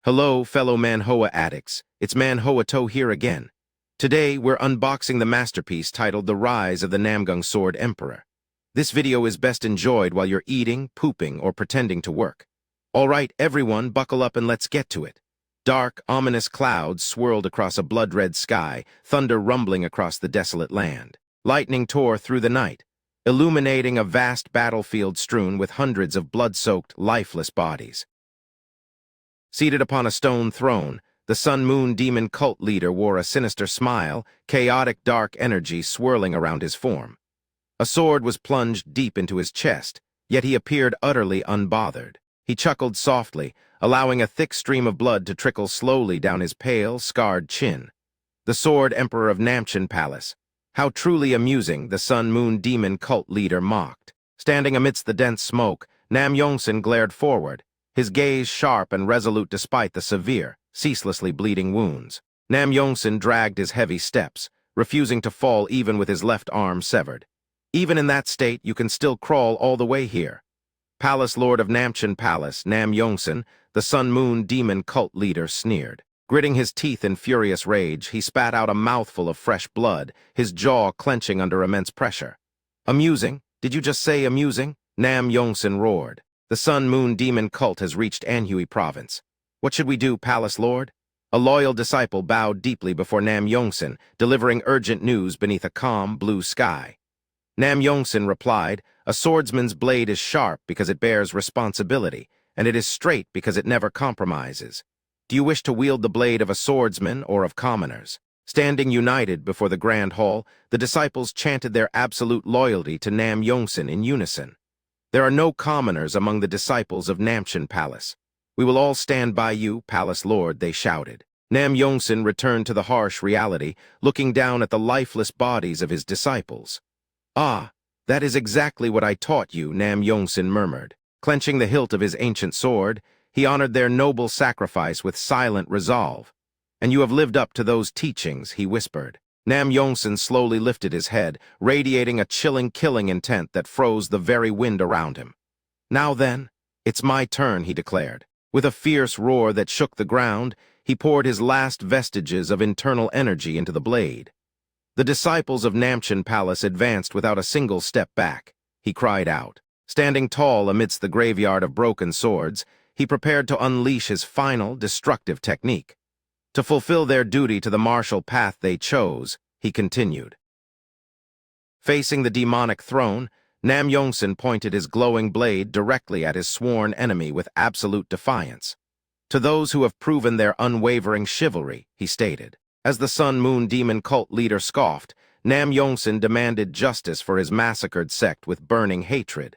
Hello, fellow Manhoa addicts. It's Manhoa To here again. Today, we're unboxing the masterpiece titled The Rise of the Namgung Sword Emperor. This video is best enjoyed while you're eating, pooping, or pretending to work. Alright, everyone, buckle up and let's get to it. Dark, ominous clouds swirled across a blood-red sky, thunder rumbling across the desolate land. Lightning tore through the night, illuminating a vast battlefield strewn with hundreds of blood-soaked, lifeless bodies. Seated upon a stone throne, the Sun-Moon Demon cult leader wore a sinister smile, chaotic dark energy swirling around his form. A sword was plunged deep into his chest, yet he appeared utterly unbothered. He chuckled softly, allowing a thick stream of blood to trickle slowly down his pale, scarred chin. The Sword Emperor of Namgung Palace. How truly amusing, the Sun-Moon Demon cult leader mocked. Standing amidst the dense smoke, Namgung glared forward, his gaze sharp and resolute despite the severe, ceaselessly bleeding wounds. Namgung dragged his heavy steps, refusing to fall even with his left arm severed. Even in that state, you can still crawl all the way here. Palace Lord of Namgung Palace, Namgung, the Sun-Moon Demon cult leader, sneered. Gritting his teeth in furious rage, he spat out a mouthful of fresh blood, his jaw clenching under immense pressure. Amusing? Did you just say amusing? Namgung roared. The Sun-Moon Demon cult has reached Anhui province. What should we do, Palace Lord? A loyal disciple bowed deeply before Namgung, delivering urgent news beneath a calm, blue sky. Namgung replied, "A swordsman's blade is sharp because it bears responsibility, and it is straight because it never compromises. Do you wish to wield the blade of a swordsman or of commoners?" Standing united before the Grand Hall, the disciples chanted their absolute loyalty to Namgung in unison. "There are no commoners among the disciples of Namgung Palace. We will all stand by you, Palace Lord," they shouted. Namgung returned to the harsh reality, looking down at the lifeless bodies of his disciples. "Ah, that is exactly what I taught you," Namgung murmured. Clenching the hilt of his ancient sword, he honored their noble sacrifice with silent resolve. "And you have lived up to those teachings," he whispered. Namgung slowly lifted his head, radiating a chilling, killing intent that froze the very wind around him. "Now then, it's my turn," he declared. With a fierce roar that shook the ground, he poured his last vestiges of internal energy into the blade. The disciples of Namgung Palace advanced without a single step back. He cried out. Standing tall amidst the graveyard of broken swords, he prepared to unleash his final, destructive technique. To fulfill their duty to the martial path they chose, he continued. Facing the demonic throne, Namgung pointed his glowing blade directly at his sworn enemy with absolute defiance. "To those who have proven their unwavering chivalry," he stated. As the Sun-Moon Demon cult leader scoffed, Namgung demanded justice for his massacred sect with burning hatred.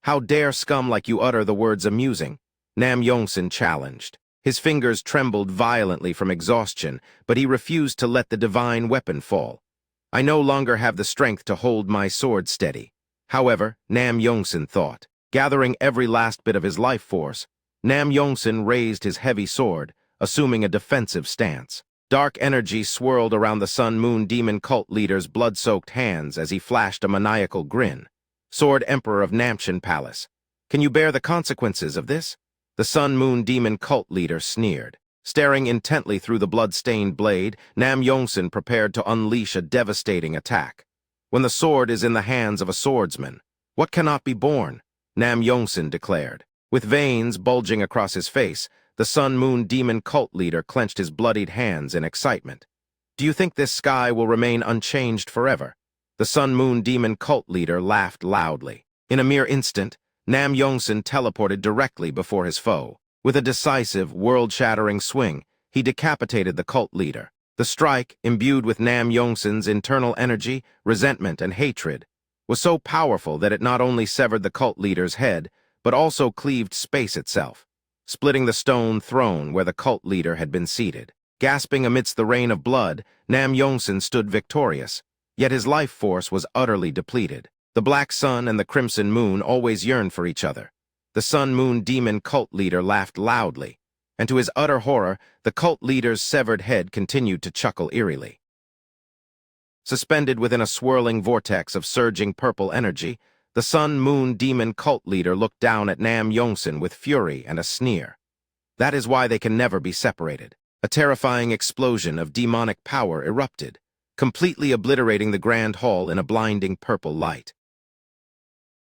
"How dare scum like you utter the words amusing?" Namgung challenged. His fingers trembled violently from exhaustion, but he refused to let the divine weapon fall. "I no longer have the strength to hold my sword steady." However, Namgung thought. Gathering every last bit of his life force, Namgung raised his heavy sword, assuming a defensive stance. Dark energy swirled around the Sun-Moon Demon cult leader's blood-soaked hands as he flashed a maniacal grin. "Sword Emperor of Namgung Palace, can you bear the consequences of this?" The Sun-Moon Demon cult leader sneered. Staring intently through the blood-stained blade, Namgung prepared to unleash a devastating attack. "When the sword is in the hands of a swordsman, what cannot be borne?" Namgung declared. With veins bulging across his face, the Sun-Moon Demon cult leader clenched his bloodied hands in excitement. "Do you think this sky will remain unchanged forever?" The Sun-Moon Demon cult leader laughed loudly. In a mere instant, Namgung teleported directly before his foe. With a decisive, world-shattering swing, he decapitated the cult leader. The strike, imbued with Namgung's internal energy, resentment, and hatred, was so powerful that it not only severed the cult leader's head, but also cleaved space itself, splitting the stone throne where the cult leader had been seated. Gasping amidst the rain of blood, Namgung stood victorious, yet his life force was utterly depleted. The Black Sun and the Crimson Moon always yearned for each other. The Sun-Moon Demon cult leader laughed loudly, and to his utter horror, the cult leader's severed head continued to chuckle eerily. Suspended within a swirling vortex of surging purple energy, the Sun-Moon Demon cult leader looked down at Namgung with fury and a sneer. That is why they can never be separated. A terrifying explosion of demonic power erupted, completely obliterating the grand hall in a blinding purple light.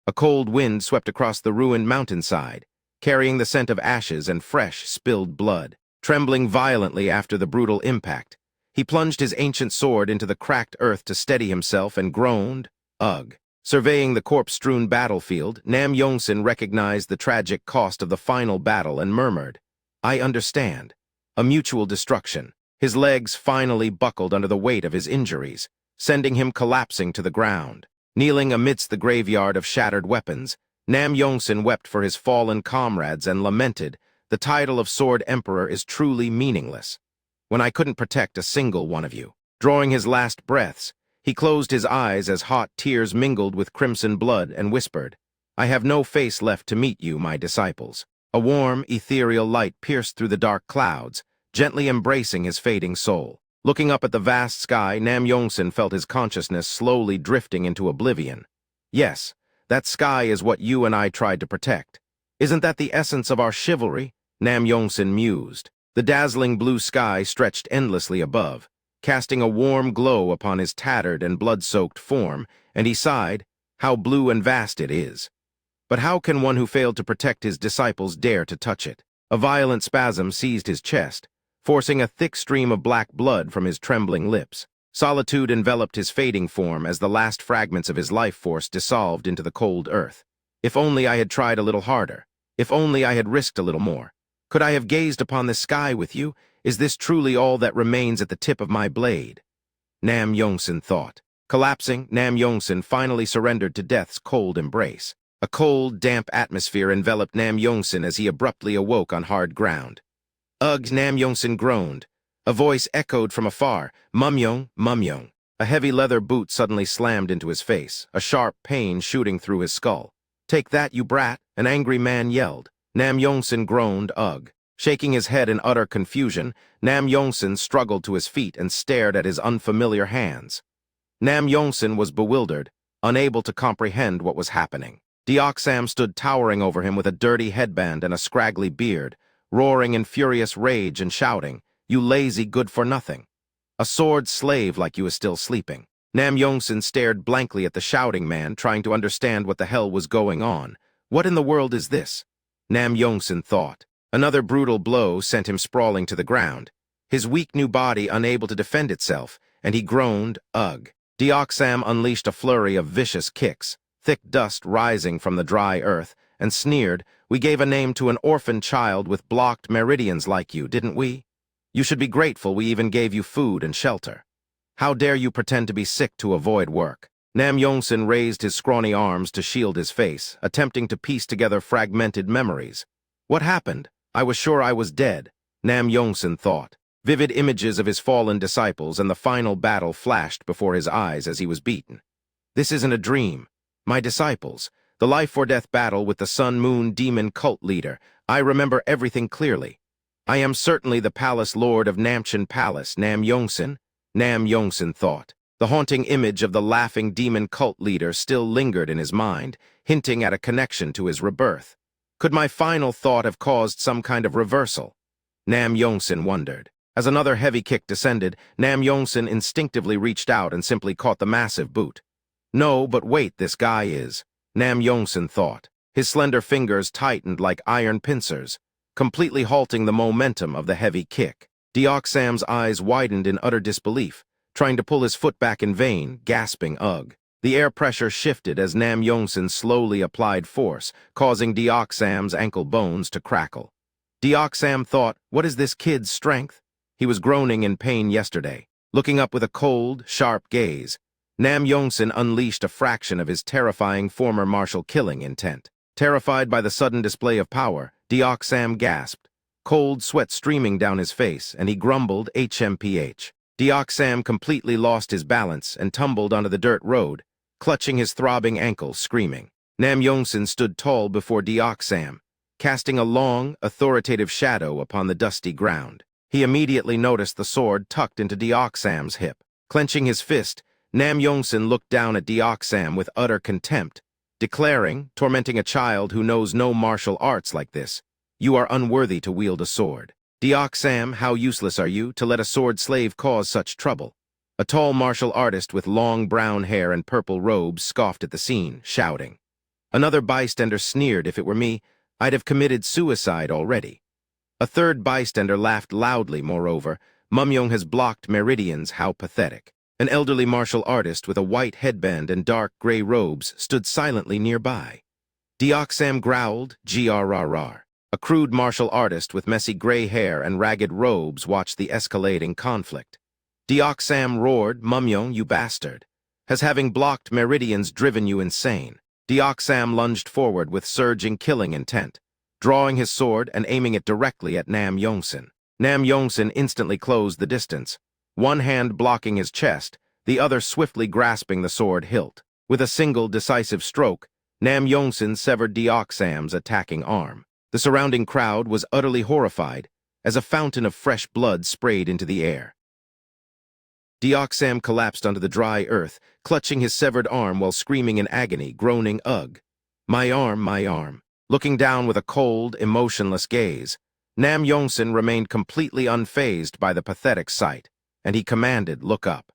A cold wind swept across the ruined mountainside, carrying the scent of ashes and fresh, spilled blood. Trembling violently after the brutal impact, he plunged his ancient sword into the cracked earth to steady himself and groaned, "Ugh." Surveying the corpse-strewn battlefield, Namgung recognized the tragic cost of the final battle and murmured, "I understand." A mutual destruction. His legs finally buckled under the weight of his injuries, sending him collapsing to the ground. Kneeling amidst the graveyard of shattered weapons, Namgung wept for his fallen comrades and lamented, "The title of Sword Emperor is truly meaningless, when I couldn't protect a single one of you." Drawing his last breaths, he closed his eyes as hot tears mingled with crimson blood and whispered, "I have no face left to meet you, my disciples." A warm, ethereal light pierced through the dark clouds, gently embracing his fading soul. Looking up at the vast sky, Namgung felt his consciousness slowly drifting into oblivion. Yes, that sky is what you and I tried to protect. Isn't that the essence of our chivalry? Namgung mused. The dazzling blue sky stretched endlessly above, casting a warm glow upon his tattered and blood-soaked form, and he sighed, "How blue and vast it is. But how can one who failed to protect his disciples dare to touch it?" A violent spasm seized his chest, forcing a thick stream of black blood from his trembling lips. Solitude enveloped his fading form as the last fragments of his life force dissolved into the cold earth. If only I had tried a little harder. If only I had risked a little more. Could I have gazed upon the sky with you? Is this truly all that remains at the tip of my blade? Namgung thought. Collapsing, Namgung finally surrendered to death's cold embrace. A cold, damp atmosphere enveloped Namgung as he abruptly awoke on hard ground. "Ugh," Namgung groaned. A voice echoed from afar, "Mumyong, Mumyong." A heavy leather boot suddenly slammed into his face, a sharp pain shooting through his skull. "Take that, you brat," an angry man yelled. Namgung groaned, "Ugh." Shaking his head in utter confusion, Namgung struggled to his feet and stared at his unfamiliar hands. Namgung was bewildered, unable to comprehend what was happening. Deoxam stood towering over him with a dirty headband and a scraggly beard, roaring in furious rage and shouting, "You lazy good-for-nothing. A sword slave like you is still sleeping." Namgung stared blankly at the shouting man, trying to understand what the hell was going on. What in the world is this? Namgung thought. Another brutal blow sent him sprawling to the ground, his weak new body unable to defend itself, and he groaned, "Ugh." Deoxam unleashed a flurry of vicious kicks, thick dust rising from the dry earth, and sneered, "We gave a name to an orphan child with blocked meridians like you, didn't we? You should be grateful we even gave you food and shelter. How dare you pretend to be sick to avoid work?" Namgung raised his scrawny arms to shield his face, attempting to piece together fragmented memories. What happened? I was sure I was dead, Namgung thought. Vivid images of his fallen disciples and the final battle flashed before his eyes as he was beaten. This isn't a dream. My disciples, the life-or-death battle with the Sun-Moon demon cult leader, I remember everything clearly. I am certainly the palace lord of Namchen Palace, Namgung thought. The haunting image of the laughing demon cult leader still lingered in his mind, hinting at a connection to his rebirth. Could my final thought have caused some kind of reversal? Namgung wondered. As another heavy kick descended, Namgung instinctively reached out and simply caught the massive boot. No, but wait, this guy is, Namgung thought. His slender fingers tightened like iron pincers, completely halting the momentum of the heavy kick. Deoxam's eyes widened in utter disbelief, trying to pull his foot back in vain, gasping, "Ugh." The air pressure shifted as Namgung slowly applied force, causing Deoxam's ankle bones to crackle. Deoxam thought, what is this kid's strength? He was groaning in pain yesterday. Looking up with a cold, sharp gaze, Namgung unleashed a fraction of his terrifying former martial killing intent. Terrified by the sudden display of power, Deoxam gasped, cold sweat streaming down his face, and he grumbled, "HMPH." Deoxam completely lost his balance and tumbled onto the dirt road, clutching his throbbing ankle, screaming. Namgung stood tall before Deoxam, casting a long, authoritative shadow upon the dusty ground. He immediately noticed the sword tucked into Deoxam's hip. Clenching his fist, Namgung looked down at Deoxam with utter contempt, declaring, tormenting a child who knows no martial arts like this, You are unworthy to wield a sword. Sam, how useless are you to let a sword slave cause such trouble? A tall martial artist with long brown hair and purple robes scoffed at the scene, shouting. Another bystander sneered, if it were me, I'd have committed suicide already. A third bystander laughed loudly, moreover. Mumyong has blocked meridians, how pathetic. An elderly martial artist with a white headband and dark gray robes stood silently nearby. Sam growled, grrr. A crude martial artist with messy gray hair and ragged robes watched the escalating conflict. Sam roared, Mumyong, you bastard. Has having blocked meridians driven you insane? Sam lunged forward with surging killing intent, drawing his sword and aiming it directly at Nam Yongsan. Nam Yongsan instantly closed the distance, one hand blocking his chest, the other swiftly grasping the sword hilt. With a single decisive stroke, Nam Yongsan severed Sam's attacking arm. The surrounding crowd was utterly horrified as a fountain of fresh blood sprayed into the air. Sam collapsed onto the dry earth, clutching his severed arm while screaming in agony, groaning, ugh. My arm, my arm. Looking down with a cold, emotionless gaze, Nam Yongsan remained completely unfazed by the pathetic sight, and he commanded, look up.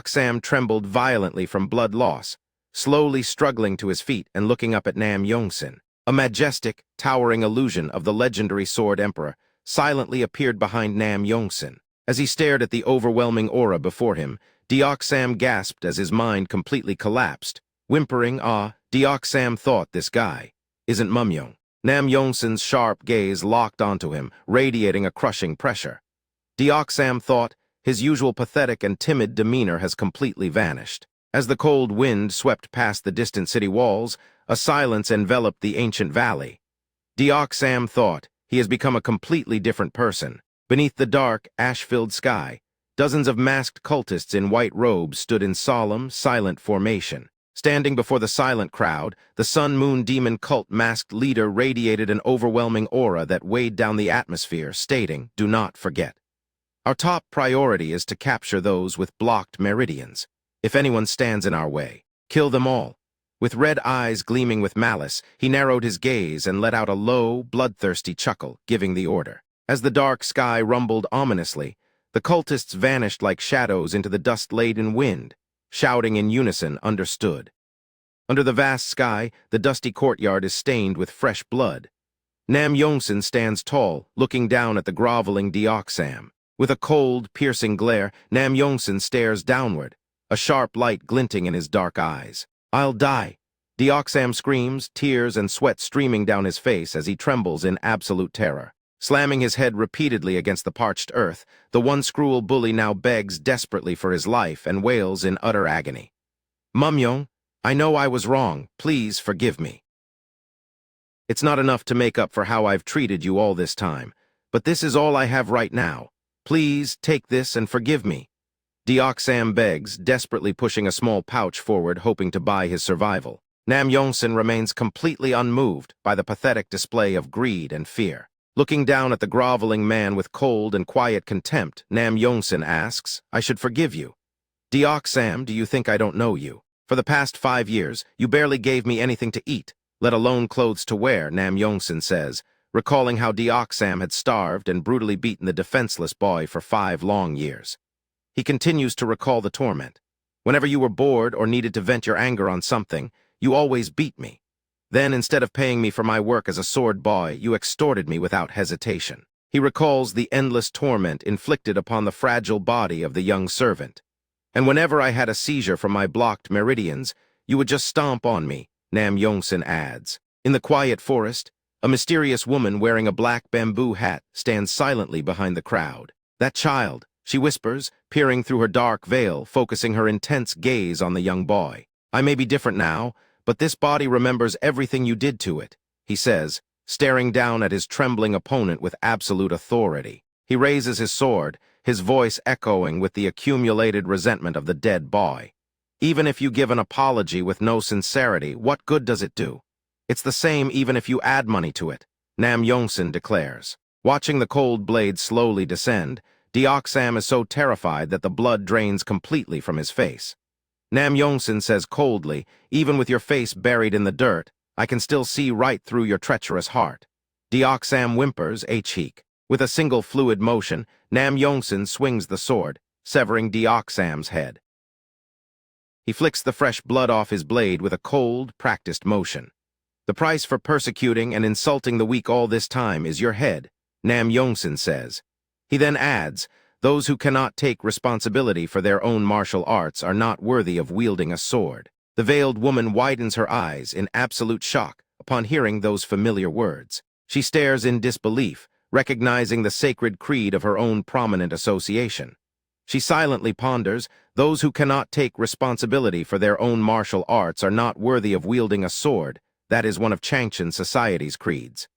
Sam trembled violently from blood loss, slowly struggling to his feet and looking up at Nam Yongsan. A majestic, towering illusion of the legendary Sword Emperor silently appeared behind Nam Yongsan. As he stared at the overwhelming aura before him, Sam gasped as his mind completely collapsed. Whimpering, Sam thought, this guy isn't Mumyong. Nam Yongsan's sharp gaze locked onto him, radiating a crushing pressure. Sam thought, his usual pathetic and timid demeanor has completely vanished. As the cold wind swept past the distant city walls, a silence enveloped the ancient valley. Sam thought, he has become a completely different person. Beneath the dark, ash-filled sky, dozens of masked cultists in white robes stood in solemn, silent formation. Standing before the silent crowd, the Sun-Moon Demon cult masked leader radiated an overwhelming aura that weighed down the atmosphere, stating, do not forget. Our top priority is to capture those with blocked meridians. If anyone stands in our way, kill them all. With red eyes gleaming with malice, he narrowed his gaze and let out a low, bloodthirsty chuckle, giving the order. As the dark sky rumbled ominously, the cultists vanished like shadows into the dust-laden wind, shouting in unison, understood. Under the vast sky, the dusty courtyard is stained with fresh blood. Nam Yongsan stands tall, looking down at the groveling Sam. With a cold, piercing glare, Nam Yongsan stares downward, a sharp light glinting in his dark eyes. I'll die. Sam screams, tears and sweat streaming down his face as he trembles in absolute terror. Slamming his head repeatedly against the parched earth, the one-screwl bully now begs desperately for his life and wails in utter agony. Mumyong, I know I was wrong. Please forgive me. It's not enough to make up for how I've treated you all this time, but this is all I have right now. Please take this and forgive me. Sam begs, desperately pushing a small pouch forward, hoping to buy his survival. Nam Yongsan remains completely unmoved by the pathetic display of greed and fear. Looking down at the groveling man with cold and quiet contempt, Nam Yongsan asks, I should forgive you. Sam, do you think I don't know you? For the past 5 years, you barely gave me anything to eat, let alone clothes to wear, Nam Yongsan says, recalling how Sam had starved and brutally beaten the defenseless boy for 5 long years. He continues to recall the torment. Whenever you were bored or needed to vent your anger on something, you always beat me. Then, instead of paying me for my work as a sword boy, you extorted me without hesitation. He recalls the endless torment inflicted upon the fragile body of the young servant. And whenever I had a seizure from my blocked meridians, you would just stomp on me, Nam Yongsan adds. In the quiet forest, a mysterious woman wearing a black bamboo hat stands silently behind the crowd. That child, she whispers, peering through her dark veil, focusing her intense gaze on the young boy. I may be different now, but this body remembers everything you did to it, he says, staring down at his trembling opponent with absolute authority. He raises his sword, his voice echoing with the accumulated resentment of the dead boy. Even if you give an apology with no sincerity, what good does it do? It's the same even if you add money to it, Nam Yongsan declares. Watching the cold blade slowly descend, Sam is so terrified that the blood drains completely from his face. Nam Yongsan says coldly, even with your face buried in the dirt, I can still see right through your treacherous heart. Deoxam whimpers, H-Heek. With a single fluid motion, Nam Yongsan swings the sword, severing Deoxam's head. He flicks the fresh blood off his blade with a cold, practiced motion. The price for persecuting and insulting the weak all this time is your head, Nam Yongsan says. He then adds, those who cannot take responsibility for their own martial arts are not worthy of wielding a sword. The veiled woman widens her eyes in absolute shock upon hearing those familiar words. She stares in disbelief, recognizing the sacred creed of her own prominent association. She silently ponders, those who cannot take responsibility for their own martial arts are not worthy of wielding a sword. That is one of Changchan society's creeds.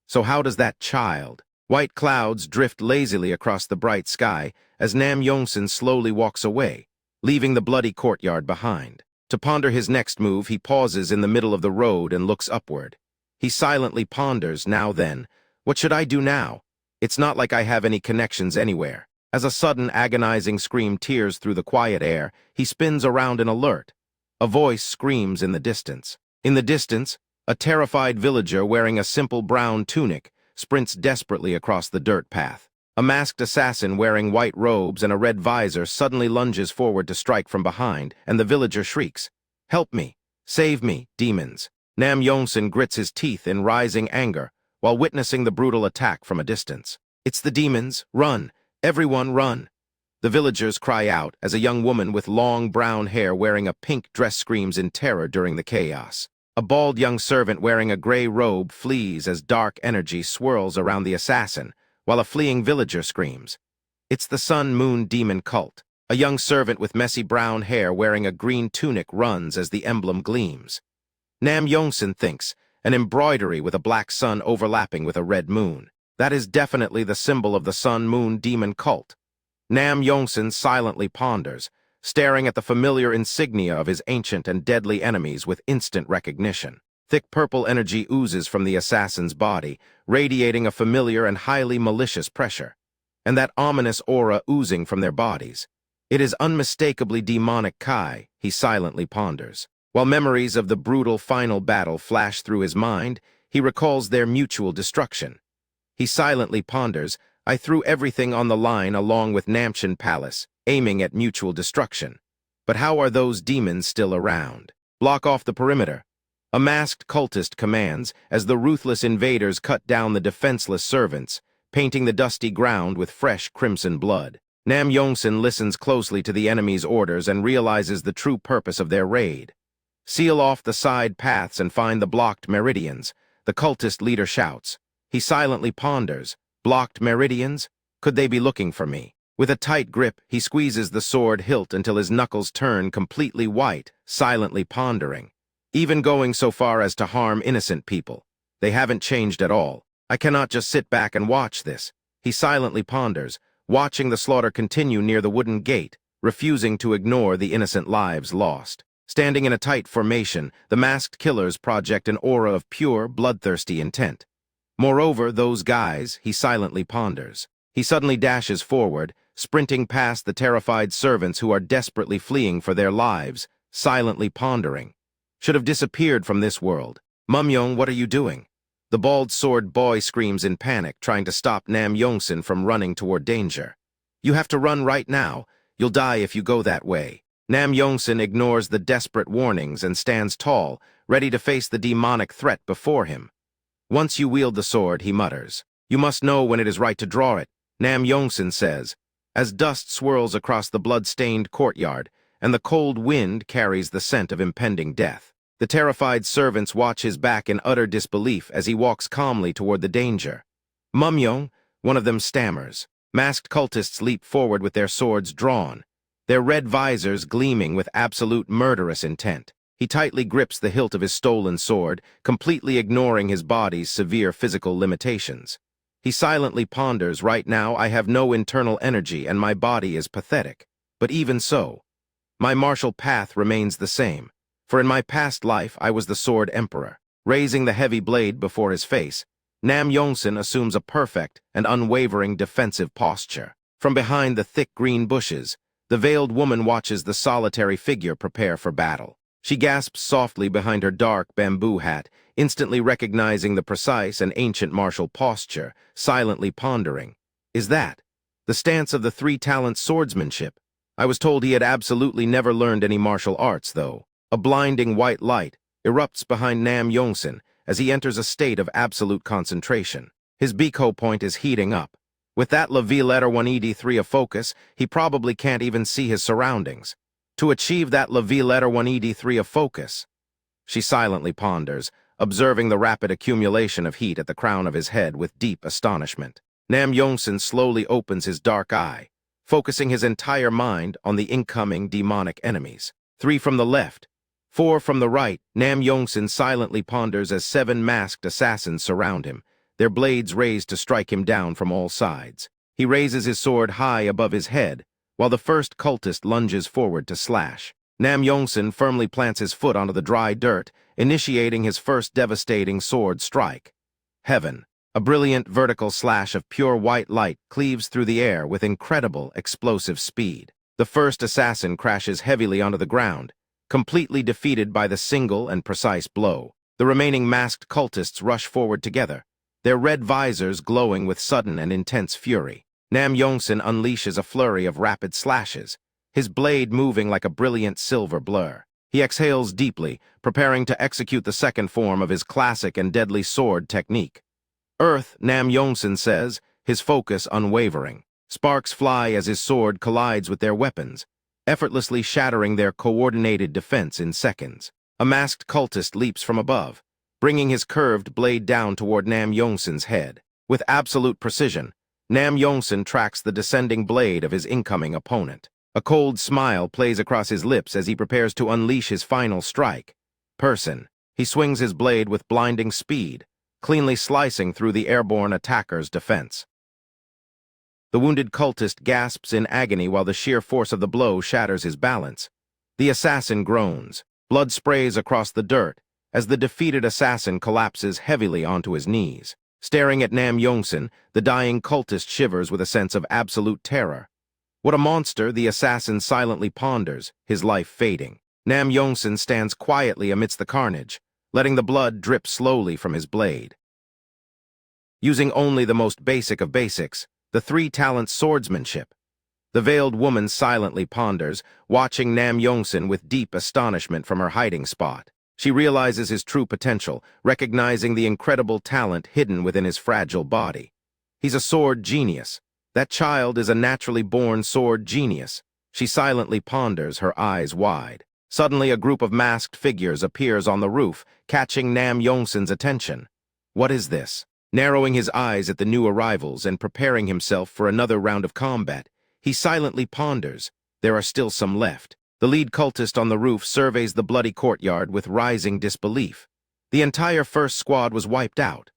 So how does that child? White clouds drift lazily across the bright sky as Nam Yongsan slowly walks away, leaving the bloody courtyard behind. To ponder his next move, he pauses in the middle of the road and looks upward. He silently ponders, now then, what should I do now? It's not like I have any connections anywhere. As a sudden agonizing scream tears through the quiet air, he spins around in alert. A voice screams in the distance. In the distance, a terrified villager wearing a simple brown tunic sprints desperately across the dirt path. A masked assassin wearing white robes and a red visor suddenly lunges forward to strike from behind, and the villager shrieks, "Help me! Save me, demons!" Nam Yongsan grits his teeth in rising anger while witnessing the brutal attack from a distance. "It's the demons! Run! Everyone run!" The villagers cry out as a young woman with long brown hair wearing a pink dress screams in terror during the chaos. A bald young servant wearing a gray robe flees as dark energy swirls around the assassin, while a fleeing villager screams. It's the Sun-Moon demon cult. A young servant with messy brown hair wearing a green tunic runs as the emblem gleams. Nam Yongsan thinks, an embroidery with a black sun overlapping with a red moon. That is definitely the symbol of the Sun-Moon demon cult. Nam Yongsan silently ponders, staring at the familiar insignia of his ancient and deadly enemies with instant recognition. Thick purple energy oozes from the assassin's body, radiating a familiar and highly malicious pressure. And that ominous aura oozing from their bodies. It is unmistakably demonic Kai, he silently ponders. While memories of the brutal final battle flash through his mind, he recalls their mutual destruction. He silently ponders, I threw everything on the line along with Namchen Palace, aiming at mutual destruction. But how are those demons still around? Block off the perimeter. A masked cultist commands as the ruthless invaders cut down the defenseless servants, painting the dusty ground with fresh crimson blood. Nam Yongsan listens closely to the enemy's orders and realizes the true purpose of their raid. Seal off the side paths and find the blocked meridians, the cultist leader shouts. He silently ponders, blocked meridians? Could they be looking for me? With a tight grip, he squeezes the sword hilt until his knuckles turn completely white, silently pondering. Even going so far as to harm innocent people. They haven't changed at all. I cannot just sit back and watch this. He silently ponders, watching the slaughter continue near the wooden gate, refusing to ignore the innocent lives lost. Standing in a tight formation, the masked killers project an aura of pure, bloodthirsty intent. Moreover, those guys, he silently ponders. He suddenly dashes forward, sprinting past the terrified servants who are desperately fleeing for their lives, silently pondering. Should have disappeared from this world. Mumyong, what are you doing? The bald sword boy screams in panic, trying to stop Nam Yongsan from running toward danger. You have to run right now. You'll die if you go that way. Nam Yongsan ignores the desperate warnings and stands tall, ready to face the demonic threat before him. Once you wield the sword, he mutters. You must know when it is right to draw it, Nam Yongsan says, as dust swirls across the blood-stained courtyard, and the cold wind carries the scent of impending death. The terrified servants watch his back in utter disbelief as he walks calmly toward the danger. Mumyong, one of them stammers. Masked cultists leap forward with their swords drawn, their red visors gleaming with absolute murderous intent. He tightly grips the hilt of his stolen sword, completely ignoring his body's severe physical limitations. He silently ponders, right now I have no internal energy and my body is pathetic. But even so, my martial path remains the same, for in my past life I was the Sword Emperor. Raising the heavy blade before his face, Nam Yongsan assumes a perfect and unwavering defensive posture. From behind the thick green bushes, the veiled woman watches the solitary figure prepare for battle. She gasps softly behind her dark bamboo hat, instantly recognizing the precise and ancient martial posture, silently pondering. Is that the stance of the three-talent swordsmanship? I was told he had absolutely never learned any martial arts, though. A blinding white light erupts behind Namgung as he enters a state of absolute concentration. His Biko point is heating up. With that letter 1ED3 of focus, he probably can't even see his surroundings. To achieve that letter 1ED3 of focus, she silently ponders, observing the rapid accumulation of heat at the crown of his head with deep astonishment. Namgung slowly opens his dark eye, focusing his entire mind on the incoming demonic enemies. 3 from the left, 4 from the right. Namgung silently ponders as 7 masked assassins surround him, their blades raised to strike him down from all sides. He raises his sword high above his head, while the first cultist lunges forward to slash. Namgung firmly plants his foot onto the dry dirt, initiating his first devastating sword strike. Heaven! A brilliant vertical slash of pure white light cleaves through the air with incredible explosive speed. The first assassin crashes heavily onto the ground, completely defeated by the single and precise blow. The remaining masked cultists rush forward together, their red visors glowing with sudden and intense fury. Namgung unleashes a flurry of rapid slashes, his blade moving like a brilliant silver blur. He exhales deeply, preparing to execute the second form of his classic and deadly sword technique. Earth, Namgung says, his focus unwavering. Sparks fly as his sword collides with their weapons, effortlessly shattering their coordinated defense in seconds. A masked cultist leaps from above, bringing his curved blade down toward Namgung head. With absolute precision, Namgung tracks the descending blade of his incoming opponent. A cold smile plays across his lips as he prepares to unleash his final strike. He swings his blade with blinding speed, cleanly slicing through the airborne attacker's defense. The wounded cultist gasps in agony while the sheer force of the blow shatters his balance. The assassin groans. Blood sprays across the dirt as the defeated assassin collapses heavily onto his knees. Staring at Namgung, the dying cultist shivers with a sense of absolute terror. What a monster, the assassin silently ponders, his life fading. Namgung stands quietly amidst the carnage, letting the blood drip slowly from his blade. Using only the most basic of basics, the three-talent swordsmanship, the veiled woman silently ponders, watching Namgung with deep astonishment from her hiding spot. She realizes his true potential, recognizing the incredible talent hidden within his fragile body. He's a sword genius. That child is a naturally born sword genius. She silently ponders, her eyes wide. Suddenly, a group of masked figures appears on the roof, catching Namgung's attention. What is this? Narrowing his eyes at the new arrivals and preparing himself for another round of combat, he silently ponders. There are still some left. The lead cultist on the roof surveys the bloody courtyard with rising disbelief. The entire first squad was wiped out.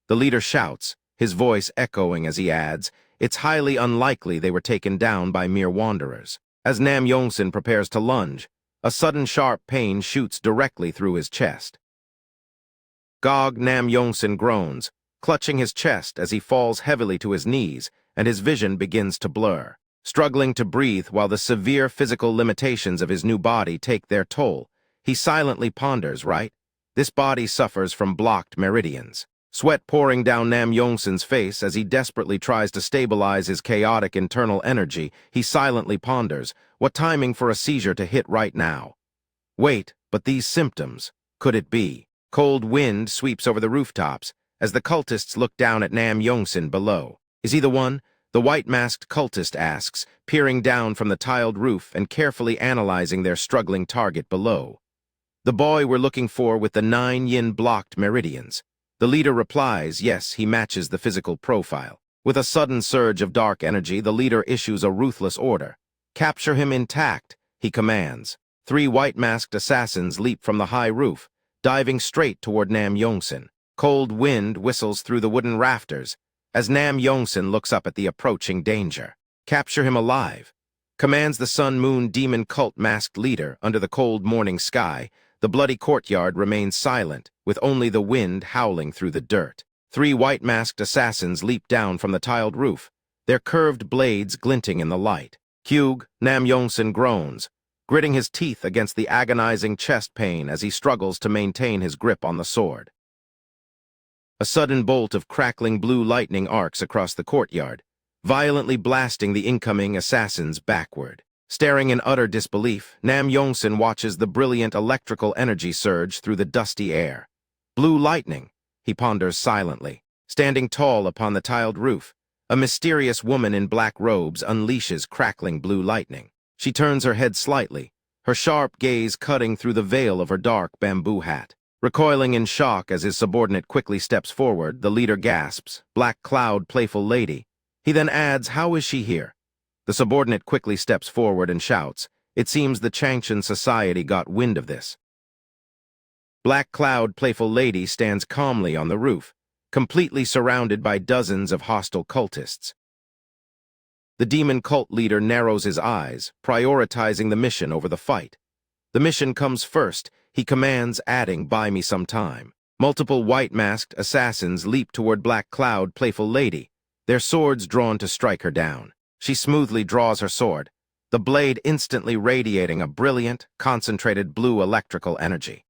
The leader shouts, his voice echoing as he adds, "It's highly unlikely they were taken down by mere wanderers." As Namgung prepares to lunge, a sudden sharp pain shoots directly through his chest. Namgung groans, clutching his chest as he falls heavily to his knees, and his vision begins to blur. Struggling to breathe while the severe physical limitations of his new body take their toll, he silently ponders, right? This body suffers from blocked meridians. Sweat pouring down Namgung's face as he desperately tries to stabilize his chaotic internal energy, he silently ponders, what timing for a seizure to hit right now? Wait, but these symptoms, could it be? Cold wind sweeps over the rooftops as the cultists look down at Namgung below. Is he the one? The white-masked cultist asks, peering down from the tiled roof and carefully analyzing their struggling target below. The boy we're looking for with the 9 yin blocked meridians. The leader replies, yes, he matches the physical profile. With a sudden surge of dark energy, the leader issues a ruthless order. Capture him intact, he commands. 3 white-masked assassins leap from the high roof, diving straight toward Namgung. Cold wind whistles through the wooden rafters as Namgung looks up at the approaching danger. Capture him alive, commands the Sun-Moon Demon cult masked leader under the cold morning sky. The bloody courtyard remains silent, with only the wind howling through the dirt. 3 white-masked assassins leap down from the tiled roof, their curved blades glinting in the light. Namgung groans, gritting his teeth against the agonizing chest pain as he struggles to maintain his grip on the sword. A sudden bolt of crackling blue lightning arcs across the courtyard, violently blasting the incoming assassins backward. Staring in utter disbelief, Namgung watches the brilliant electrical energy surge through the dusty air. Blue lightning, he ponders silently. Standing tall upon the tiled roof, a mysterious woman in black robes unleashes crackling blue lightning. She turns her head slightly, her sharp gaze cutting through the veil of her dark bamboo hat. Recoiling in shock as his subordinate quickly steps forward, the leader gasps, "Black Cloud, playful lady." He then adds, "How is she here?" The subordinate quickly steps forward and shouts, "It seems the Changshan Society got wind of this." Black Cloud, playful lady stands calmly on the roof, completely surrounded by dozens of hostile cultists. The demon cult leader narrows his eyes, prioritizing the mission over the fight. The mission comes first, he commands, adding, "Buy me some time." Multiple white-masked assassins leap toward Black Cloud, playful lady, their swords drawn to strike her down. She smoothly draws her sword, the blade instantly radiating a brilliant, concentrated blue electrical energy.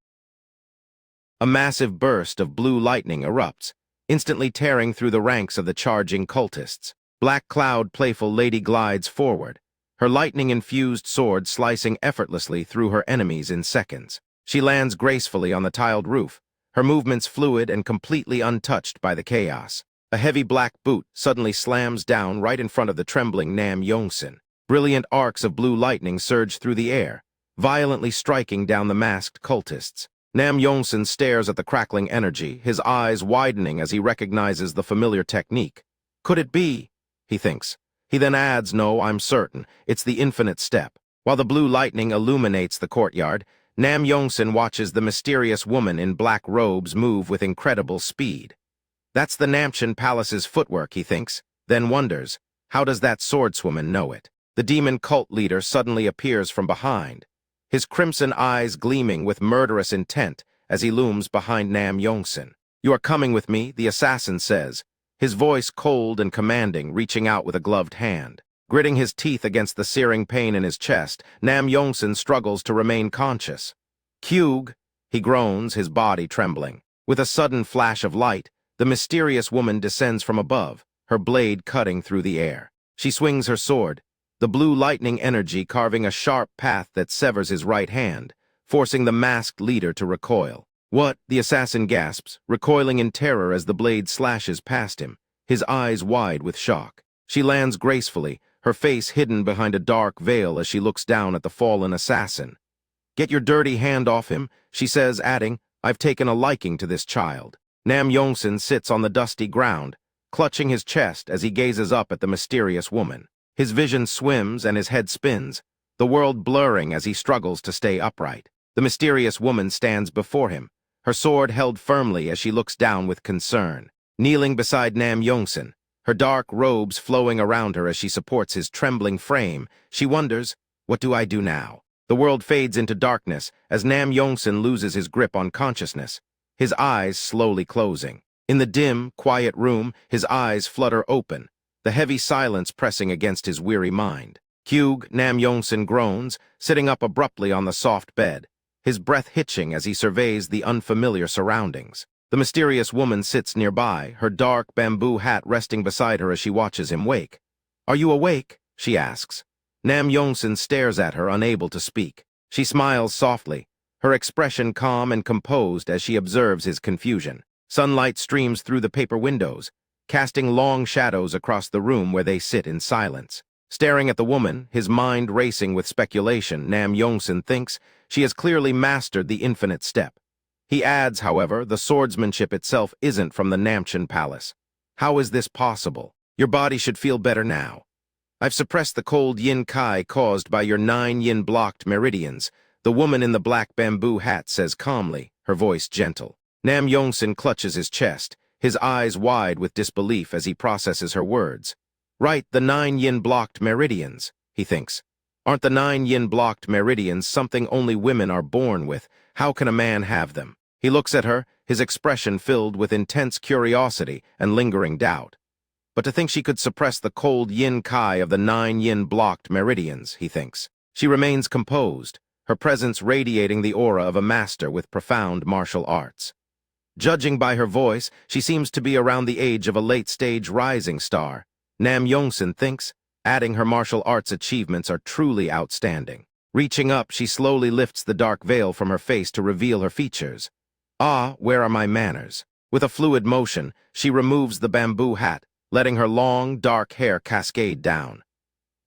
A massive burst of blue lightning erupts, instantly tearing through the ranks of the charging cultists. Black Cloud, playful lady glides forward, her lightning-infused sword slicing effortlessly through her enemies in seconds. She lands gracefully on the tiled roof, her movements fluid and completely untouched by the chaos. A heavy black boot suddenly slams down right in front of the trembling Namgung. Brilliant arcs of blue lightning surge through the air, violently striking down the masked cultists. Namgung stares at the crackling energy, his eyes widening as he recognizes the familiar technique. Could it be? He thinks. He then adds, "No, I'm certain. It's the infinite step." While the blue lightning illuminates the courtyard, Namgung watches the mysterious woman in black robes move with incredible speed. That's the Namchen Palace's footwork, he thinks, then wonders, how does that swordswoman know it? The demon cult leader suddenly appears from behind, his crimson eyes gleaming with murderous intent as he looms behind Namgung. "You are coming with me," the assassin says, his voice cold and commanding, reaching out with a gloved hand. Gritting his teeth against the searing pain in his chest, Namgung struggles to remain conscious. "Kyug," he groans, his body trembling. With a sudden flash of light, the mysterious woman descends from above, her blade cutting through the air. She swings her sword, the blue lightning energy carving a sharp path that severs his right hand, forcing the masked leader to recoil. "What?" the assassin gasps, recoiling in terror as the blade slashes past him, his eyes wide with shock. She lands gracefully, her face hidden behind a dark veil as she looks down at the fallen assassin. "Get your dirty hand off him," she says, adding, "I've taken a liking to this child." Namgung sits on the dusty ground, clutching his chest as he gazes up at the mysterious woman. His vision swims and his head spins, the world blurring as he struggles to stay upright. The mysterious woman stands before him, her sword held firmly as she looks down with concern. Kneeling beside Namgung, her dark robes flowing around her as she supports his trembling frame, she wonders, "What do I do now?" The world fades into darkness as Namgung loses his grip on consciousness, his eyes slowly closing. In the dim, quiet room, his eyes flutter open, the heavy silence pressing against his weary mind. "Kyug," Namgung groans, sitting up abruptly on the soft bed, his breath hitching as he surveys the unfamiliar surroundings. The mysterious woman sits nearby, her dark bamboo hat resting beside her as she watches him wake. "Are you awake?" she asks. Namgung stares at her, unable to speak. She smiles softly, her expression calm and composed as she observes his confusion. Sunlight streams through the paper windows, casting long shadows across the room where they sit in silence. Staring at the woman, his mind racing with speculation, Namgung thinks she has clearly mastered the infinite step. He adds, however, the swordsmanship itself isn't from the Namchen Palace. "How is this possible? Your body should feel better now. I've suppressed the cold yin kai caused by your 9 yin-blocked meridians," the woman in the black bamboo hat says calmly, her voice gentle. Namgung clutches his chest, his eyes wide with disbelief as he processes her words. "Right, the 9 yin-blocked meridians," he thinks. "Aren't the 9 yin-blocked meridians something only women are born with? How can a man have them?" He looks at her, his expression filled with intense curiosity and lingering doubt. But to think she could suppress the cold yin kai of the 9 yin-blocked meridians, he thinks. She remains composed, her presence radiating the aura of a master with profound martial arts. Judging by her voice, she seems to be around the age of a late-stage rising star. Namgung thinks, adding her martial arts achievements are truly outstanding. Reaching up, she slowly lifts the dark veil from her face to reveal her features. Ah, where are my manners? With a fluid motion, she removes the bamboo hat, letting her long, dark hair cascade down.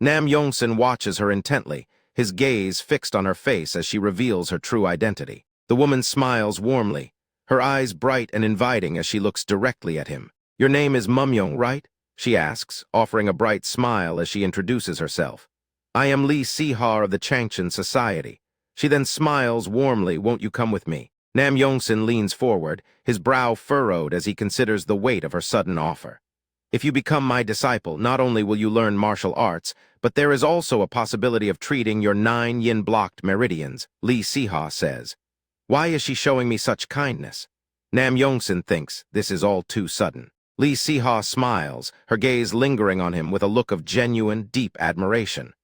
Namgung watches her intently, his gaze fixed on her face as she reveals her true identity. The woman smiles warmly, her eyes bright and inviting as she looks directly at him. "Your name is Mumyong, right?" she asks, offering a bright smile as she introduces herself. "I am Li Sihar of the Changchen Society." She then smiles warmly, "Won't you come with me?" Namgung leans forward, his brow furrowed as he considers the weight of her sudden offer. "If you become my disciple, not only will you learn martial arts, but there is also a possibility of treating your 9 yin-blocked meridians," Li Sihar says. Why is she showing me such kindness? Namgung thinks this is all too sudden. Li Sihar smiles, her gaze lingering on him with a look of genuine, deep admiration.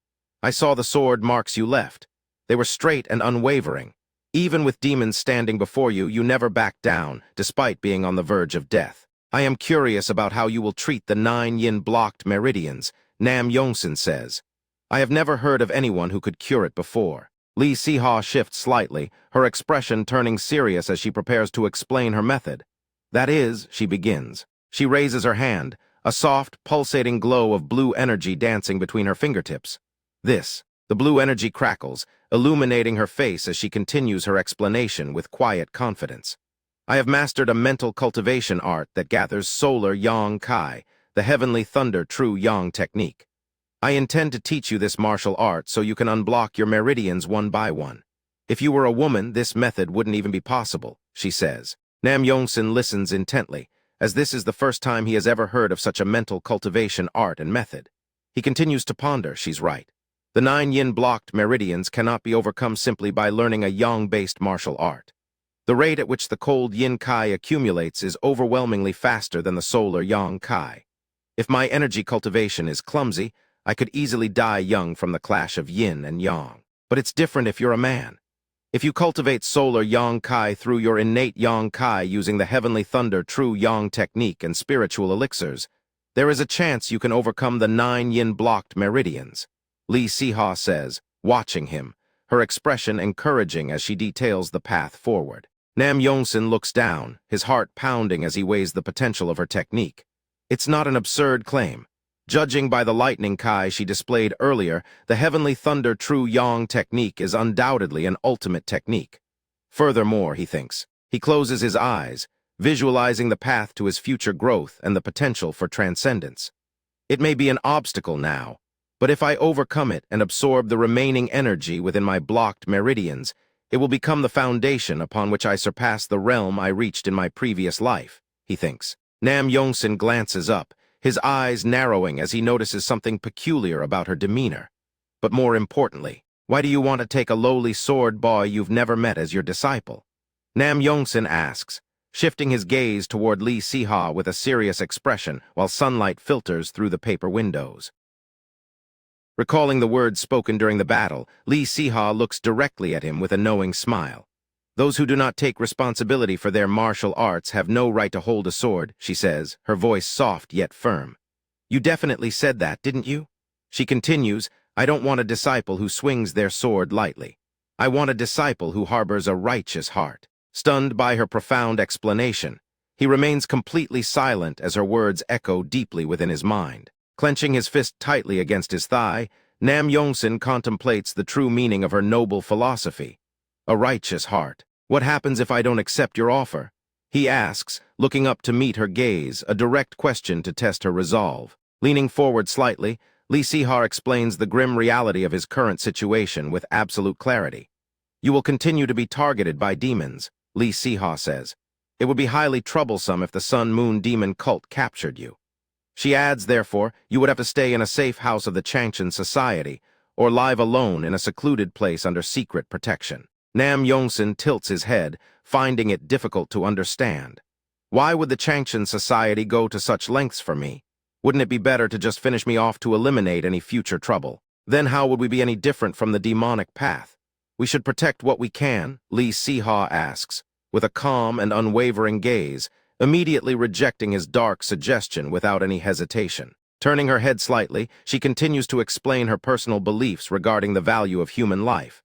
"I saw the sword marks you left. They were straight and unwavering. Even with demons standing before you, you never backed down, despite being on the verge of death. I am curious about how you will treat the 9 yin-blocked meridians," Namgung says. "I have never heard of anyone who could cure it before." Li Sihar shifts slightly, her expression turning serious as she prepares to explain her method. "That is," she begins. She raises her hand, a soft, pulsating glow of blue energy dancing between her fingertips. The blue energy crackles, illuminating her face as she continues her explanation with quiet confidence. "I have mastered a mental cultivation art that gathers solar yang kai, the heavenly thunder true yang technique. I intend to teach you this martial art so you can unblock your meridians one by one. If you were a woman, this method wouldn't even be possible," she says. Namgung listens intently, as this is the first time he has ever heard of such a mental cultivation art and method. He continues to ponder. She's right. The 9 yin-blocked meridians cannot be overcome simply by learning a yang-based martial art. The rate at which the cold yin kai accumulates is overwhelmingly faster than the solar yang kai. If my energy cultivation is clumsy, I could easily die young from the clash of yin and yang. But it's different if you're a man. If you cultivate solar yang kai through your innate yang kai using the heavenly thunder true yang technique and spiritual elixirs, there is a chance you can overcome the 9 yin-blocked meridians. Li Sihar says, watching him, her expression encouraging as she details the path forward. Namgung looks down, his heart pounding as he weighs the potential of her technique. It's not an absurd claim. Judging by the lightning kai she displayed earlier, the heavenly thunder true yang technique is undoubtedly an ultimate technique. Furthermore, he thinks, he closes his eyes, visualizing the path to his future growth and the potential for transcendence. It may be an obstacle now, but if I overcome it and absorb the remaining energy within my blocked meridians, it will become the foundation upon which I surpass the realm I reached in my previous life, he thinks. Namgung glances up, his eyes narrowing as he notices something peculiar about her demeanor. But more importantly, why do you want to take a lowly sword boy you've never met as your disciple? Namgung asks, shifting his gaze toward Li Sihar with a serious expression while sunlight filters through the paper windows. Recalling the words spoken during the battle, Li Sihar looks directly at him with a knowing smile. "Those who do not take responsibility for their martial arts have no right to hold a sword," she says, her voice soft yet firm. "You definitely said that, didn't you?" She continues, "I don't want a disciple who swings their sword lightly. I want a disciple who harbors a righteous heart." Stunned by her profound explanation, he remains completely silent as her words echo deeply within his mind. Clenching his fist tightly against his thigh, Namgung contemplates the true meaning of her noble philosophy. A righteous heart. What happens if I don't accept your offer? He asks, looking up to meet her gaze, a direct question to test her resolve. Leaning forward slightly, Li Sihar explains the grim reality of his current situation with absolute clarity. "You will continue to be targeted by demons," Li Sihar says. "It would be highly troublesome if the Sun-Moon demon cult captured you." She adds, therefore, you would have to stay in a safe house of the Changchen Society, or live alone in a secluded place under secret protection. Namgung tilts his head, finding it difficult to understand. Why would the Changchen Society go to such lengths for me? Wouldn't it be better to just finish me off to eliminate any future trouble? Then how would we be any different from the demonic path? We should protect what we can, Li Siha asks, with a calm and unwavering gaze, immediately rejecting his dark suggestion without any hesitation. Turning her head slightly, she continues to explain her personal beliefs regarding the value of human life.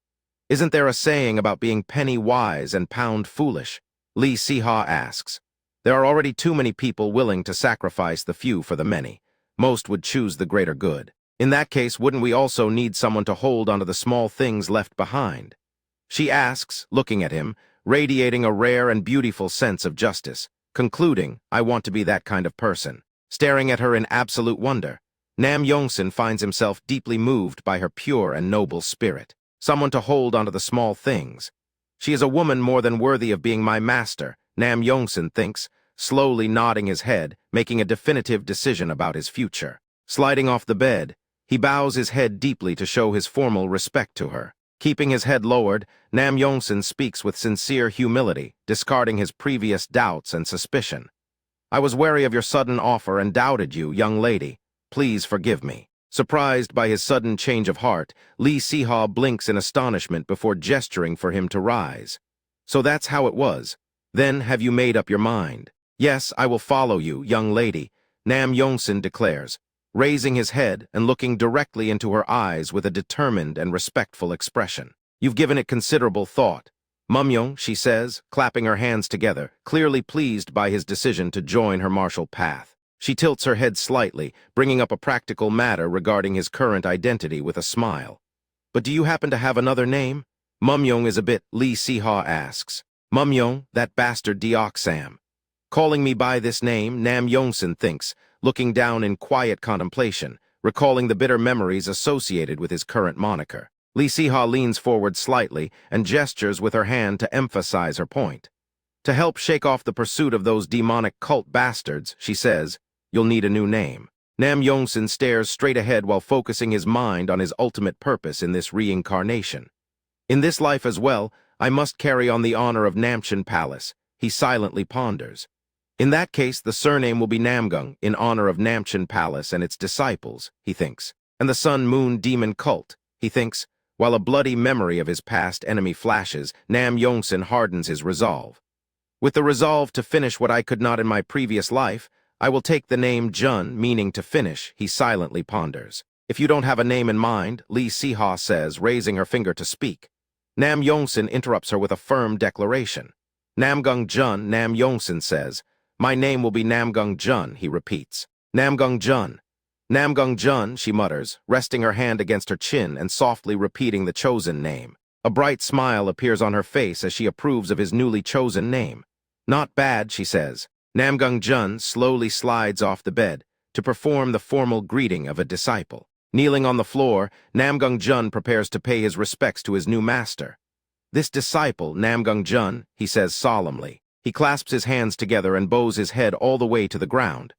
Isn't there a saying about being penny wise and pound foolish? Li Siha asks. There are already too many people willing to sacrifice the few for the many. Most would choose the greater good. In that case, wouldn't we also need someone to hold onto the small things left behind? She asks, looking at him, radiating a rare and beautiful sense of justice, concluding, I want to be that kind of person. Staring at her in absolute wonder, Nam Yongsan finds himself deeply moved by her pure and noble spirit. Someone to hold onto the small things. She is a woman more than worthy of being my master, Nam Yongsan thinks, slowly nodding his head, making a definitive decision about his future. Sliding off the bed, he bows his head deeply to show his formal respect to her. Keeping his head lowered, Nam Yongsan speaks with sincere humility, discarding his previous doubts and suspicion. I was wary of your sudden offer and doubted you, young lady. Please forgive me. Surprised by his sudden change of heart, Li Siha blinks in astonishment before gesturing for him to rise. So that's how it was. Then have you made up your mind? Yes, I will follow you, young lady, Nam Yongsan declares, raising his head and looking directly into her eyes with a determined and respectful expression. You've given it considerable thought. Mumyong, she says, clapping her hands together, clearly pleased by his decision to join her martial path. She tilts her head slightly, bringing up a practical matter regarding his current identity with a smile. But do you happen to have another name? Mumyong is a bit, Li Siha asks. Mumyong, that bastard Deoxam. Calling me by this name, Nam Yongsan thinks, looking down in quiet contemplation, recalling the bitter memories associated with his current moniker. Li Siha leans forward slightly and gestures with her hand to emphasize her point. To help shake off the pursuit of those demonic cult bastards, she says, you'll need a new name. Nam Yongsan stares straight ahead while focusing his mind on his ultimate purpose in this reincarnation. In this life as well, I must carry on the honor of Namchen Palace, he silently ponders. In that case, the surname will be Namgung, in honor of Namchen Palace and its disciples, he thinks, and the Sun-Moon Demon Cult, he thinks. While a bloody memory of his past enemy flashes, Nam Yongsan hardens his resolve. With the resolve to finish what I could not in my previous life, I will take the name Jun, meaning to finish, he silently ponders. If you don't have a name in mind, Li Siha says, raising her finger to speak. Nam Yongsan interrupts her with a firm declaration. Namgung Jun, Nam Yongsan says. My name will be Namgung Jun, he repeats. Namgung Jun. Namgung Jun, she mutters, resting her hand against her chin and softly repeating the chosen name. A bright smile appears on her face as she approves of his newly chosen name. Not bad, she says. Namgung Jun slowly slides off the bed to perform the formal greeting of a disciple. Kneeling on the floor, Namgung Jun prepares to pay his respects to his new master. This disciple, Namgung Jun, he says solemnly. He clasps his hands together and bows his head all the way to the ground.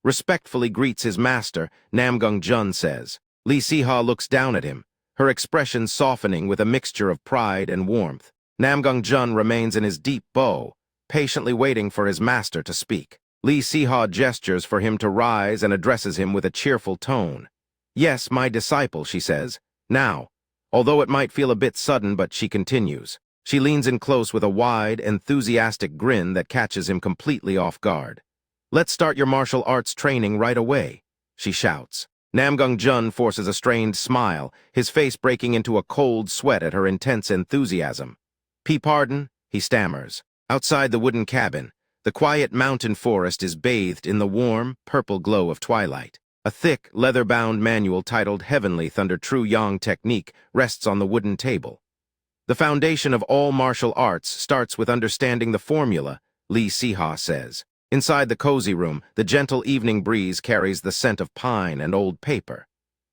Respectfully greets his master, Namgung Jun says. Li Siha looks down at him, her expression softening with a mixture of pride and warmth. Namgung Jun remains in his deep bow, patiently waiting for his master to speak. Li Siha gestures for him to rise and addresses him with a cheerful tone. Yes, my disciple, she says. Now, although it might feel a bit sudden, but she continues. She leans in close with a wide, enthusiastic grin that catches him completely off guard. Let's start your martial arts training right away, she shouts. Namgung Jun forces a strained smile, his face breaking into a cold sweat at her intense enthusiasm. Pardon, he stammers. Outside the wooden cabin, the quiet mountain forest is bathed in the warm, purple glow of twilight. A thick, leather-bound manual titled Heavenly Thunder True Yang Technique rests on the wooden table. The foundation of all martial arts starts with understanding the formula, Li Siha says. Inside the cozy room, the gentle evening breeze carries the scent of pine and old paper.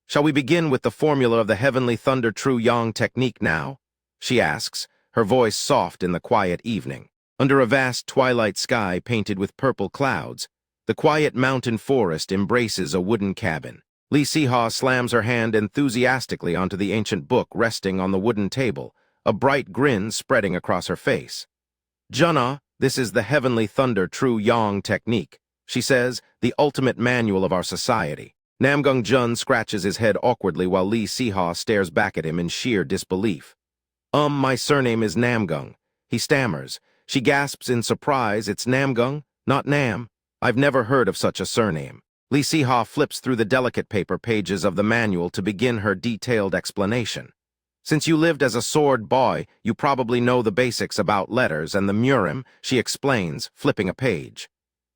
Shall we begin with the formula of the Heavenly Thunder True Yang Technique now? She asks, her voice soft in the quiet evening. Under a vast twilight sky painted with purple clouds, the quiet mountain forest embraces a wooden cabin. Li Siha slams her hand enthusiastically onto the ancient book resting on the wooden table, a bright grin spreading across her face. Junna, this is the Heavenly Thunder True Yang Technique, she says, the ultimate manual of our society. Namgung Jun scratches his head awkwardly while Lee Siha stares back at him in sheer disbelief. My surname is Namgung," he stammers. She gasps in surprise. "It's Namgung, not Nam. I've never heard of such a surname." Lee Siha flips through the delicate paper pages of the manual to begin her detailed explanation. "Since you lived as a sword boy, you probably know the basics about letters and the murim," she explains, flipping a page.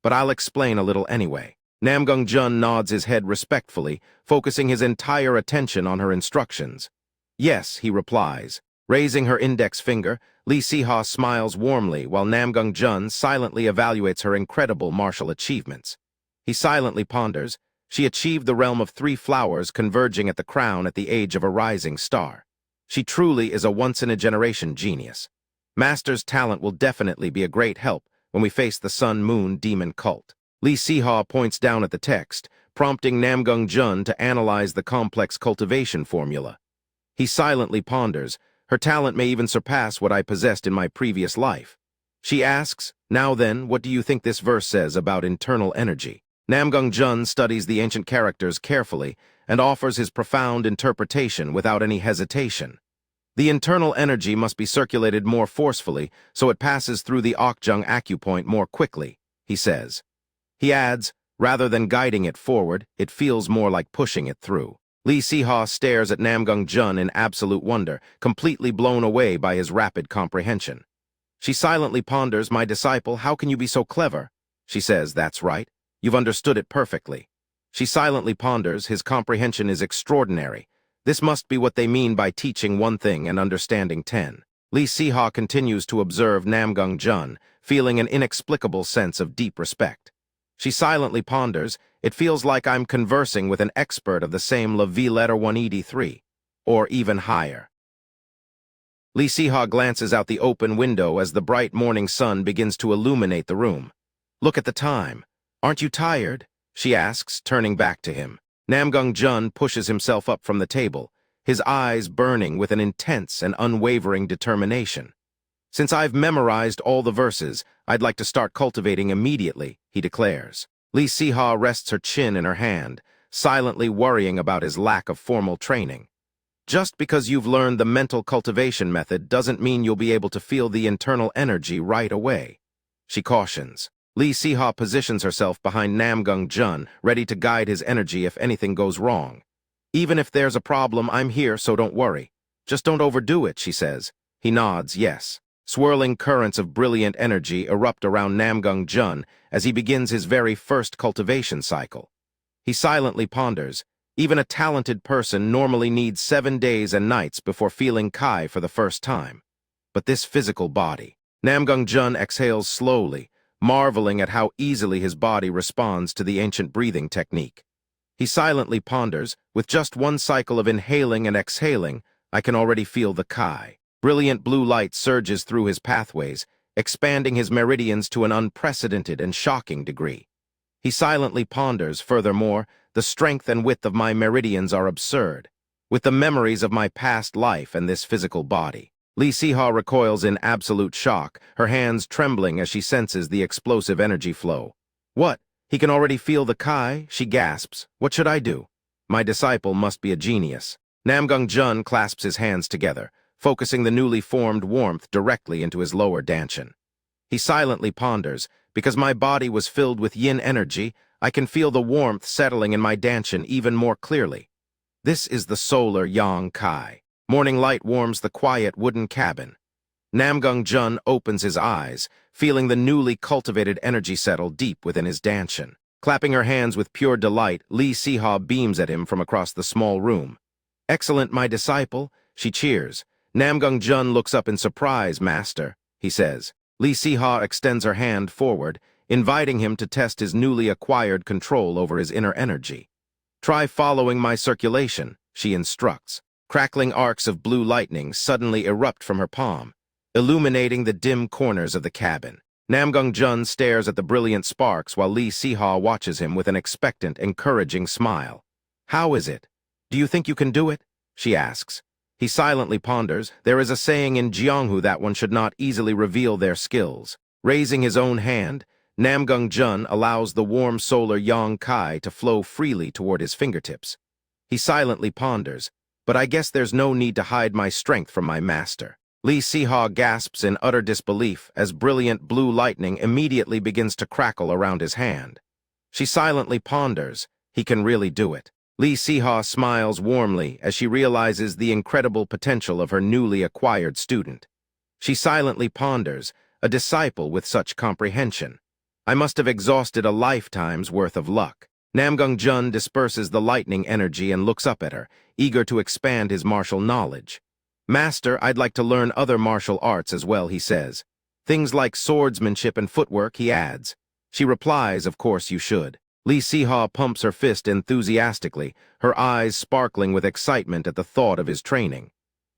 "But I'll explain a little anyway." Namgung Jun nods his head respectfully, focusing his entire attention on her instructions. "Yes," he replies. Raising her index finger, Lee Siha smiles warmly while Namgung Jun silently evaluates her incredible martial achievements. He silently ponders. She achieved the realm of 3 flowers converging at the crown at the age of a rising star. She truly is a once-in-a-generation genius. Master's talent will definitely be a great help when we face the Sun-Moon Demon cult. Lee Siha points down at the text, prompting Namgung Jun to analyze the complex cultivation formula. He silently ponders. Her talent may even surpass what I possessed in my previous life. She asks, "Now then, what do you think this verse says about internal energy?" Namgung Jun studies the ancient characters carefully and offers his profound interpretation without any hesitation. "The internal energy must be circulated more forcefully so it passes through the Okjung acupoint more quickly," he says. He adds, "Rather than guiding it forward, it feels more like pushing it through." Lee Siha stares at Namgung Jun in absolute wonder, completely blown away by his rapid comprehension. She silently ponders. "My disciple, how can you be so clever?" She says, "That's right. You've understood it perfectly." She silently ponders. His comprehension is extraordinary. This must be what they mean by teaching 1 thing and understanding 10. Lee Siha continues to observe Namgung Jun, feeling an inexplicable sense of deep respect. She silently ponders. "It feels like I'm conversing with an expert of the same Levi letter 183, or even higher." Lee Siha glances out the open window as the bright morning sun begins to illuminate the room. "Look at the time. Aren't you tired?" she asks, turning back to him. Namgung Jun pushes himself up from the table, his eyes burning with an intense and unwavering determination. "Since I've memorized all the verses, I'd like to start cultivating immediately," he declares. Lee Siha rests her chin in her hand, silently worrying about his lack of formal training. "Just because you've learned the mental cultivation method doesn't mean you'll be able to feel the internal energy right away," she cautions. Lee Siha positions herself behind Namgung Jun, ready to guide his energy if anything goes wrong. "Even if there's a problem, I'm here, so don't worry. Just don't overdo it," she says. He nods, yes. Swirling currents of brilliant energy erupt around Namgung Jun as he begins his very first cultivation cycle. He silently ponders. Even a talented person normally needs 7 days and nights before feeling Kai for the first time. But this physical body. Namgung Jun exhales slowly, marveling at how easily his body responds to the ancient breathing technique. He silently ponders. "With just 1 cycle of inhaling and exhaling, I can already feel the Kai." Brilliant blue light surges through his pathways, expanding his meridians to an unprecedented and shocking degree. He silently ponders. "Furthermore, the strength and width of my meridians are absurd, with the memories of my past life and this physical body." Lee Siha recoils in absolute shock, her hands trembling as she senses the explosive energy flow. "What? He can already feel the Kai?" she gasps. "What should I do?" My disciple must be a genius. Namgung Jun clasps his hands together, focusing the newly formed warmth directly into his lower dantian. He silently ponders. "Because my body was filled with yin energy, I can feel the warmth settling in my dantian even more clearly. This is the solar yang Kai. Morning light warms the quiet wooden cabin." Namgung Jun opens his eyes, feeling the newly cultivated energy settle deep within his dantian. Clapping her hands with pure delight, Lee Siha beams at him from across the small room. "Excellent, my disciple," she cheers. Namgung Jun looks up in surprise. "Master," he says. Lee Siha extends her hand forward, inviting him to test his newly acquired control over his inner energy. "Try following my circulation," she instructs. Crackling arcs of blue lightning suddenly erupt from her palm, illuminating the dim corners of the cabin. Namgung Jun stares at the brilliant sparks while Lee Siha watches him with an expectant, encouraging smile. "How is it? Do you think you can do it?" she asks. He silently ponders. There is a saying in Jianghu that one should not easily reveal their skills. Raising his own hand, Namgung Jun allows the warm solar yang kai to flow freely toward his fingertips. He silently ponders, but I guess there's no need to hide my strength from my master. Lee Siha gasps in utter disbelief as brilliant blue lightning immediately begins to crackle around his hand. She silently ponders, he can really do it. Lee Siha smiles warmly as she realizes the incredible potential of her newly acquired student. She silently ponders, a disciple with such comprehension. I must have exhausted a lifetime's worth of luck. Namgung Jun disperses the lightning energy and looks up at her, eager to expand his martial knowledge. Master, I'd like to learn other martial arts as well, he says. Things like swordsmanship and footwork, he adds. She replies, of course you should. Lee Siha pumps her fist enthusiastically, her eyes sparkling with excitement at the thought of his training.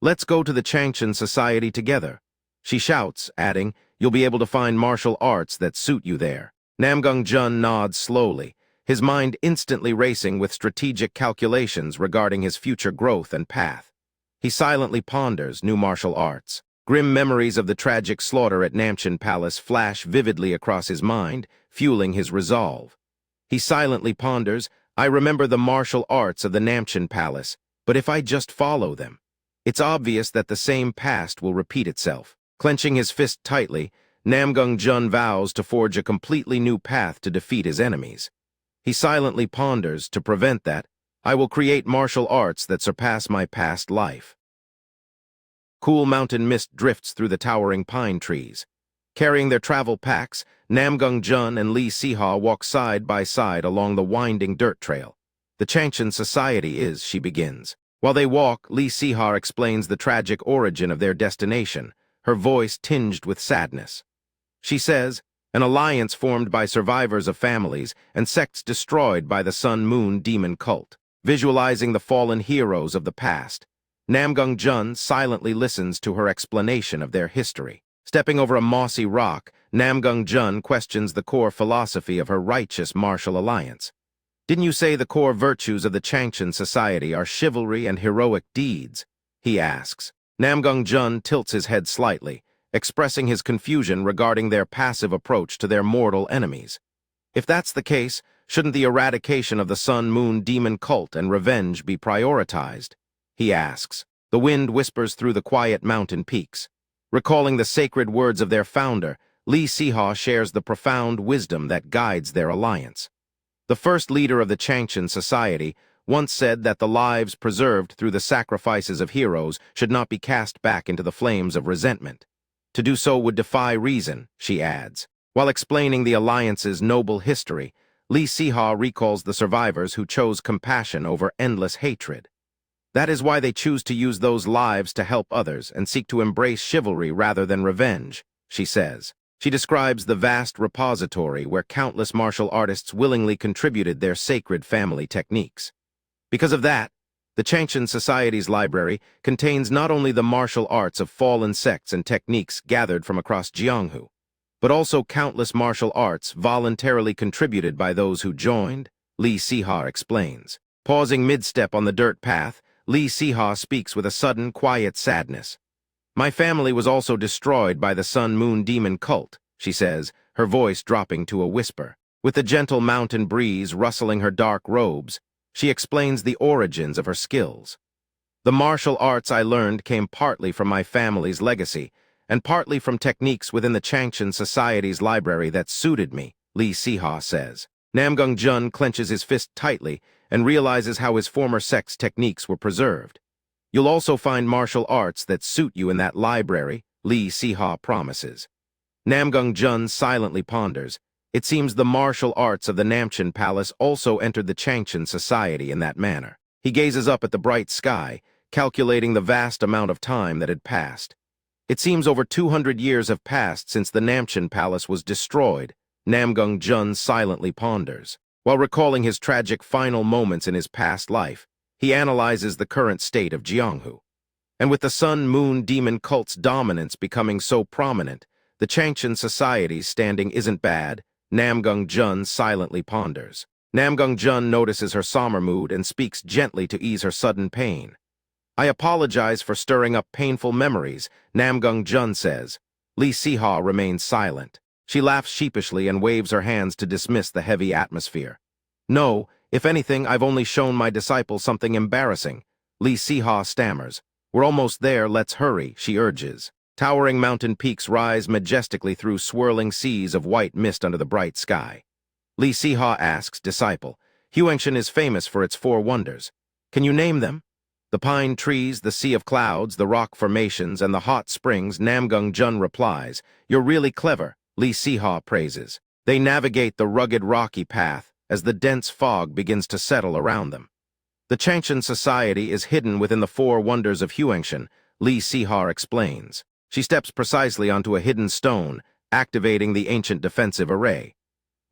Let's go to the Changchen Society together. She shouts, adding, you'll be able to find martial arts that suit you there. Namgung Jun nods slowly, his mind instantly racing with strategic calculations regarding his future growth and path. He silently ponders new martial arts. Grim memories of the tragic slaughter at Namchen Palace flash vividly across his mind, fueling his resolve. He silently ponders, I remember the martial arts of the Namchen Palace, but if I just follow them, it's obvious that the same past will repeat itself. Clenching his fist tightly, Namgung Jun vows to forge a completely new path to defeat his enemies. He silently ponders, to prevent that, I will create martial arts that surpass my past life. Cool mountain mist drifts through the towering pine trees. Carrying their travel packs, Namgung Jun and Lee Siha walk side by side along the winding dirt trail. The Changchen Society is, she begins. While they walk, Lee Siha explains the tragic origin of their destination, her voice tinged with sadness. She says, an alliance formed by survivors of families and sects destroyed by the Sun-Moon demon cult, visualizing the fallen heroes of the past. Namgung Jun silently listens to her explanation of their history. Stepping over a mossy rock, Namgung Jun questions the core philosophy of her righteous martial alliance. Didn't you say the core virtues of the Changchen Society are chivalry and heroic deeds? He asks. Namgung Jun tilts his head slightly, expressing his confusion regarding their passive approach to their mortal enemies. If that's the case, shouldn't the eradication of the Sun-Moon demon cult and revenge be prioritized? He asks. The wind whispers through the quiet mountain peaks. Recalling the sacred words of their founder, Lee Siha shares the profound wisdom that guides their alliance. The first leader of the Changchen Society once said that the lives preserved through the sacrifices of heroes should not be cast back into the flames of resentment. To do so would defy reason, she adds. While explaining the alliance's noble history, Lee Siha recalls the survivors who chose compassion over endless hatred. That is why they choose to use those lives to help others and seek to embrace chivalry rather than revenge, she says. She describes the vast repository where countless martial artists willingly contributed their sacred family techniques. Because of that, the Changchen Society's library contains not only the martial arts of fallen sects and techniques gathered from across Jianghu, but also countless martial arts voluntarily contributed by those who joined, Lee Siha explains. Pausing mid-step on the dirt path, Lee Siha speaks with a sudden, quiet sadness. My family was also destroyed by the Sun-Moon demon cult, she says, her voice dropping to a whisper. With the gentle mountain breeze rustling her dark robes, she explains the origins of her skills. The martial arts I learned came partly from my family's legacy, and partly from techniques within the Changchen Society's library that suited me, Lee Siha says. Namgung Jun clenches his fist tightly and realizes how his former sect's techniques were preserved. You'll also find martial arts that suit you in that library, Lee Siha promises. Namgung Jun silently ponders. It seems the martial arts of the Namchen Palace also entered the Changchen Society in that manner. He gazes up at the bright sky, calculating the vast amount of time that had passed. It seems over 200 years have passed since the Namchen Palace was destroyed, Namgung Jun silently ponders. While recalling his tragic final moments in his past life, he analyzes the current state of Jianghu. And with the Sun-Moon demon cult's dominance becoming so prominent, the Changchen Society's standing isn't bad, Namgung Jun silently ponders. Namgung Jun notices her somber mood and speaks gently to ease her sudden pain. I apologize for stirring up painful memories, Namgung Jun says. Lee Siha remains silent. She laughs sheepishly and waves her hands to dismiss the heavy atmosphere. No, if anything, I've only shown my disciple something embarrassing. Li Siha stammers. We're almost there, let's hurry, she urges. Towering mountain peaks rise majestically through swirling seas of white mist under the bright sky. Li Siha asks, disciple, Huangshan is famous for its 4 wonders. Can you name them? The pine trees, the sea of clouds, the rock formations, and the hot springs, Namgung Jun replies. You're really clever, Li Siha praises. They navigate the rugged rocky path as the dense fog begins to settle around them. The Changshan society is hidden within the 4 wonders of Huangshan, Li Siha explains. She steps precisely onto a hidden stone, activating the ancient defensive array.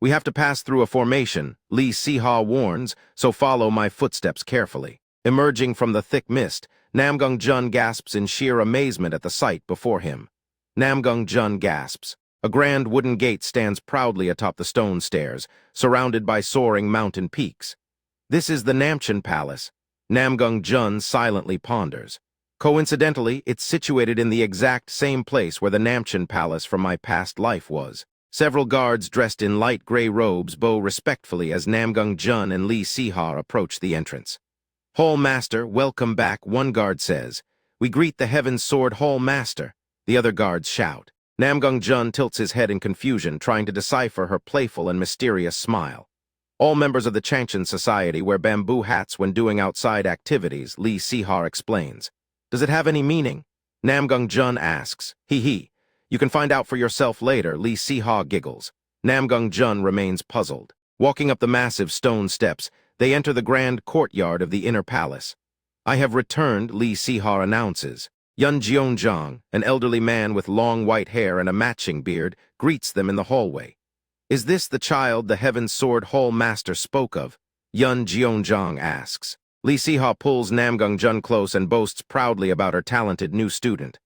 We have to pass through a formation, Li Siha warns, so follow my footsteps carefully. Emerging from the thick mist, Namgung Jun gasps in sheer amazement at the sight before him. Namgung Jun gasps. A grand wooden gate stands proudly atop the stone stairs, surrounded by soaring mountain peaks. This is the Namchen Palace. Namgung Jun silently ponders. Coincidentally, it's situated in the exact same place where the Namchen Palace from my past life was. Several guards dressed in light gray robes bow respectfully as Namgung Jun and Li Siha approach the entrance. Hall Master, welcome back, one guard says. We greet the Heaven's Sword Hall Master, the other guards shout. Namgung Jun tilts his head in confusion, trying to decipher her playful and mysterious smile. All members of the Changshan Society wear bamboo hats when doing outside activities, Li Siha explains. Does it have any meaning? Namgung Jun asks. Hee. You can find out for yourself later, Li Siha giggles. Namgung Jun remains puzzled. Walking up the massive stone steps, they enter the grand courtyard of the inner palace. I have returned, Li Siha announces. Yun Jiongjong, an elderly man with long white hair and a matching beard, greets them in the hallway. Is this the child the Heaven's Sword Hall Master spoke of? Yun Jiongjong asks. Li Siha pulls Namgung Jun close and boasts proudly about her talented new student.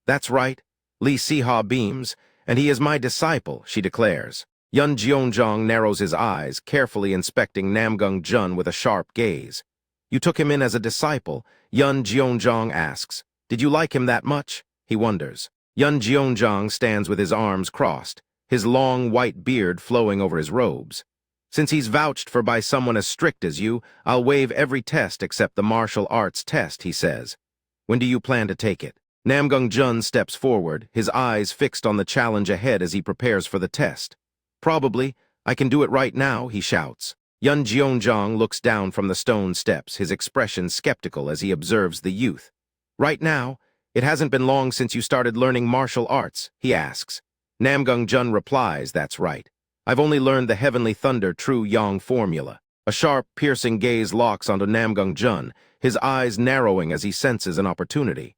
That's right, Li Siha beams, and he is my disciple, she declares. Yun Jiongjong narrows his eyes, carefully inspecting Namgung Jun with a sharp gaze. You took him in as a disciple, Yun Jiongjong asks. Did you like him that much? He wonders. Yun Jiongjong stands with his arms crossed, his long white beard flowing over his robes. Since he's vouched for by someone as strict as you, I'll waive every test except the martial arts test, he says. When do you plan to take it? Namgung Jun steps forward, his eyes fixed on the challenge ahead as he prepares for the test. Probably. I can do it right now, he shouts. Yun Jiongjong looks down from the stone steps, his expression skeptical as he observes the youth. Right now? It hasn't been long since you started learning martial arts, he asks. Namgung Jun replies, that's right. I've only learned the Heavenly Thunder True Yang formula. A sharp, piercing gaze locks onto Namgung Jun, his eyes narrowing as he senses an opportunity.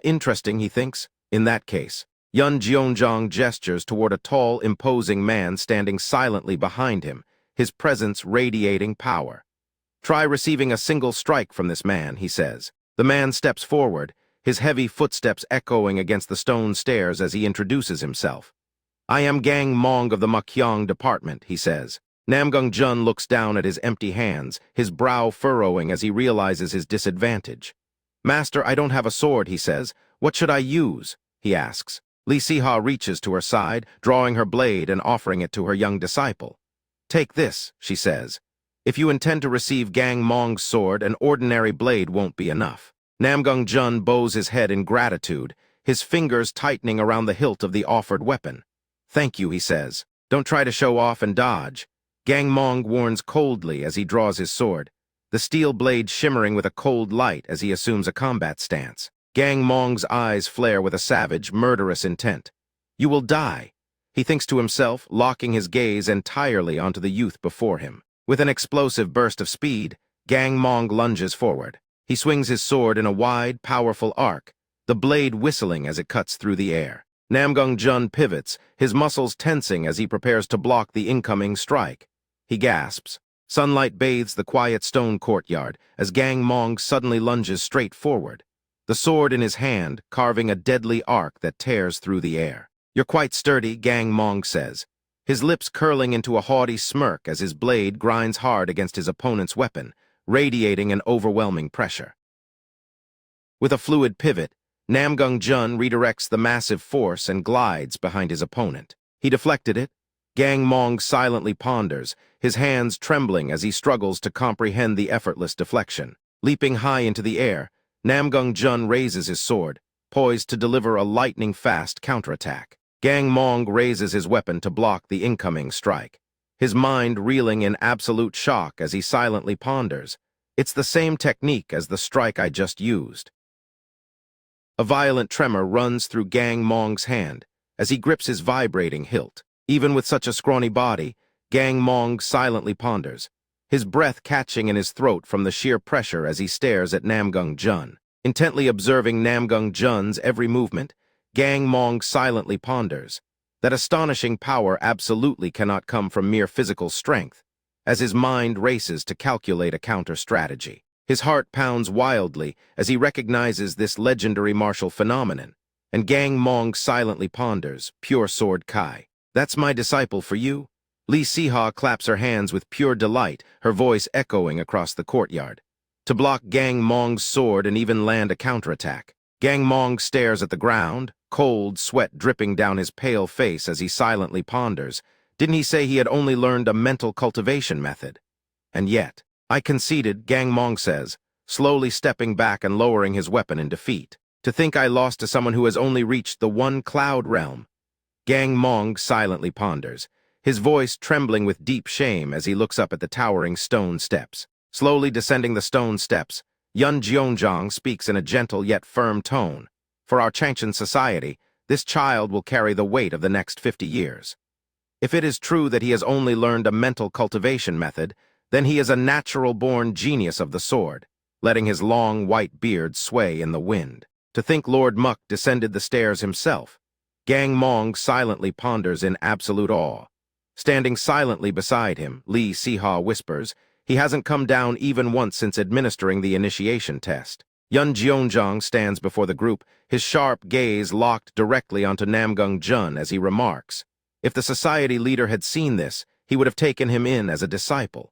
Interesting, he thinks. In that case. Yun Jiongjong gestures toward a tall, imposing man standing silently behind him, his presence radiating power. Try receiving a single strike from this man, he says. The man steps forward, his heavy footsteps echoing against the stone stairs as he introduces himself. I am Gang Mong of the Makyang Department, he says. Namgung Jun looks down at his empty hands, his brow furrowing as he realizes his disadvantage. Master, I don't have a sword, he says. What should I use? He asks. Li Siha reaches to her side, drawing her blade and offering it to her young disciple. Take this, she says. If you intend to receive Gang Mong's sword, an ordinary blade won't be enough. Namgung Jun bows his head in gratitude, his fingers tightening around the hilt of the offered weapon. Thank you, he says. Don't try to show off and dodge. Gang Mong warns coldly as he draws his sword, the steel blade shimmering with a cold light as he assumes a combat stance. Gang Mong's eyes flare with a savage, murderous intent. You will die, he thinks to himself, locking his gaze entirely onto the youth before him. With an explosive burst of speed, Gang Mong lunges forward. He swings his sword in a wide, powerful arc, the blade whistling as it cuts through the air. Namgung Jun pivots, his muscles tensing as he prepares to block the incoming strike. He gasps. Sunlight bathes the quiet stone courtyard as Gang Mong suddenly lunges straight forward, the sword in his hand carving a deadly arc that tears through the air. You're quite sturdy, Gang Mong says, his lips curling into a haughty smirk as his blade grinds hard against his opponent's weapon, radiating an overwhelming pressure. With a fluid pivot, Namgung Jun redirects the massive force and glides behind his opponent. He deflected it. Gang Mong silently ponders, his hands trembling as he struggles to comprehend the effortless deflection. Leaping high into the air, Namgung Jun raises his sword, poised to deliver a lightning-fast counterattack. Gang Mong raises his weapon to block the incoming strike, his mind reeling in absolute shock as he silently ponders. It's the same technique as the strike I just used. A violent tremor runs through Gang Mong's hand as he grips his vibrating hilt. Even with such a scrawny body, Gang Mong silently ponders, his breath catching in his throat from the sheer pressure as he stares at Namgung Jun. Intently observing Namgung Jun's every movement, Gang Mong silently ponders that astonishing power absolutely cannot come from mere physical strength, as his mind races to calculate a counter-strategy. His heart pounds wildly as he recognizes this legendary martial phenomenon, and Gang Mong silently ponders, pure sword Kai. That's my disciple for you. Li Siha claps her hands with pure delight, her voice echoing across the courtyard. To block Gang Mong's sword and even land a counterattack. Gang Mong stares at the ground, cold sweat dripping down his pale face as he silently ponders. Didn't he say he had only learned a mental cultivation method? And yet, I conceded, Gang Mong says, slowly stepping back and lowering his weapon in defeat. To think I lost to someone who has only reached the one cloud realm. Gang Mong silently ponders, his voice trembling with deep shame as he looks up at the towering stone steps. Slowly descending the stone steps, Yun Jiongjong speaks in a gentle yet firm tone. For our Changchen society, this child will carry the weight of the next 50 years. If it is true that he has only learned a mental cultivation method, then he is a natural-born genius of the sword, letting his long white beard sway in the wind. To think Lord Muk descended the stairs himself. Gang Mong silently ponders in absolute awe. Standing silently beside him, Li Siha whispers, he hasn't come down even once since administering the initiation test. Yun Jiongjong stands before the group, his sharp gaze locked directly onto Namgung Jun as he remarks. If the society leader had seen this, he would have taken him in as a disciple.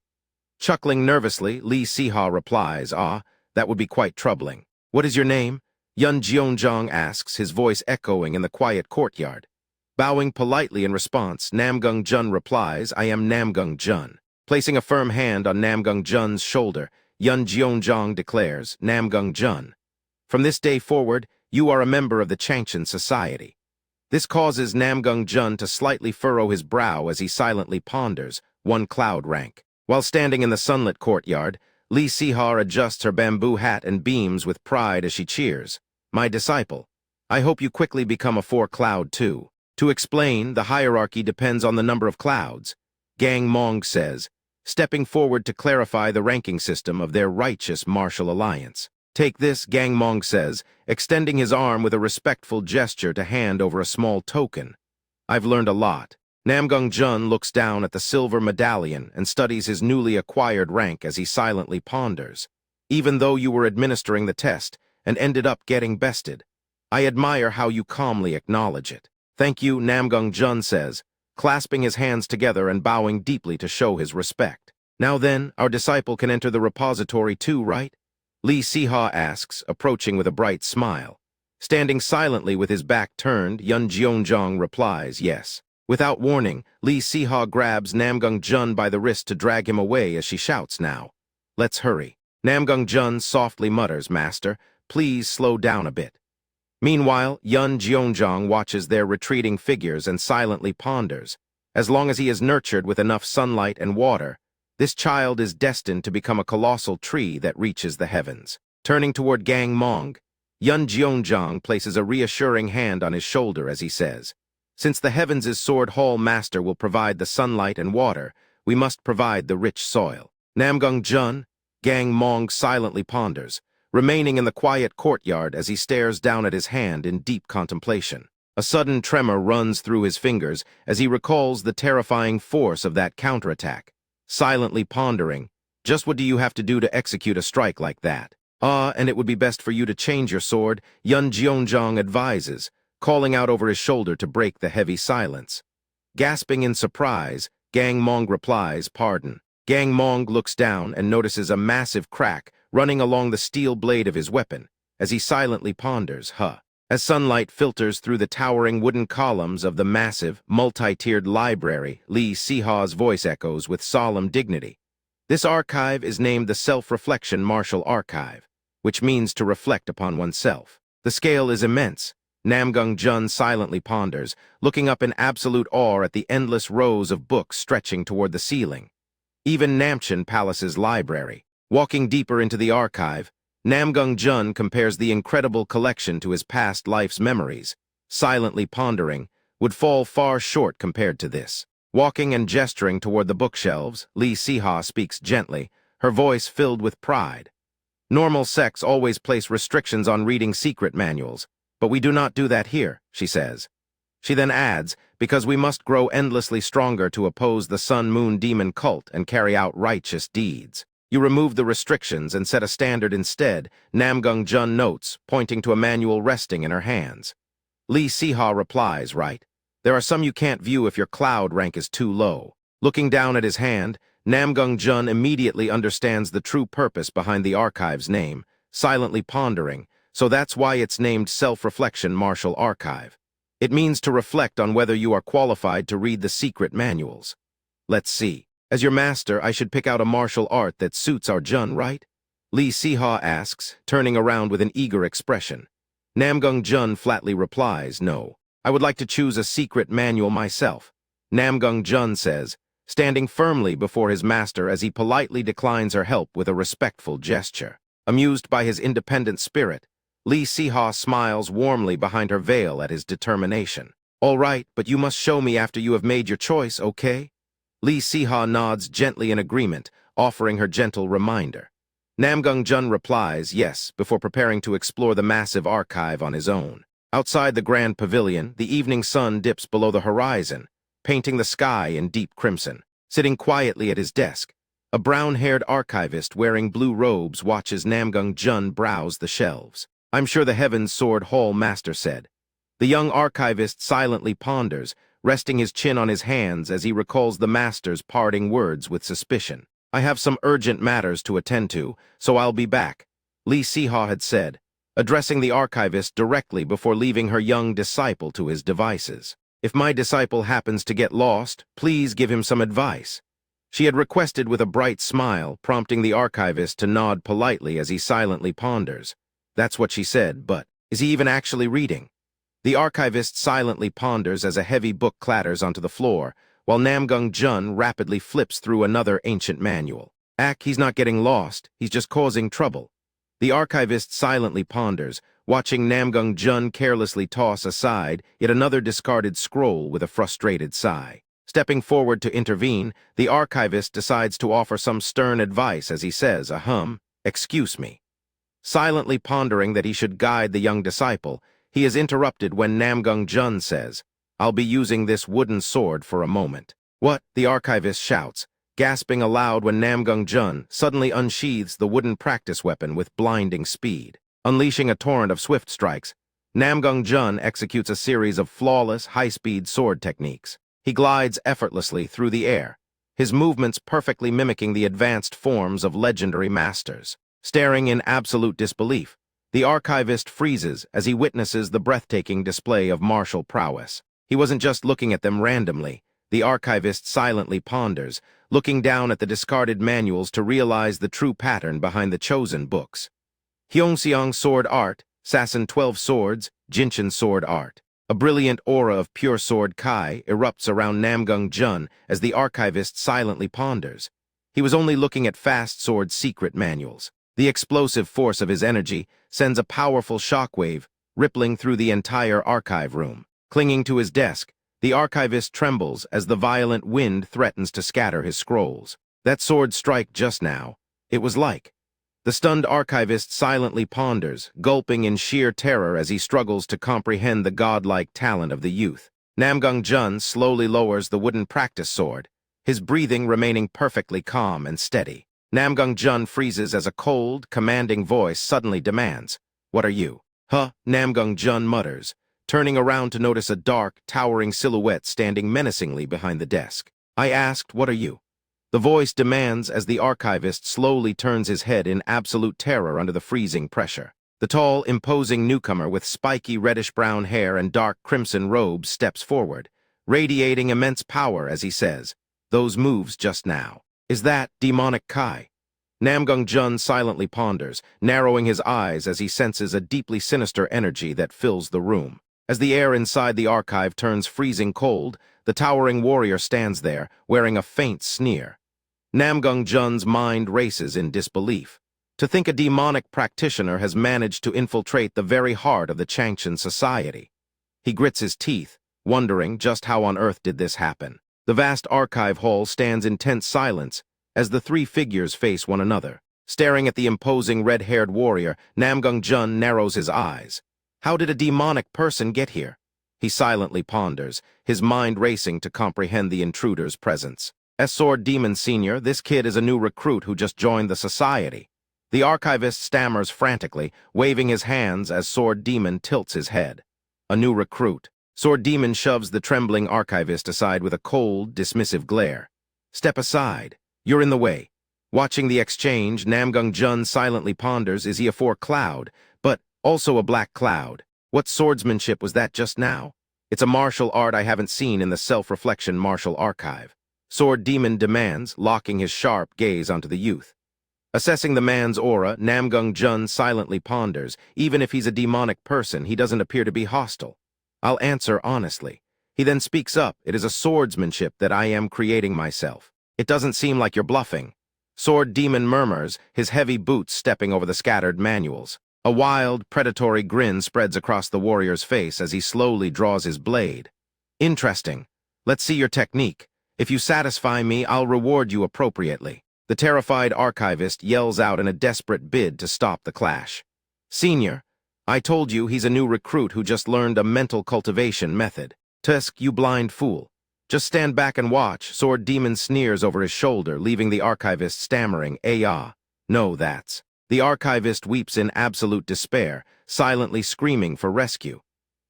Chuckling nervously, Li Siha replies, that would be quite troubling. What is your name? Yun Jiongjong asks, his voice echoing in the quiet courtyard. Bowing politely in response, Namgung Jun replies, I am Namgung Jun. Placing a firm hand on Namgung Jun's shoulder, Yun Jiongjong declares, Namgung Jun. From this day forward, you are a member of the Changchen society. This causes Namgung Jun to slightly furrow his brow as he silently ponders, one cloud rank. While standing in the sunlit courtyard, Li Siha adjusts her bamboo hat and beams with pride as she cheers. My disciple, I hope you quickly become a 4-cloud too. To explain, the hierarchy depends on the number of clouds, Gang Mong says, stepping forward to clarify the ranking system of their righteous martial alliance. Take this, Gang Mong says, extending his arm with a respectful gesture to hand over a small token. I've learned a lot. Namgung Jun looks down at the silver medallion and studies his newly acquired rank as he silently ponders. Even though you were administering the test and ended up getting bested, I admire how you calmly acknowledge it. Thank you, Namgung Jun says, clasping his hands together and bowing deeply to show his respect. Now then, our disciple can enter the repository too, right? Li Siha asks, approaching with a bright smile. Standing silently with his back turned, Yun Jiongjong replies, yes. Without warning, Li Siha grabs Namgung Jun by the wrist to drag him away as she shouts now. Let's hurry. Namgung Jun softly mutters, Master, please slow down a bit. Meanwhile, Yun Jiongjong watches their retreating figures and silently ponders. As long as he is nurtured with enough sunlight and water, this child is destined to become a colossal tree that reaches the heavens. Turning toward Gang Mong, Yun Jiongjong places a reassuring hand on his shoulder as he says, since the heavens' sword hall master will provide the sunlight and water, we must provide the rich soil. Namgung Jun, Gang Mong silently ponders, remaining in the quiet courtyard as he stares down at his hand in deep contemplation. A sudden tremor runs through his fingers as he recalls the terrifying force of that counterattack. Silently pondering, just what do you have to do to execute a strike like that? And it would be best for you to change your sword, Yun Jiongjong advises, calling out over his shoulder to break the heavy silence. Gasping in surprise, Gang Mong replies, pardon. Gang Mong looks down and notices a massive crack running along the steel blade of his weapon as he silently ponders, As sunlight filters through the towering wooden columns of the massive, multi-tiered library, Lee Seeha's voice echoes with solemn dignity. This archive is named the Self-Reflection Martial Archive, which means to reflect upon oneself. The scale is immense. Namgung Clan silently ponders, looking up in absolute awe at the endless rows of books stretching toward the ceiling. Even Namchen Palace's library. Walking deeper into the archive, Namgung Clan compares the incredible collection to his past life's memories. Silently pondering, would fall far short compared to this. Walking and gesturing toward the bookshelves, Lee Seeha speaks gently, her voice filled with pride. Normal sects always place restrictions on reading secret manuals, but we do not do that here, she says. She then adds, because we must grow endlessly stronger to oppose the Sun-Moon demon cult and carry out righteous deeds. You remove the restrictions and set a standard instead, Namgung Clan notes, pointing to a manual resting in her hands. Lee Seeha replies, right. There are some you can't view if your cloud rank is too low. Looking down at his hand, Namgung Clan immediately understands the true purpose behind the archive's name, silently pondering, so that's why it's named Self-Reflection Martial Archive. It means to reflect on whether you are qualified to read the secret manuals. Let's see. As your master, I should pick out a martial art that suits our Clan, right? Lee Seeha asks, turning around with an eager expression. Namgung Clan flatly replies, no. I would like to choose a secret manual myself. Namgung Clan says, standing firmly before his master as he politely declines her help with a respectful gesture. Amused by his independent spirit, Lee Seeha smiles warmly behind her veil at his determination. All right, but you must show me after you have made your choice, okay? Lee Seeha nods gently in agreement, offering her gentle reminder. Namgung Clan replies yes before preparing to explore the massive archive on his own. Outside the grand pavilion, the evening sun dips below the horizon, painting the sky in deep crimson. Sitting quietly at his desk, a brown-haired archivist wearing blue robes watches Namgung Clan browse the shelves. I'm sure the Heaven's Sword Hall master said. The young archivist silently ponders, resting his chin on his hands as he recalls the master's parting words with suspicion. I have some urgent matters to attend to, so I'll be back, Lee Seeha had said, addressing the archivist directly before leaving her young disciple to his devices. If my disciple happens to get lost, please give him some advice. She had requested with a bright smile, prompting the archivist to nod politely as he silently ponders. That's what she said, but is he even actually reading? The archivist silently ponders as a heavy book clatters onto the floor, while Namgung Clan rapidly flips through another ancient manual. He's not getting lost, he's just causing trouble. The archivist silently ponders, watching Namgung Clan carelessly toss aside yet another discarded scroll with a frustrated sigh. Stepping forward to intervene, the archivist decides to offer some stern advice as he says, excuse me. Silently pondering that he should guide the young disciple, he is interrupted when Namgung Clan says, I'll be using this wooden sword for a moment. What? The archivist shouts, gasping aloud when Namgung Clan suddenly unsheathes the wooden practice weapon with blinding speed. Unleashing a torrent of swift strikes, Namgung Clan executes a series of flawless, high-speed sword techniques. He glides effortlessly through the air, his movements perfectly mimicking the advanced forms of legendary masters. Staring in absolute disbelief, the archivist freezes as he witnesses the breathtaking display of martial prowess. He wasn't just looking at them randomly. The archivist silently ponders, looking down at the discarded manuals to realize the true pattern behind the chosen books. Hyongseong Sword Art, Sassen 12 Swords, Jinshin Sword Art. A brilliant aura of pure sword Kai erupts around Namgung Clan as the archivist silently ponders. He was only looking at fast sword secret manuals. The explosive force of his energy sends a powerful shockwave rippling through the entire archive room. Clinging to his desk, the archivist trembles as the violent wind threatens to scatter his scrolls. That sword strike just now, it was like. The stunned archivist silently ponders, gulping in sheer terror as he struggles to comprehend the godlike talent of the youth. Namgung Clan slowly lowers the wooden practice sword, his breathing remaining perfectly calm and steady. Namgung Clan freezes as a cold, commanding voice suddenly demands, What are you? Namgung Clan mutters, turning around to notice a dark, towering silhouette standing menacingly behind the desk. I asked, what are you? The voice demands as the archivist slowly turns his head in absolute terror under the freezing pressure. The tall, imposing newcomer with spiky reddish-brown hair and dark crimson robes steps forward, radiating immense power as he says, "Those moves just now. Is that demonic Kai?" Namgung Jun silently ponders, narrowing his eyes as he senses a deeply sinister energy that fills the room. As the air inside the archive turns freezing cold, the towering warrior stands there, wearing a faint sneer. Namgung Jun's mind races in disbelief. To think a demonic practitioner has managed to infiltrate the very heart of the Changchen society. He grits his teeth, wondering just how on earth did this happen. The vast archive hall stands in tense silence as the three figures face one another. Staring at the imposing red-haired warrior, Namgung Jun narrows his eyes. How did a demonic person get here? He silently ponders, his mind racing to comprehend the intruder's presence. As Sword Demon Sr., this kid is a new recruit who just joined the society. The archivist stammers frantically, waving his hands as Sword Demon tilts his head. A new recruit. Sword Demon shoves the trembling archivist aside with a cold, dismissive glare. "Step aside. You're in the way." Watching the exchange, Namgung Jun silently ponders, is he a four-cloud, but also a black cloud? What swordsmanship was that just now? It's a martial art I haven't seen in the self-reflection martial archive. Sword Demon demands, locking his sharp gaze onto the youth. Assessing the man's aura, Namgung Jun silently ponders. Even if he's a demonic person, he doesn't appear to be hostile. "I'll answer honestly." He then speaks up. "It is a swordsmanship that I am creating myself. It doesn't seem like you're bluffing." Sword Demon murmurs, his heavy boots stepping over the scattered manuals. A wild, predatory grin spreads across the warrior's face as he slowly draws his blade. "Interesting. Let's see your technique. If you satisfy me, I'll reward you appropriately." The terrified archivist yells out in a desperate bid to stop the clash. "Senior, I told you he's a new recruit who just learned a mental cultivation method. Tusk, you blind fool. Just stand back and watch." Sword Demon sneers over his shoulder, leaving the archivist stammering, "Ah, no, that's." The archivist weeps in absolute despair, silently screaming for rescue.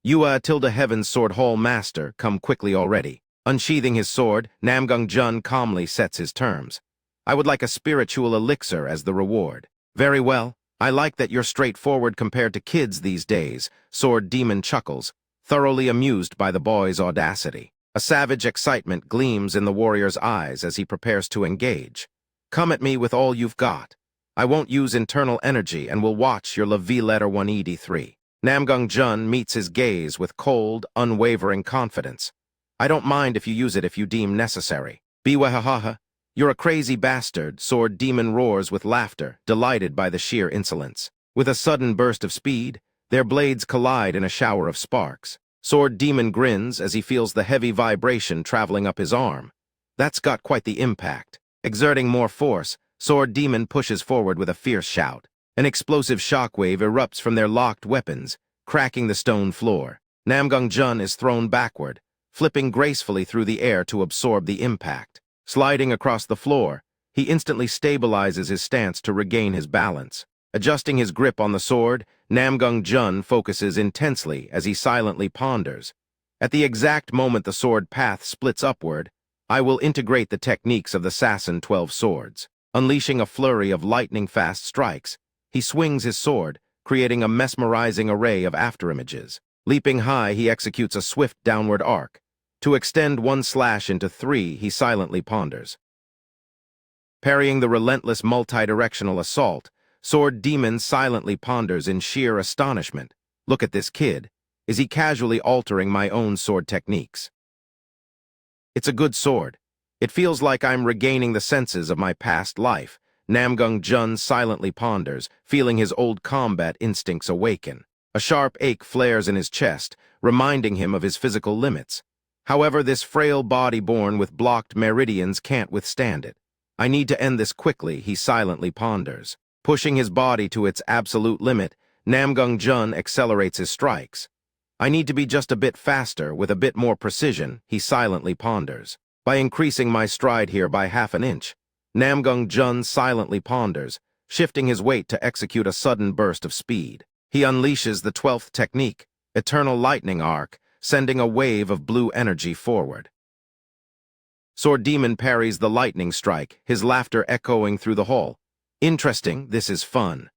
"You tilde heaven's sword hall master, come quickly already." Unsheathing his sword, Namgung Jun calmly sets his terms. "I would like a spiritual elixir as the reward." "Very well. I like that you're straightforward compared to kids these days." Sword Demon chuckles, thoroughly amused by the boy's audacity. A savage excitement gleams in the warrior's eyes as he prepares to engage. "Come at me with all you've got. I won't use internal energy and will watch your Levi letter 183. Namgung Jun meets his gaze with cold, unwavering confidence. "I don't mind if you use it if you deem necessary." "Biwahaha. You're a crazy bastard," Sword Demon roars with laughter, delighted by the sheer insolence. With a sudden burst of speed, their blades collide in a shower of sparks. Sword Demon grins as he feels the heavy vibration traveling up his arm. That's got quite the impact. Exerting more force, Sword Demon pushes forward with a fierce shout. An explosive shockwave erupts from their locked weapons, cracking the stone floor. Namgung Jun is thrown backward, flipping gracefully through the air to absorb the impact. Sliding across the floor, he instantly stabilizes his stance to regain his balance. Adjusting his grip on the sword, Namgung Jun focuses intensely as he silently ponders. At the exact moment the sword path splits upward, I will integrate the techniques of the Sasson 12 swords. Unleashing a flurry of lightning-fast strikes, he swings his sword, creating a mesmerizing array of afterimages. Leaping high, he executes a swift downward arc. To extend one slash into three, he silently ponders. Parrying the relentless multi-directional assault, Sword Demon silently ponders in sheer astonishment. "Look at this kid. Is he casually altering my own sword techniques? It's a good sword. It feels like I'm regaining the senses of my past life." Namgung Jun silently ponders, feeling his old combat instincts awaken. A sharp ache flares in his chest, reminding him of his physical limits. However, this frail body born with blocked meridians can't withstand it. "I need to end this quickly," he silently ponders. Pushing his body to its absolute limit, Namgung Jun accelerates his strikes. "I need to be just a bit faster, with a bit more precision," he silently ponders. "By increasing my stride here by half an inch." Namgung Jun silently ponders, shifting his weight to execute a sudden burst of speed. He unleashes the 12th technique, Eternal Lightning Arc, sending a wave of blue energy forward. Sword Demon parries the lightning strike, his laughter echoing through the hall. "Interesting, this is fun."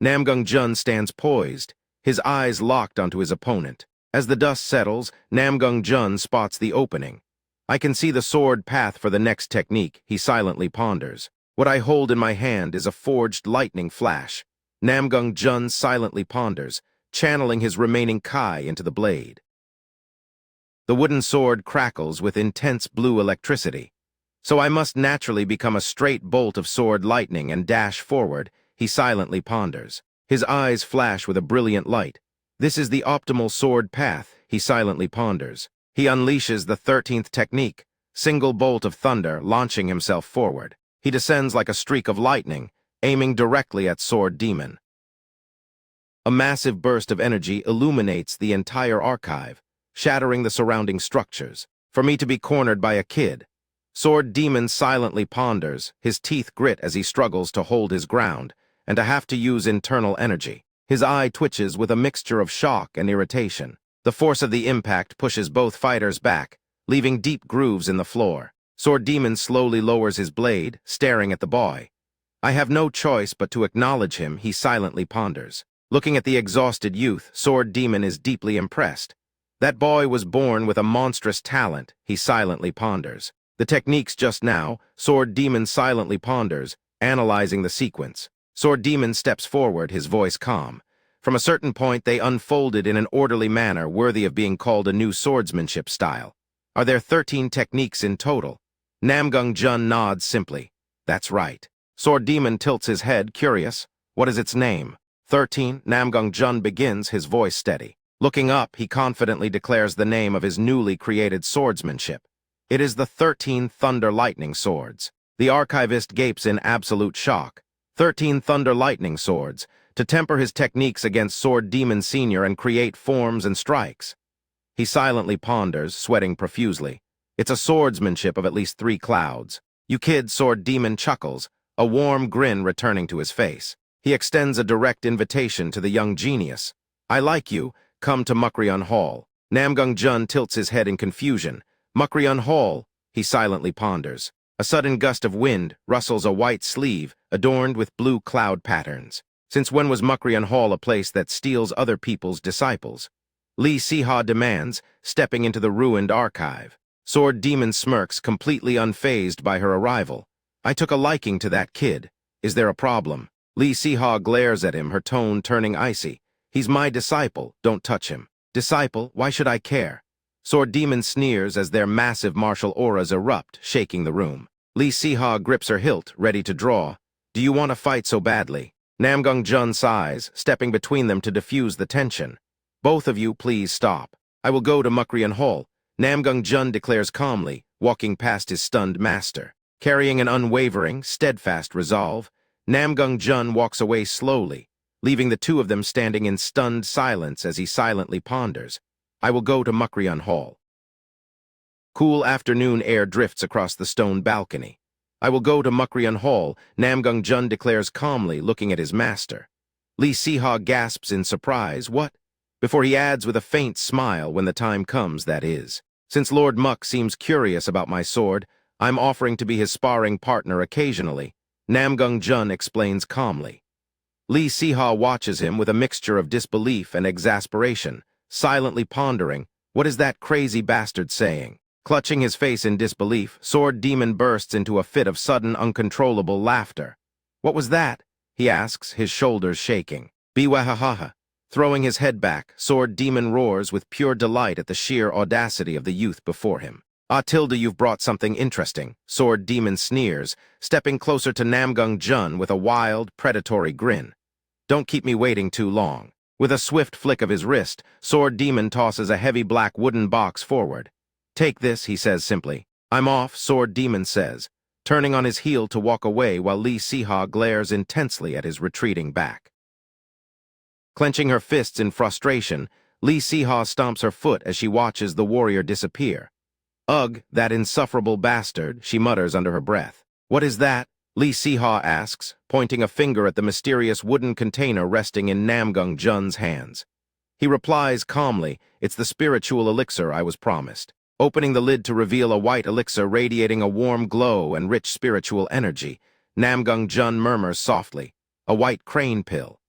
Namgung Jun stands poised, his eyes locked onto his opponent. As the dust settles, Namgung Jun spots the opening. I can see the sword path for the next technique, he silently ponders. What I hold in my hand is a forged lightning flash. Namgung Jun silently ponders, channeling his remaining Kai into the blade. The wooden sword crackles with intense blue electricity. So I must naturally become a straight bolt of sword lightning and dash forward, he silently ponders. His eyes flash with a brilliant light. This is the optimal sword path, he silently ponders. He unleashes the 13th technique, single bolt of thunder, launching himself forward. He descends like a streak of lightning, aiming directly at Sword Demon. A massive burst of energy illuminates the entire archive, shattering the surrounding structures. For me to be cornered by a kid. Sword Demon silently ponders, his teeth grit as he struggles to hold his ground, and to have to use internal energy. His eye twitches with a mixture of shock and irritation. The force of the impact pushes both fighters back, leaving deep grooves in the floor. Sword Demon slowly lowers his blade, staring at the boy. I have no choice but to acknowledge him, he silently ponders. Looking at the exhausted youth, Sword Demon is deeply impressed. That boy was born with a monstrous talent, he silently ponders. The techniques just now, Sword Demon silently ponders, analyzing the sequence. Sword Demon steps forward, his voice calm. From a certain point, they unfolded in an orderly manner worthy of being called a new swordsmanship style. Are there 13 techniques in total? Namgung Jun nods simply. That's right. Sword Demon tilts his head, curious. What is its name? 13. Namgung Jun begins, his voice steady. Looking up, he confidently declares the name of his newly created swordsmanship. It is the 13 Thunder Lightning Swords. The archivist gapes in absolute shock. 13 Thunder Lightning Swords, to temper his techniques against Sword Demon Sr. and create forms and strikes. He silently ponders, sweating profusely. It's a swordsmanship of at least 3 clouds. You kid, Sword Demon chuckles, a warm grin returning to his face. He extends a direct invitation to the young genius. I like you, come to Mukrion Hall. Namgung Jun tilts his head in confusion. Mukrion Hall, he silently ponders. A sudden gust of wind rustles a white sleeve adorned with blue cloud patterns. Since when was Mukrion Hall a place that steals other people's disciples? Lee Siha demands, stepping into the ruined archive. Sword Demon smirks, completely unfazed by her arrival. I took a liking to that kid. Is there a problem? Lee Siha glares at him, her tone turning icy. He's my disciple, don't touch him. Disciple, why should I care? Sword Demon sneers as their massive martial auras erupt, shaking the room. Lee Siha grips her hilt, ready to draw. Do you want to fight so badly? Namgung Jun sighs, stepping between them to diffuse the tension. Both of you, please stop. I will go to Mukrion Hall. Namgung Jun declares calmly, walking past his stunned master. Carrying an unwavering, steadfast resolve, Namgung Jun walks away slowly, leaving the two of them standing in stunned silence as he silently ponders. I will go to Mukrion Hall. Cool afternoon air drifts across the stone balcony. I will go to Mukrion Hall, Namgung Jun declares calmly, looking at his master. Lee Siha gasps in surprise, what? Before he adds with a faint smile, when the time comes, that is. Since Lord Muk seems curious about my sword, I'm offering to be his sparring partner occasionally, Namgung Jun explains calmly. Lee Siha watches him with a mixture of disbelief and exasperation, silently pondering, what is that crazy bastard saying? Clutching his face in disbelief, Sword Demon bursts into a fit of sudden, uncontrollable laughter. What was that? He asks, his shoulders shaking. Biwahahaha. Throwing his head back, Sword Demon roars with pure delight at the sheer audacity of the youth before him. Ah, Tilda, you've brought something interesting, Sword Demon sneers, stepping closer to Namgung Jun with a wild, predatory grin. Don't keep me waiting too long. With a swift flick of his wrist, Sword Demon tosses a heavy black wooden box forward. Take this, he says simply. I'm off, Sword Demon says, turning on his heel to walk away while Lee Siha glares intensely at his retreating back. Clenching her fists in frustration, Lee Siha stomps her foot as she watches the warrior disappear. Ugh, that insufferable bastard, she mutters under her breath. What is that? Lee Siha asks, pointing a finger at the mysterious wooden container resting in Namgung Jun's hands. He replies calmly, it's the spiritual elixir I was promised. Opening the lid to reveal a white elixir radiating a warm glow and rich spiritual energy, Namgung Jun murmurs softly, a white crane pill.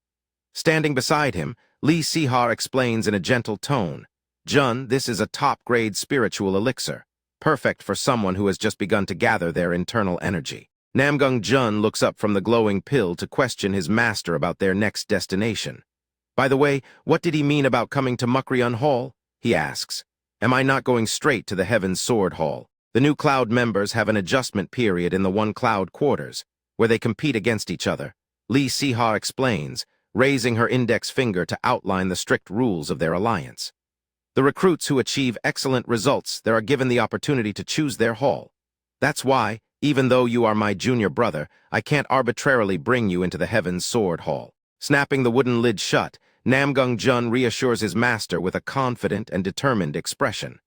Standing beside him, Lee Sihar explains in a gentle tone, "Jun, this is a top-grade spiritual elixir, perfect for someone who has just begun to gather their internal energy." Namgung Jun looks up from the glowing pill to question his master about their next destination. "By the way, what did he mean about coming to Mukrian Hall?" he asks. "Am I not going straight to the Heaven's Sword Hall? The new Cloud members have an adjustment period in the One Cloud quarters, where they compete against each other," Lee Sihar explains, raising her index finger to outline the strict rules of their alliance. "The recruits who achieve excellent results there are given the opportunity to choose their hall. That's why, even though you are my junior brother, I can't arbitrarily bring you into the Heaven's Sword Hall." Snapping the wooden lid shut, Namgung Jun reassures his master with a confident and determined expression.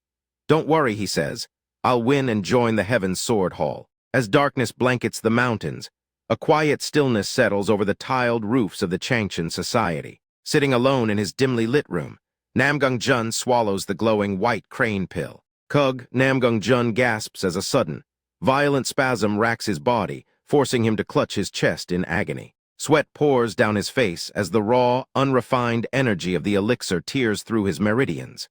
"Don't worry," he says. "I'll win and join the Heaven's Sword Hall." As darkness blankets the mountains, a quiet stillness settles over the tiled roofs of the Changshan society. Sitting alone in his dimly lit room, Namgung Jun swallows the glowing white crane pill. "Kug," Namgung Jun gasps as a sudden, violent spasm racks his body, forcing him to clutch his chest in agony. Sweat pours down his face as the raw, unrefined energy of the elixir tears through his meridians.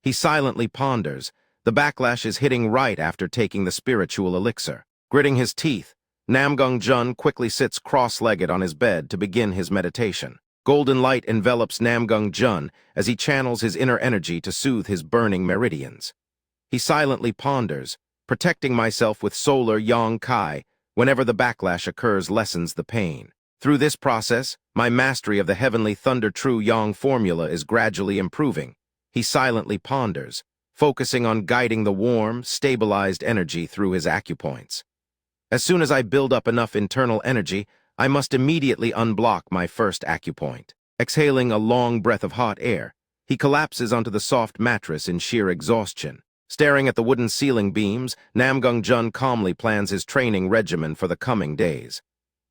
He silently ponders. The backlash is hitting right after taking the spiritual elixir. Gritting his teeth, Namgung Jun quickly sits cross-legged on his bed to begin his meditation. Golden light envelops Namgung Jun as he channels his inner energy to soothe his burning meridians. He silently ponders, "Protecting myself with solar Yang Kai whenever the backlash occurs lessens the pain. Through this process, my mastery of the heavenly thunder true Yang formula is gradually improving." He silently ponders, focusing on guiding the warm, stabilized energy through his acupoints. "As soon as I build up enough internal energy, I must immediately unblock my first acupoint." Exhaling a long breath of hot air, he collapses onto the soft mattress in sheer exhaustion. Staring at the wooden ceiling beams, Namgung Jun calmly plans his training regimen for the coming days.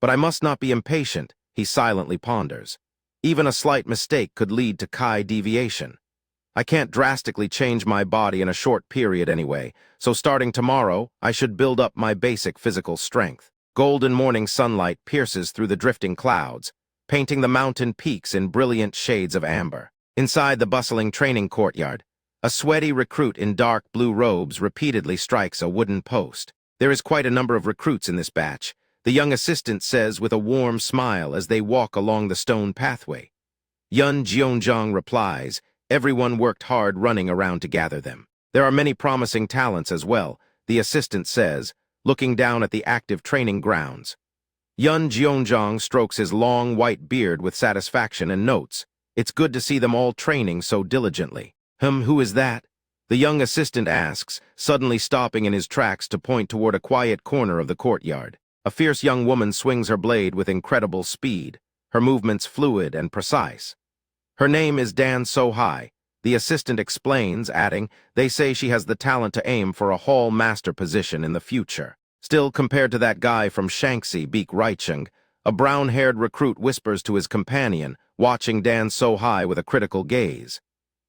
"But I must not be impatient," he silently ponders. "Even a slight mistake could lead to Kai deviation. I can't drastically change my body in a short period anyway, so starting tomorrow, I should build up my basic physical strength." Golden morning sunlight pierces through the drifting clouds, painting the mountain peaks in brilliant shades of amber. Inside the bustling training courtyard, a sweaty recruit in dark blue robes repeatedly strikes a wooden post. "There is quite a number of recruits in this batch," the young assistant says with a warm smile as they walk along the stone pathway. Yun Jeonjong replies, "Everyone worked hard running around to gather them. There are many promising talents as well," the assistant says, looking down at the active training grounds. Yun Jeonjong strokes his long white beard with satisfaction and notes, "It's good to see them all training so diligently." Who is that?" the young assistant asks, suddenly stopping in his tracks to point toward a quiet corner of the courtyard. A fierce young woman swings her blade with incredible speed, her movements fluid and precise. "Her name is Dan So-hai," the assistant explains, adding, "They say she has the talent to aim for a hall master position in the future." Still, compared to that guy from Shanxi, Beek Reichung, a brown-haired recruit whispers to his companion, watching Dan So-hai with a critical gaze.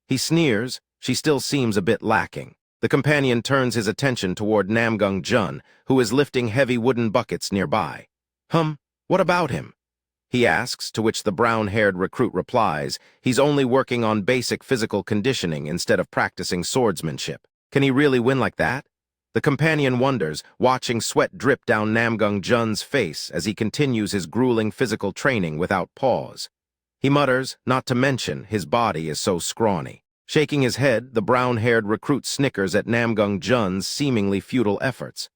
He sneers. She still seems a bit lacking. The companion turns his attention toward Namgung Jun, who is lifting heavy wooden buckets nearby. What about him?" he asks, to which the brown-haired recruit replies, "He's only working on basic physical conditioning instead of practicing swordsmanship. Can he really win like that?" The companion wonders, watching sweat drip down Namgung Jun's face as he continues his grueling physical training without pause. He mutters, "Not to mention, his body is so scrawny." Shaking his head, the brown-haired recruit snickers at Namgung Jun's seemingly futile efforts.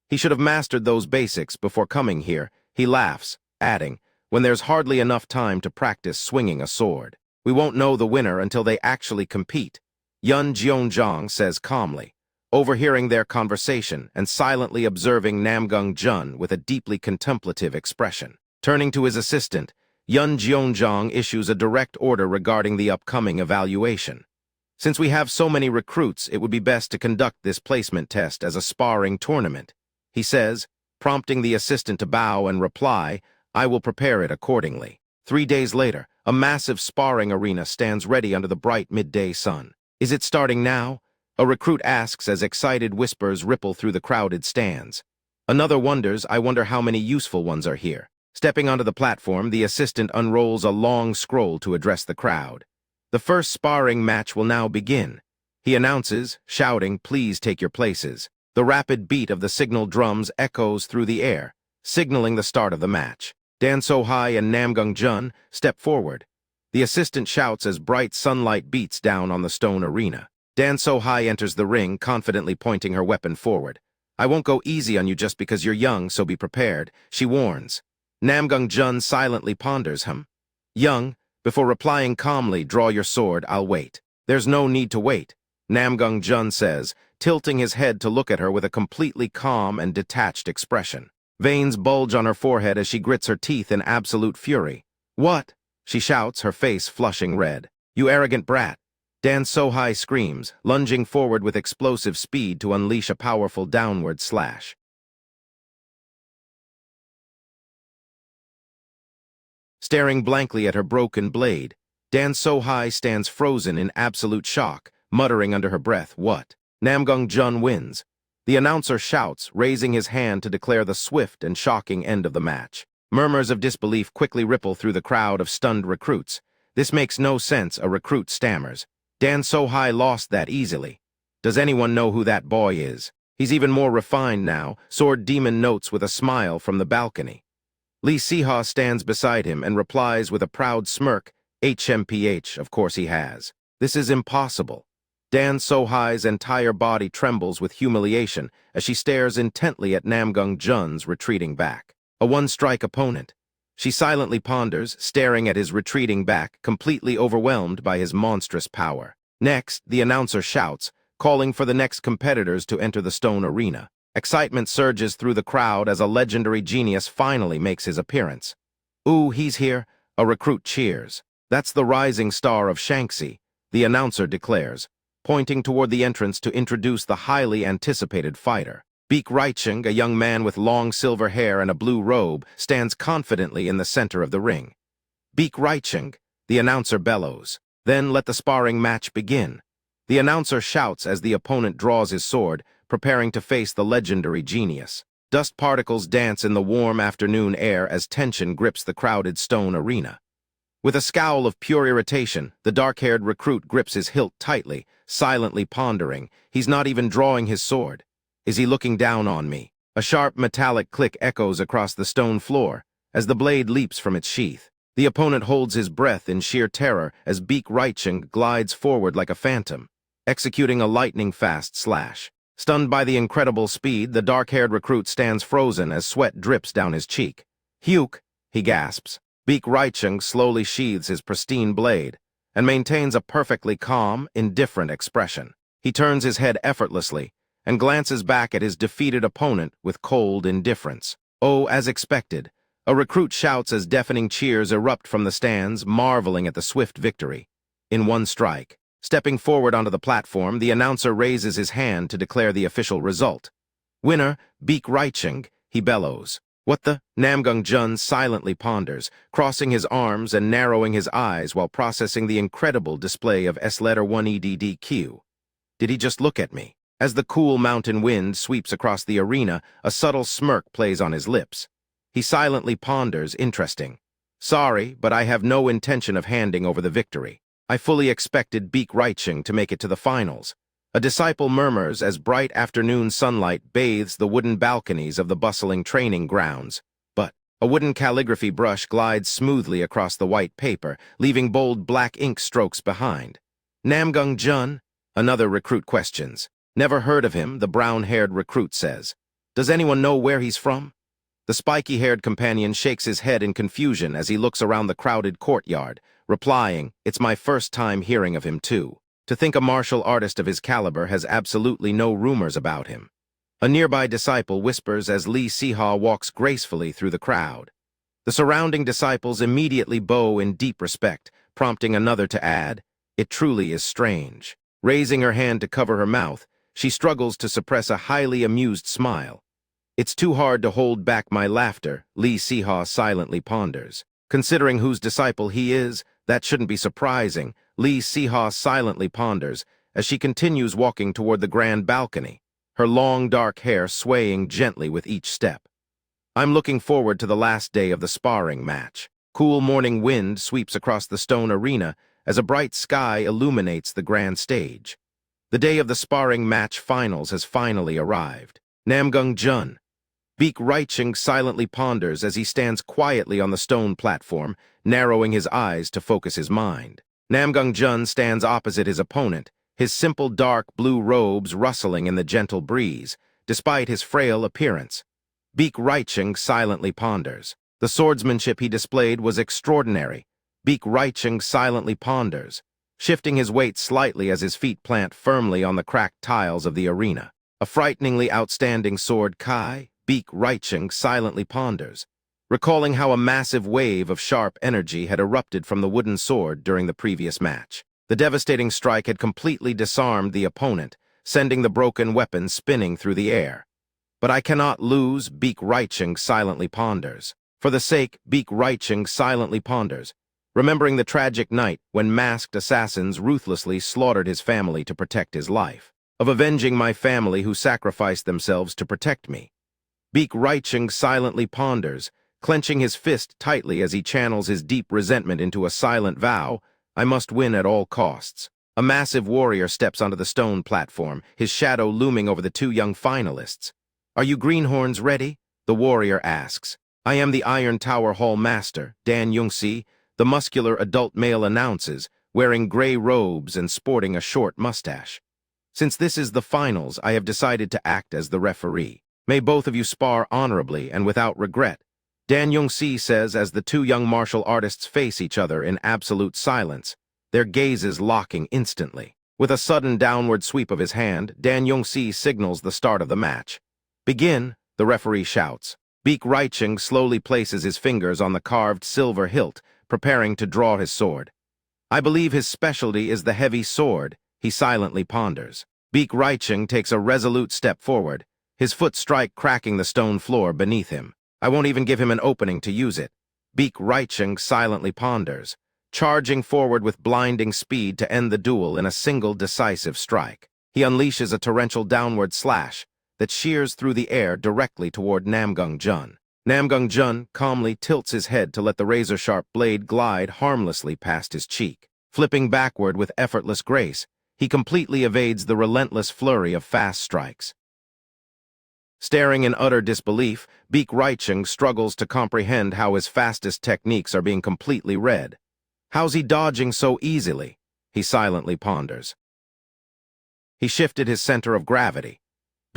"He should have mastered those basics before coming here," he laughs, adding, "when there's hardly enough time to practice swinging a sword. We won't know the winner until they actually compete," Yun Jeonjong says calmly, overhearing their conversation and silently observing Namgung Jun with a deeply contemplative expression. Turning to his assistant, Yun Jeonjong issues a direct order regarding the upcoming evaluation. "Since we have so many recruits, it would be best to conduct this placement test as a sparring tournament," he says, prompting the assistant to bow and reply, "I will prepare it accordingly." 3 days later, a massive sparring arena stands ready under the bright midday sun. "Is it starting now?" a recruit asks as excited whispers ripple through the crowded stands. Another wonders, "I wonder how many useful ones are here." Stepping onto the platform, the assistant unrolls a long scroll to address the crowd. The first sparring match will now begin. He announces, shouting, "Please take your places." The rapid beat of the signal drums echoes through the air, signaling the start of the match. Dan So-hai and Namgung Clan step forward. The assistant shouts as bright sunlight beats down on the stone arena. Dan So-hai enters the ring, confidently pointing her weapon forward. "I won't go easy on you just because you're young, so be prepared," she warns. Namgung Clan silently ponders him. "Young, before replying calmly, draw your sword, I'll wait." "There's no need to wait," Namgung Clan says, tilting his head to look at her with a completely calm and detached expression. Veins bulge on her forehead as she grits her teeth in absolute fury. "What?" she shouts, her face flushing red. "You arrogant brat." Dan So-hai screams, lunging forward with explosive speed to unleash a powerful downward slash. Staring blankly at her broken blade, Dan So-hai stands frozen in absolute shock, muttering under her breath, "What?" Namgung Clan wins. The announcer shouts, raising his hand to declare the swift and shocking end of the match. Murmurs of disbelief quickly ripple through the crowd of stunned recruits. "This makes no sense," a recruit stammers. "Dan So-hai lost that easily. Does anyone know who that boy is? He's even more refined now," Sword Demon notes with a smile from the balcony. Lee Si-ha stands beside him and replies with a proud smirk, "HMPH, of course he has. This is impossible." Dan So-hai's entire body trembles with humiliation as she stares intently at Namgung Clan's retreating back. A one-strike opponent. She silently ponders, staring at his retreating back, completely overwhelmed by his monstrous power. Next, the announcer shouts, calling for the next competitors to enter the stone arena. Excitement surges through the crowd as a legendary genius finally makes his appearance. "Ooh, he's here," a recruit cheers. "That's the rising star of Shanxi," the announcer declares, pointing toward the entrance to introduce the highly anticipated fighter. Beek Reicheng, a young man with long silver hair and a blue robe, stands confidently in the center of the ring. "Beek Reicheng," the announcer bellows. "Then let the sparring match begin." The announcer shouts as the opponent draws his sword, preparing to face the legendary genius. Dust particles dance in the warm afternoon air as tension grips the crowded stone arena. With a scowl of pure irritation, the dark-haired recruit grips his hilt tightly, silently pondering. He's not even drawing his sword. Is he looking down on me? A sharp metallic click echoes across the stone floor as the blade leaps from its sheath. The opponent holds his breath in sheer terror as Beek Reicheng glides forward like a phantom, executing a lightning-fast slash. Stunned by the incredible speed, the dark-haired recruit stands frozen as sweat drips down his cheek. "Huke," he gasps. Beek Reicheng slowly sheathes his pristine blade and maintains a perfectly calm, indifferent expression. He turns his head effortlessly and glances back at his defeated opponent with cold indifference. Oh, as expected, a recruit shouts as deafening cheers erupt from the stands, marveling at the swift victory. In one strike. Stepping forward onto the platform, the announcer raises his hand to declare the official result. "Winner, Beek Reicheng," he bellows. "What the?" Namgung Clan silently ponders, crossing his arms and narrowing his eyes while processing the incredible display of S-letter 1EDDQ. Did he just look at me? As the cool mountain wind sweeps across the arena, a subtle smirk plays on his lips. He silently ponders, interesting. "Sorry, but I have no intention of handing over the victory. I fully expected Beek Reicheng to make it to the finals." A disciple murmurs as bright afternoon sunlight bathes the wooden balconies of the bustling training grounds. But a wooden calligraphy brush glides smoothly across the white paper, leaving bold black ink strokes behind. "Namgung Clan?" another recruit questions. "Never heard of him," the brown-haired recruit says. "Does anyone know where he's from?" The spiky-haired companion shakes his head in confusion as he looks around the crowded courtyard, replying, "It's my first time hearing of him too. To think a martial artist of his caliber has absolutely no rumors about him." A nearby disciple whispers as Lee Si-ha walks gracefully through the crowd. The surrounding disciples immediately bow in deep respect, prompting another to add, "It truly is strange." Raising her hand to cover her mouth, she struggles to suppress a highly amused smile. "It's too hard to hold back my laughter," Lee Si-ha silently ponders. Considering whose disciple he is, that shouldn't be surprising, Lee Si-ha silently ponders as she continues walking toward the grand balcony, her long dark hair swaying gently with each step. I'm looking forward to the last day of the sparring match. Cool morning wind sweeps across the stone arena as a bright sky illuminates the grand stage. The day of the sparring match finals has finally arrived. Namgung Jun. Beak Reiching silently ponders as he stands quietly on the stone platform, narrowing his eyes to focus his mind. Namgung Jun stands opposite his opponent, his simple dark blue robes rustling in the gentle breeze, despite his frail appearance. Beak Reiching silently ponders. The swordsmanship he displayed was extraordinary. Beak Reiching silently ponders, shifting his weight slightly as his feet plant firmly on the cracked tiles of the arena. A frighteningly outstanding sword Kai, Beak Reiching silently ponders, recalling how a massive wave of sharp energy had erupted from the wooden sword during the previous match. The devastating strike had completely disarmed the opponent, sending the broken weapon spinning through the air. But I cannot lose, Beak Reiching silently ponders. For the sake, Beak Reiching silently ponders, remembering the tragic night when masked assassins ruthlessly slaughtered his family to protect his life, of avenging my family who sacrificed themselves to protect me. Beak Reiching silently ponders, clenching his fist tightly as he channels his deep resentment into a silent vow, I must win at all costs. A massive warrior steps onto the stone platform, his shadow looming over the two young finalists. Are you greenhorns ready? The warrior asks. I am the Iron Tower Hall Master, Dan Yungsi, the muscular adult male announces, wearing gray robes and sporting a short mustache. Since this is the finals, I have decided to act as the referee. May both of you spar honorably and without regret, Dan Yungsi says as the two young martial artists face each other in absolute silence, their gazes locking instantly. With a sudden downward sweep of his hand, Dan Yungsi signals the start of the match. Begin, the referee shouts. Beak Reiching slowly places his fingers on the carved silver hilt, preparing to draw his sword. I believe his specialty is the heavy sword, he silently ponders. Beak Reiching takes a resolute step forward, his foot strike cracking the stone floor beneath him. I won't even give him an opening to use it. Beak Reiching silently ponders, charging forward with blinding speed to end the duel in a single decisive strike. He unleashes a torrential downward slash that shears through the air directly toward Namgung Jun. Namgung Jun calmly tilts his head to let the razor-sharp blade glide harmlessly past his cheek. Flipping backward with effortless grace, he completely evades the relentless flurry of fast strikes. Staring in utter disbelief, Beak Reiching struggles to comprehend how his fastest techniques are being completely read. How's he dodging so easily? He silently ponders. He shifted his center of gravity.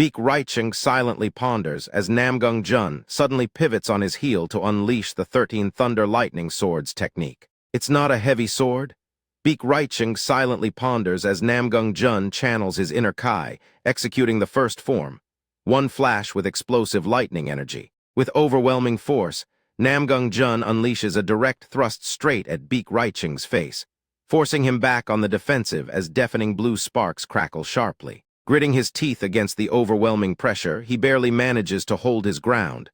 Beak Reiching silently ponders as Namgung Jun suddenly pivots on his heel to unleash the 13 Thunder Lightning Swords technique. It's not a heavy sword? Beak Reiching silently ponders as Namgung Jun channels his inner Kai, executing the first form. One flash with explosive lightning energy. With overwhelming force, Namgung Jun unleashes a direct thrust straight at Beak Reiching's face, forcing him back on the defensive as deafening blue sparks crackle sharply. Gritting his teeth against the overwhelming pressure, he barely manages to hold his ground.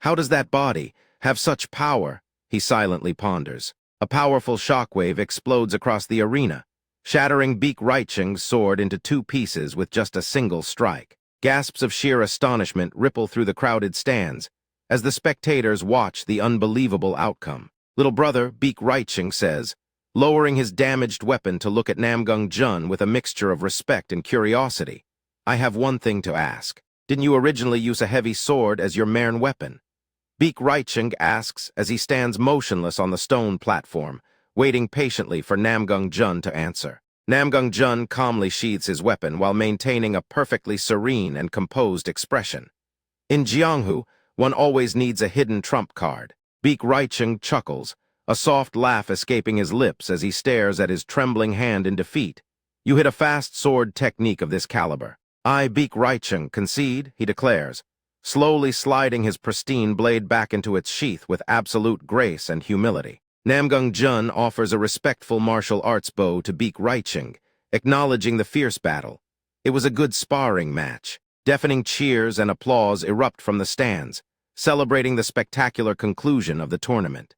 How does that body have such power? He silently ponders. A powerful shockwave explodes across the arena, shattering Beak Reiching's sword into two pieces with just a single strike. Gasps of sheer astonishment ripple through the crowded stands as the spectators watch the unbelievable outcome. Little brother, Beak Reiching says, lowering his damaged weapon to look at Namgung Jun with a mixture of respect and curiosity. I have one thing to ask. Didn't you originally use a heavy sword as your main weapon? Beak Reiching asks as he stands motionless on the stone platform, waiting patiently for Namgung Jun to answer. Namgung Jun calmly sheathes his weapon while maintaining a perfectly serene and composed expression. In Jianghu, one always needs a hidden trump card. Beak Reiching chuckles, a soft laugh escaping his lips as he stares at his trembling hand in defeat. You hit a fast sword technique of this caliber. I, Beak Reiching, concede, he declares, slowly sliding his pristine blade back into its sheath with absolute grace and humility. Namgung Jun offers a respectful martial arts bow to Beak Reiching, acknowledging the fierce battle. It was a good sparring match. Deafening cheers and applause erupt from the stands, celebrating the spectacular conclusion of the tournament.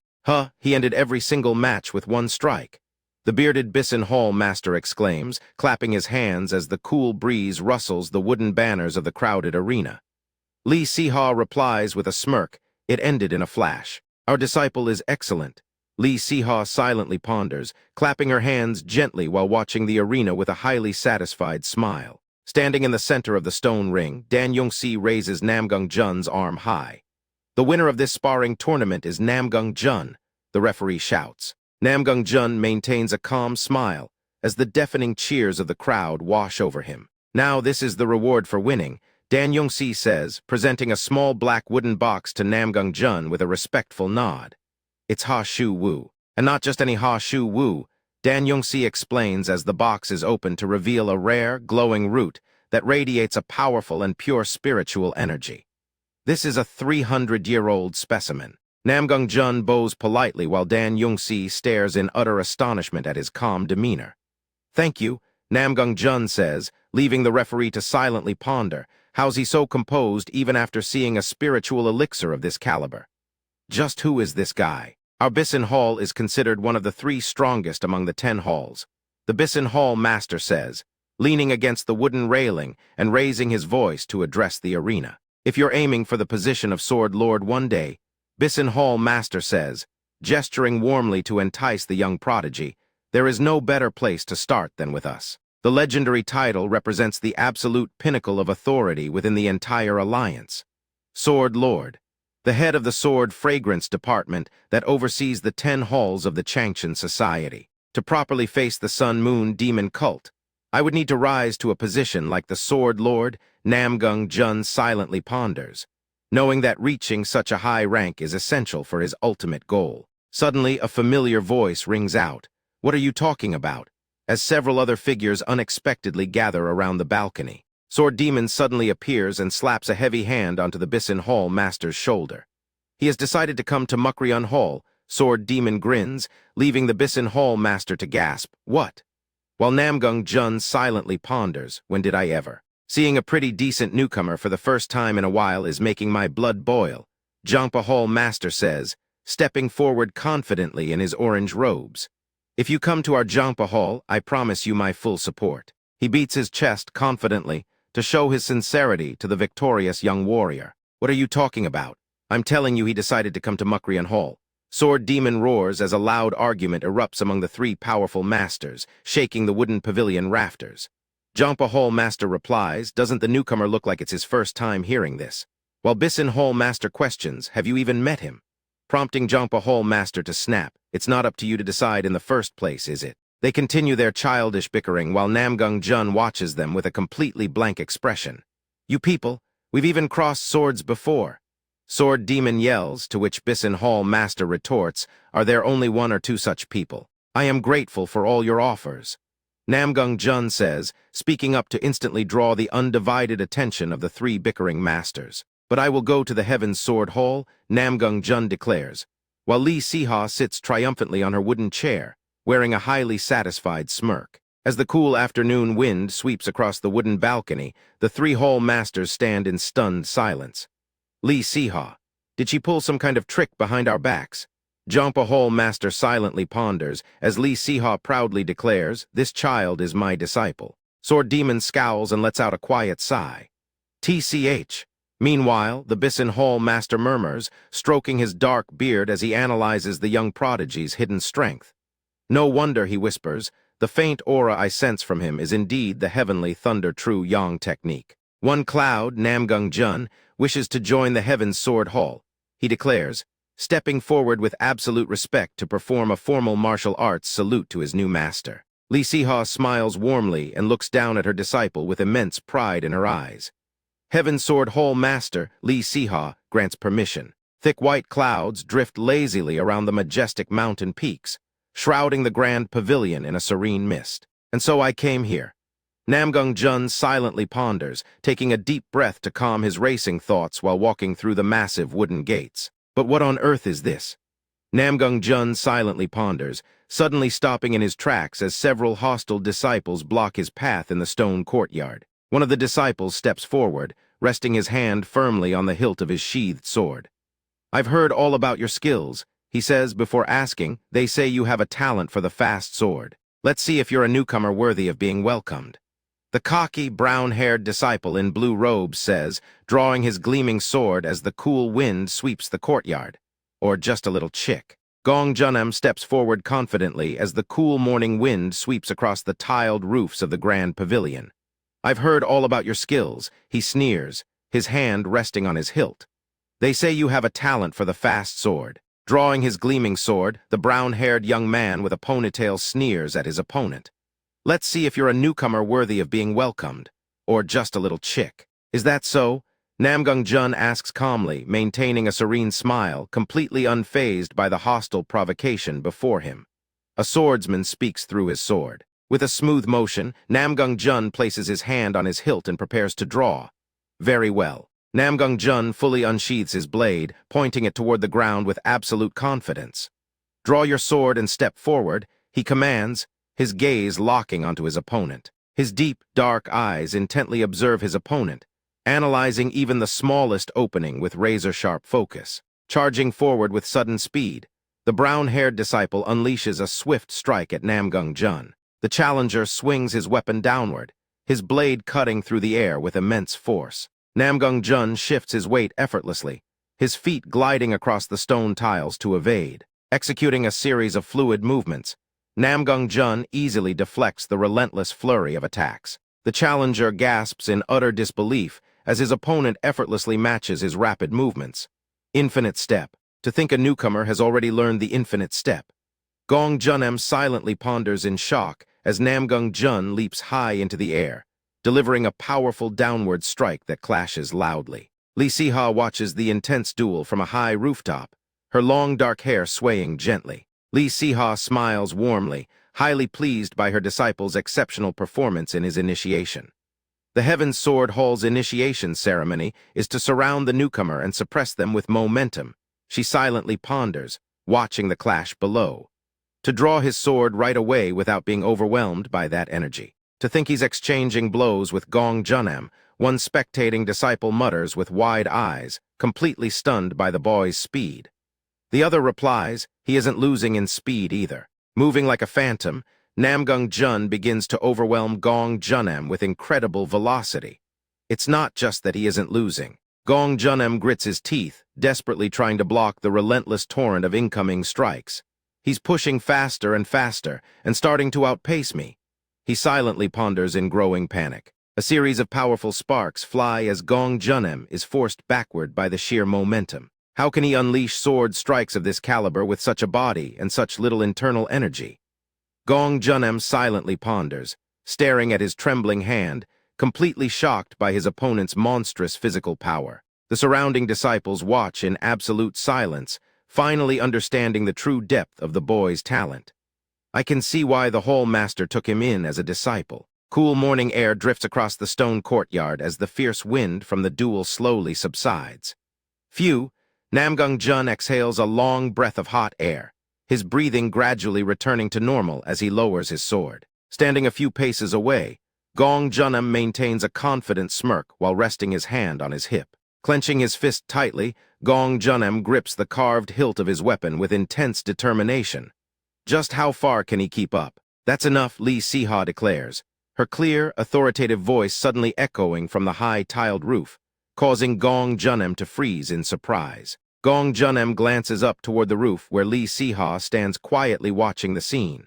He ended every single match with one strike. The bearded Bison Hall Master exclaims, clapping his hands as the cool breeze rustles the wooden banners of the crowded arena. Li Siha replies with a smirk, It ended in a flash. Our disciple is excellent. Lee Siha silently ponders, clapping her hands gently while watching the arena with a highly satisfied smile. Standing in the center of the stone ring, Dan Yongsi raises Namgung Jun's arm high. The winner of this sparring tournament is Namgung Jun, the referee shouts. Namgung Jun maintains a calm smile as the deafening cheers of the crowd wash over him. Now this is the reward for winning, Dan Yongsi says, presenting a small black wooden box to Namgung Jun with a respectful nod. It's Ha Shu Wu. And not just any Ha Shu Wu, Dan Yongsi explains as the box is opened to reveal a rare, glowing root that radiates a powerful and pure spiritual energy. This is a 300-year-old specimen. Namgung Jun bows politely while Dan Yongsi stares in utter astonishment at his calm demeanor. Thank you, Namgung Jun says, leaving the referee to silently ponder. How's he so composed even after seeing a spiritual elixir of this caliber? Just who is this guy? Our Bisin Hall is considered one of the 3 strongest among the 10 halls. The Bisin Hall master says, leaning against the wooden railing and raising his voice to address the arena. If you're aiming for the position of Sword Lord one day, Bisin Hall master says, gesturing warmly to entice the young prodigy, there is no better place to start than with us. The legendary title represents the absolute pinnacle of authority within the entire alliance. Sword Lord, the head of the sword fragrance department that oversees the 10 halls of the Changchen society. To properly face the Sun-Moon demon cult, I would need to rise to a position like the Sword Lord. Namgung Jun silently ponders, knowing that reaching such a high rank is essential for his ultimate goal. Suddenly, a familiar voice rings out. What are you talking about? As several other figures unexpectedly gather around the balcony. Sword Demon suddenly appears and slaps a heavy hand onto the Bisin Hall master's shoulder. He has decided to come to Mukrian Hall. Sword Demon grins, leaving the Bisin Hall master to gasp, what? While Namgung Jun silently ponders, when did I ever? Seeing a pretty decent newcomer for the first time in a while is making my blood boil, Jangpa Hall master says, stepping forward confidently in his orange robes. If you come to our Jangpa Hall, I promise you my full support. He beats his chest confidently to show his sincerity to the victorious young warrior. What are you talking about? I'm telling you he decided to come to Mukrian Hall. Sword Demon roars as a loud argument erupts among the 3 powerful masters, shaking the wooden pavilion rafters. Jangpa Hall master replies, doesn't the newcomer look like it's his first time hearing this? While Bisin Hall master questions, have you even met him? Prompting Jangpa Hall master to snap, it's not up to you to decide in the first place, is it? They continue their childish bickering while Namgung Jun watches them with a completely blank expression. You people, we've even crossed swords before. Sword Demon yells, to which Bisin Hall master retorts, are there only 1 or 2 such people? I am grateful for all your offers. Namgung Jun says, speaking up to instantly draw the undivided attention of the 3 bickering masters. But I will go to the Heaven's Sword Hall, Namgung Jun declares, while Lee Siha sits triumphantly on her wooden chair, wearing a highly satisfied smirk. As the cool afternoon wind sweeps across the wooden balcony, the 3 hall masters stand in stunned silence. Lee Siha, did she pull some kind of trick behind our backs? Jangpa Hall master silently ponders as Lee Siha proudly declares, this child is my disciple. Sword Demon scowls and lets out a quiet sigh. TCH. Meanwhile, the Bisin Hall master murmurs, stroking his dark beard as he analyzes the young prodigy's hidden strength. No wonder, he whispers, the faint aura I sense from him is indeed the heavenly Thunder True Yang technique. One Cloud, Namgung Jun, wishes to join the Heaven's Sword Hall, he declares, stepping forward with absolute respect to perform a formal martial arts salute to his new master. Lee Siha smiles warmly and looks down at her disciple with immense pride in her eyes. Heaven's Sword Hall Master, Lee Siha, grants permission. Thick white clouds drift lazily around the majestic mountain peaks, shrouding the grand pavilion in a serene mist. And so I came here. Namgung Jun silently ponders, taking a deep breath to calm his racing thoughts while walking through the massive wooden gates. But what on earth is this? Namgung Jun silently ponders, suddenly stopping in his tracks as several hostile disciples block his path in the stone courtyard. One of the disciples steps forward, resting his hand firmly on the hilt of his sheathed sword. I've heard all about your skills, he says before asking, they say you have a talent for the fast sword. Let's see if you're a newcomer worthy of being welcomed. The cocky, brown-haired disciple in blue robes says, drawing his gleaming sword as the cool wind sweeps the courtyard. Or just a little chick. Gong Junam steps forward confidently as the cool morning wind sweeps across the tiled roofs of the grand pavilion. I've heard all about your skills, he sneers, his hand resting on his hilt. They say you have a talent for the fast sword. Drawing his gleaming sword, the brown-haired young man with a ponytail sneers at his opponent. Let's see if you're a newcomer worthy of being welcomed, or just a little chick. Is that so? Namgung Jun asks calmly, maintaining a serene smile, completely unfazed by the hostile provocation before him. A swordsman speaks through his sword. With a smooth motion, Namgung Jun places his hand on his hilt and prepares to draw. Very well. Namgung Jun fully unsheathes his blade, pointing it toward the ground with absolute confidence. Draw your sword and step forward, he commands, his gaze locking onto his opponent. His deep, dark eyes intently observe his opponent, analyzing even the smallest opening with razor-sharp focus. Charging forward with sudden speed, the brown-haired disciple unleashes a swift strike at Namgung Jun. The challenger swings his weapon downward, his blade cutting through the air with immense force. Namgung Jun shifts his weight effortlessly, his feet gliding across the stone tiles to evade. Executing a series of fluid movements, Namgung Jun easily deflects the relentless flurry of attacks. The challenger gasps in utter disbelief as his opponent effortlessly matches his rapid movements. Infinite step. To think a newcomer has already learned the infinite step. Gong Junam silently ponders in shock as Namgung Jun leaps high into the air, delivering a powerful downward strike that clashes loudly. Li Siha watches the intense duel from a high rooftop, her long dark hair swaying gently. Li Siha smiles warmly, highly pleased by her disciple's exceptional performance in his initiation. The Heaven Sword Hall's initiation ceremony is to surround the newcomer and suppress them with momentum. She silently ponders, watching the clash below. To draw his sword right away without being overwhelmed by that energy. To think he's exchanging blows with Gong Junam, one spectating disciple mutters with wide eyes, completely stunned by the boy's speed. The other replies, he isn't losing in speed either. Moving like a phantom, Namgung Jun begins to overwhelm Gong Junam with incredible velocity. It's not just that he isn't losing. Gong Junam grits his teeth, desperately trying to block the relentless torrent of incoming strikes. He's pushing faster and faster, and starting to outpace me. He silently ponders in growing panic. A series of powerful sparks fly as Gong Junam is forced backward by the sheer momentum. How can he unleash sword strikes of this caliber with such a body and such little internal energy? Gong Junam silently ponders, staring at his trembling hand, completely shocked by his opponent's monstrous physical power. The surrounding disciples watch in absolute silence, finally understanding the true depth of the boy's talent. I can see why the Hall Master took him in as a disciple. Cool morning air drifts across the stone courtyard as the fierce wind from the duel slowly subsides. Phew! Namgung Jun exhales a long breath of hot air, his breathing gradually returning to normal as he lowers his sword. Standing a few paces away, Gong Junam maintains a confident smirk while resting his hand on his hip. Clenching his fist tightly, Gong Junam grips the carved hilt of his weapon with intense determination. Just how far can he keep up? That's enough, Li Siha declares, her clear, authoritative voice suddenly echoing from the high tiled roof, causing Gong Junam to freeze in surprise. Gong Junam glances up toward the roof where Li Siha stands quietly watching the scene.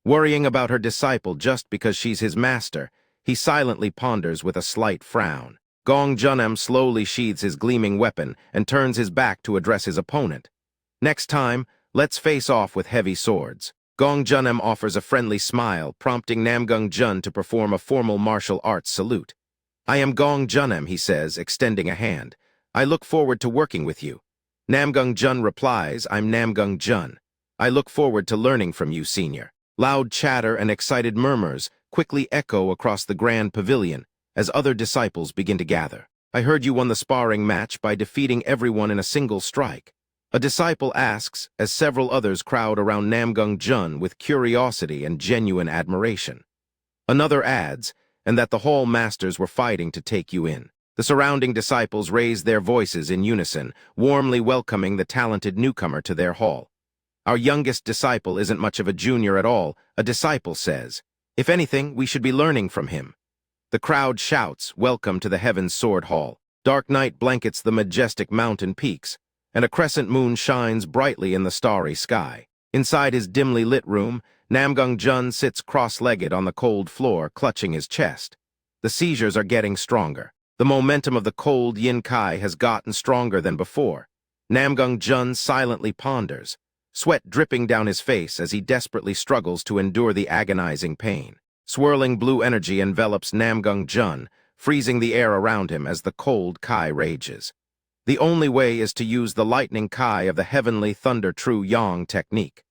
Worrying about her disciple just because she's his master, he silently ponders with a slight frown. Gong Junam slowly sheathes his gleaming weapon and turns his back to address his opponent. Next time, let's face off with heavy swords. Gong Junam offers a friendly smile, prompting Namgung Jun to perform a formal martial arts salute. I am Gong Junam, he says, extending a hand. I look forward to working with you. Namgung Jun replies, I'm Namgung Jun. I look forward to learning from you, senior. Loud chatter and excited murmurs quickly echo across the grand pavilion as other disciples begin to gather. I heard you won the sparring match by defeating everyone in a single strike. A disciple asks as several others crowd around Namgung Jun with curiosity and genuine admiration. Another adds, and that the Hall Masters were fighting to take you in. The surrounding disciples raise their voices in unison, warmly welcoming the talented newcomer to their hall. Our youngest disciple isn't much of a junior at all, a disciple says. If anything, we should be learning from him. The crowd shouts, "Welcome to the Heaven's Sword Hall." Dark night blankets the majestic mountain peaks, and a crescent moon shines brightly in the starry sky. Inside his dimly lit room, Namgung Jun sits cross-legged on the cold floor, clutching his chest. The seizures are getting stronger. The momentum of the cold yin kai has gotten stronger than before. Namgung Jun silently ponders, sweat dripping down his face as he desperately struggles to endure the agonizing pain. Swirling blue energy envelops Namgung Jun, freezing the air around him as the cold kai rages. The only way is to use the lightning kai of the heavenly thunder true yang technique.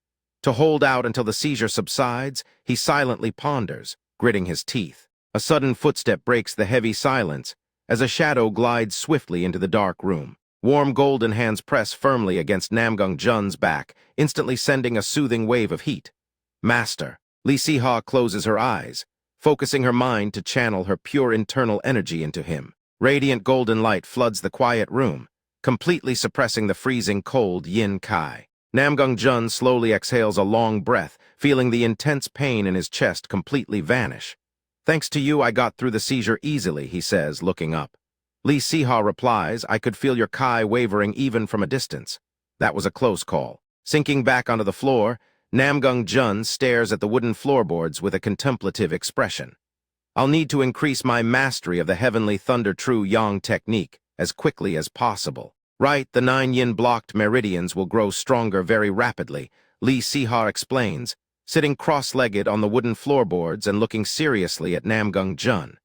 To hold out until the seizure subsides, he silently ponders, gritting his teeth. A sudden footstep breaks the heavy silence as a shadow glides swiftly into the dark room. Warm golden hands press firmly against Namgung Jun's back, instantly sending a soothing wave of heat. "Master." Lee Si-ha closes her eyes, focusing her mind to channel her pure internal energy into him. Radiant golden light floods the quiet room, completely suppressing the freezing cold yin kai. Namgung Jun slowly exhales a long breath, feeling the intense pain in his chest completely vanish. "Thanks to you, I got through the seizure easily," he says, looking up. Lee Si-ha replies, "I could feel your kai wavering even from a distance. That was a close call." Sinking back onto the floor, Namgung Jun stares at the wooden floorboards with a contemplative expression. "I'll need to increase my mastery of the heavenly thunder true yang technique as quickly as possible. Right, the 9 yin blocked meridians will grow stronger very rapidly," Lee Si-ha explains, sitting cross-legged on the wooden floorboards and looking seriously at Namgung Jun.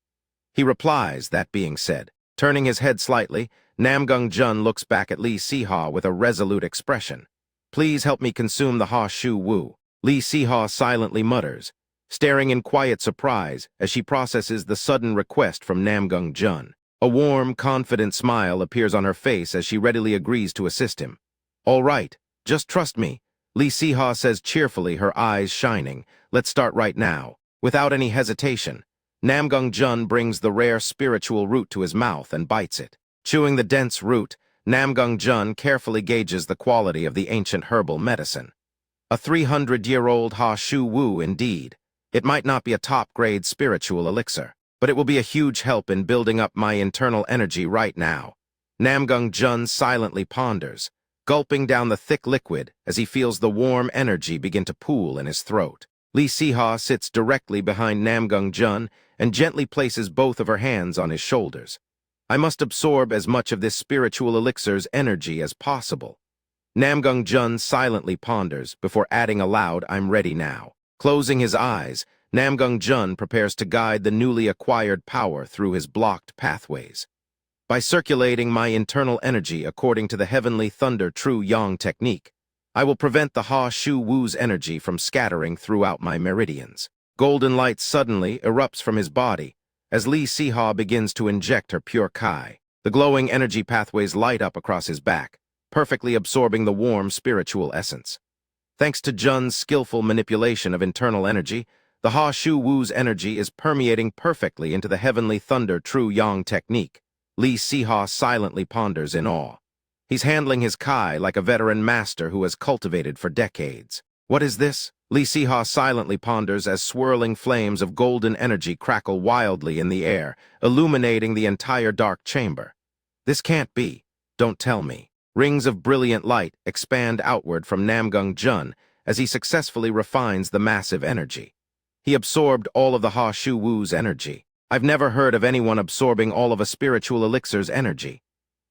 He replies, that being said. Turning his head slightly, Namgung Jun looks back at Lee Si-ha with a resolute expression. "Please help me consume the Ha Shu Wu." Lee Si-ha silently mutters, staring in quiet surprise as she processes the sudden request from Namgung Jun. A warm, confident smile appears on her face as she readily agrees to assist him. "All right, just trust me," Lee Si-ha says cheerfully, her eyes shining. "Let's start right now." Without any hesitation, Namgung Jun brings the rare spiritual root to his mouth and bites it. Chewing the dense root, Namgung Jun carefully gauges the quality of the ancient herbal medicine. A 300-year-old Ha Shu Wu indeed. It might not be a top-grade spiritual elixir, but it will be a huge help in building up my internal energy right now. Namgung Jun silently ponders, gulping down the thick liquid as he feels the warm energy begin to pool in his throat. Lee Si-ha sits directly behind Namgung Jun and gently places both of her hands on his shoulders. "I must absorb as much of this spiritual elixir's energy as possible." Namgung Jun silently ponders before adding aloud, "I'm ready now." Closing his eyes, Namgung Jun prepares to guide the newly acquired power through his blocked pathways. "By circulating my internal energy according to the heavenly thunder true yang technique, I will prevent the Ha Shu Wu's energy from scattering throughout my meridians." Golden light suddenly erupts from his body as Lee Si-ha begins to inject her pure kai. The glowing energy pathways light up across his back, perfectly absorbing the warm spiritual essence. Thanks to Jun's skillful manipulation of internal energy, the Ha Shu Wu's energy is permeating perfectly into the heavenly thunder true yang technique. Lee Si-ha silently ponders in awe. He's handling his kai like a veteran master who has cultivated for decades. "What is this?" Lee Si-ha silently ponders as swirling flames of golden energy crackle wildly in the air, illuminating the entire dark chamber. "This can't be. Don't tell me." Rings of brilliant light expand outward from Namgung Jun as he successfully refines the massive energy. He absorbed all of the Ha Shu Wu's energy. I've never heard of anyone absorbing all of a spiritual elixir's energy.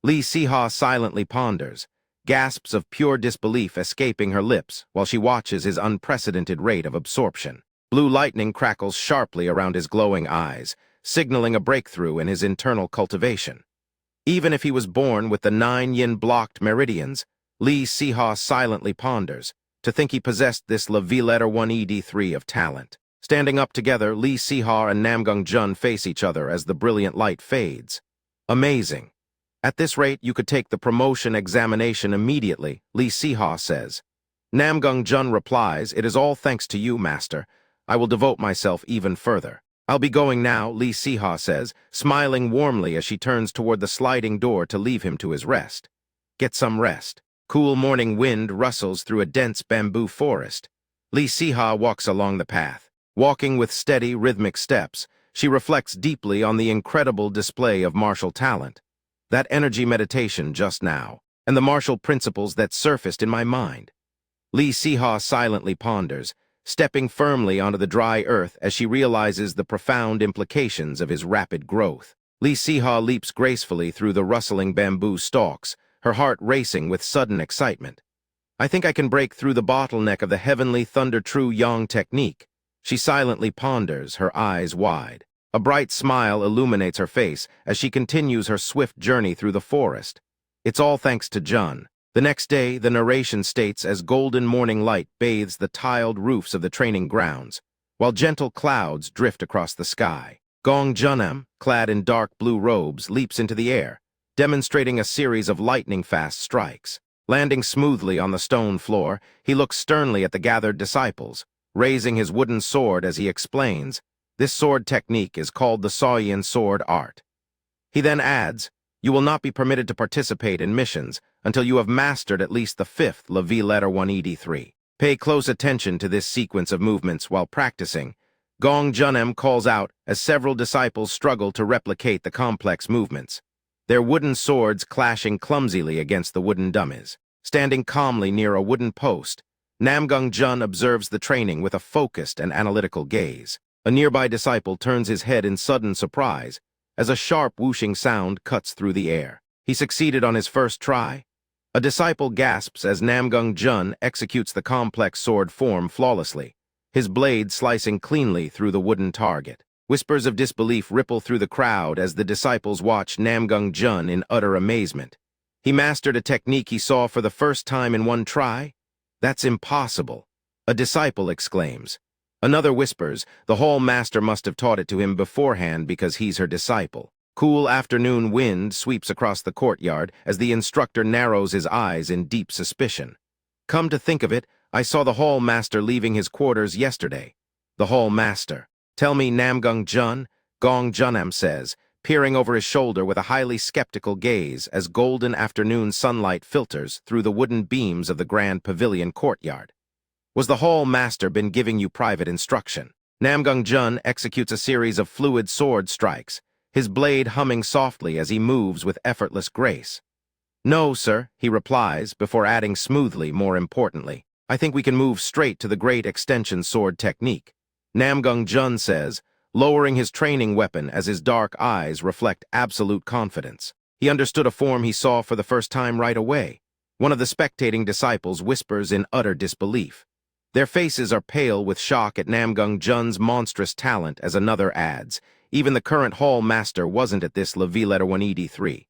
Lee Si-ha silently ponders, gasps of pure disbelief escaping her lips while she watches his unprecedented rate of absorption. Blue lightning crackles sharply around his glowing eyes, signaling a breakthrough in his internal cultivation. Even if he was born with the 9 yin blocked meridians, Lee Si-ha silently ponders, to think he possessed this letter 1ED3 of talent. Standing up together, Lee Si-ha and Namgung Jun face each other as the brilliant light fades. "Amazing. At this rate, you could take the promotion examination immediately," Lee Si-ha says. Namgung Jun replies, "It is all thanks to you, Master. I will devote myself even further." "I'll be going now," Lee Si-ha says, smiling warmly as she turns toward the sliding door to leave him to his rest. "Get some rest." Cool morning wind rustles through a dense bamboo forest. Lee Si-ha walks along the path. Walking with steady, rhythmic steps, She reflects deeply on the incredible display of martial talent, that energy meditation just now, and the martial principles that surfaced in my mind. Lee Siha silently ponders, stepping firmly onto the dry earth as she realizes the profound implications of his rapid growth. Lee Siha leaps gracefully through the rustling bamboo stalks, her heart racing with sudden excitement. I think I can break through the bottleneck of the heavenly Thunder True Yang technique. She silently ponders, her eyes wide. A bright smile illuminates her face as she continues her swift journey through the forest. It's all thanks to Jun. The next day, the narration states as golden morning light bathes the tiled roofs of the training grounds, while gentle clouds drift across the sky. Gong Junam, clad in dark blue robes, leaps into the air, demonstrating a series of lightning-fast strikes. Landing smoothly on the stone floor, he looks sternly at the gathered disciples, raising his wooden sword as he explains, "This sword technique is called the Saoyin sword art." He then adds, "You will not be permitted to participate in missions until you have mastered at least the 5th Levi letter 183. Pay close attention to this sequence of movements while practicing." Gong Junem calls out as several disciples struggle to replicate the complex movements, their wooden swords clashing clumsily against the wooden dummies. Standing calmly near a wooden post, Namgung Jun observes the training with a focused and analytical gaze. A nearby disciple turns his head in sudden surprise as a sharp whooshing sound cuts through the air. He succeeded on his first try. A disciple gasps as Namgung Jun executes the complex sword form flawlessly, his blade slicing cleanly through the wooden target. Whispers of disbelief ripple through the crowd as the disciples watch Namgung Jun in utter amazement. He mastered a technique he saw for the first time in one try? That's impossible, a disciple exclaims. Another whispers, the hall master must have taught it to him beforehand because he's her disciple. Cool afternoon wind sweeps across the courtyard as the instructor narrows his eyes in deep suspicion. Come to think of it, I saw the hall master leaving his quarters yesterday. The hall master. Tell me, Namgung Jun, Gong Junam says, peering over his shoulder with a highly skeptical gaze as golden afternoon sunlight filters through the wooden beams of the grand pavilion courtyard. Was the hall master been giving you private instruction? Namgung Jun executes a series of fluid sword strikes, his blade humming softly as he moves with effortless grace. No, sir, he replies, before adding smoothly, more importantly, I think we can move straight to the great extension sword technique. Namgung Jun says, lowering his training weapon as his dark eyes reflect absolute confidence. He understood a form he saw for the first time right away. One of the spectating disciples whispers in utter disbelief. Their faces are pale with shock at Namgung Jun's monstrous talent as another adds, even the current hall master wasn't at this Levi letter 183.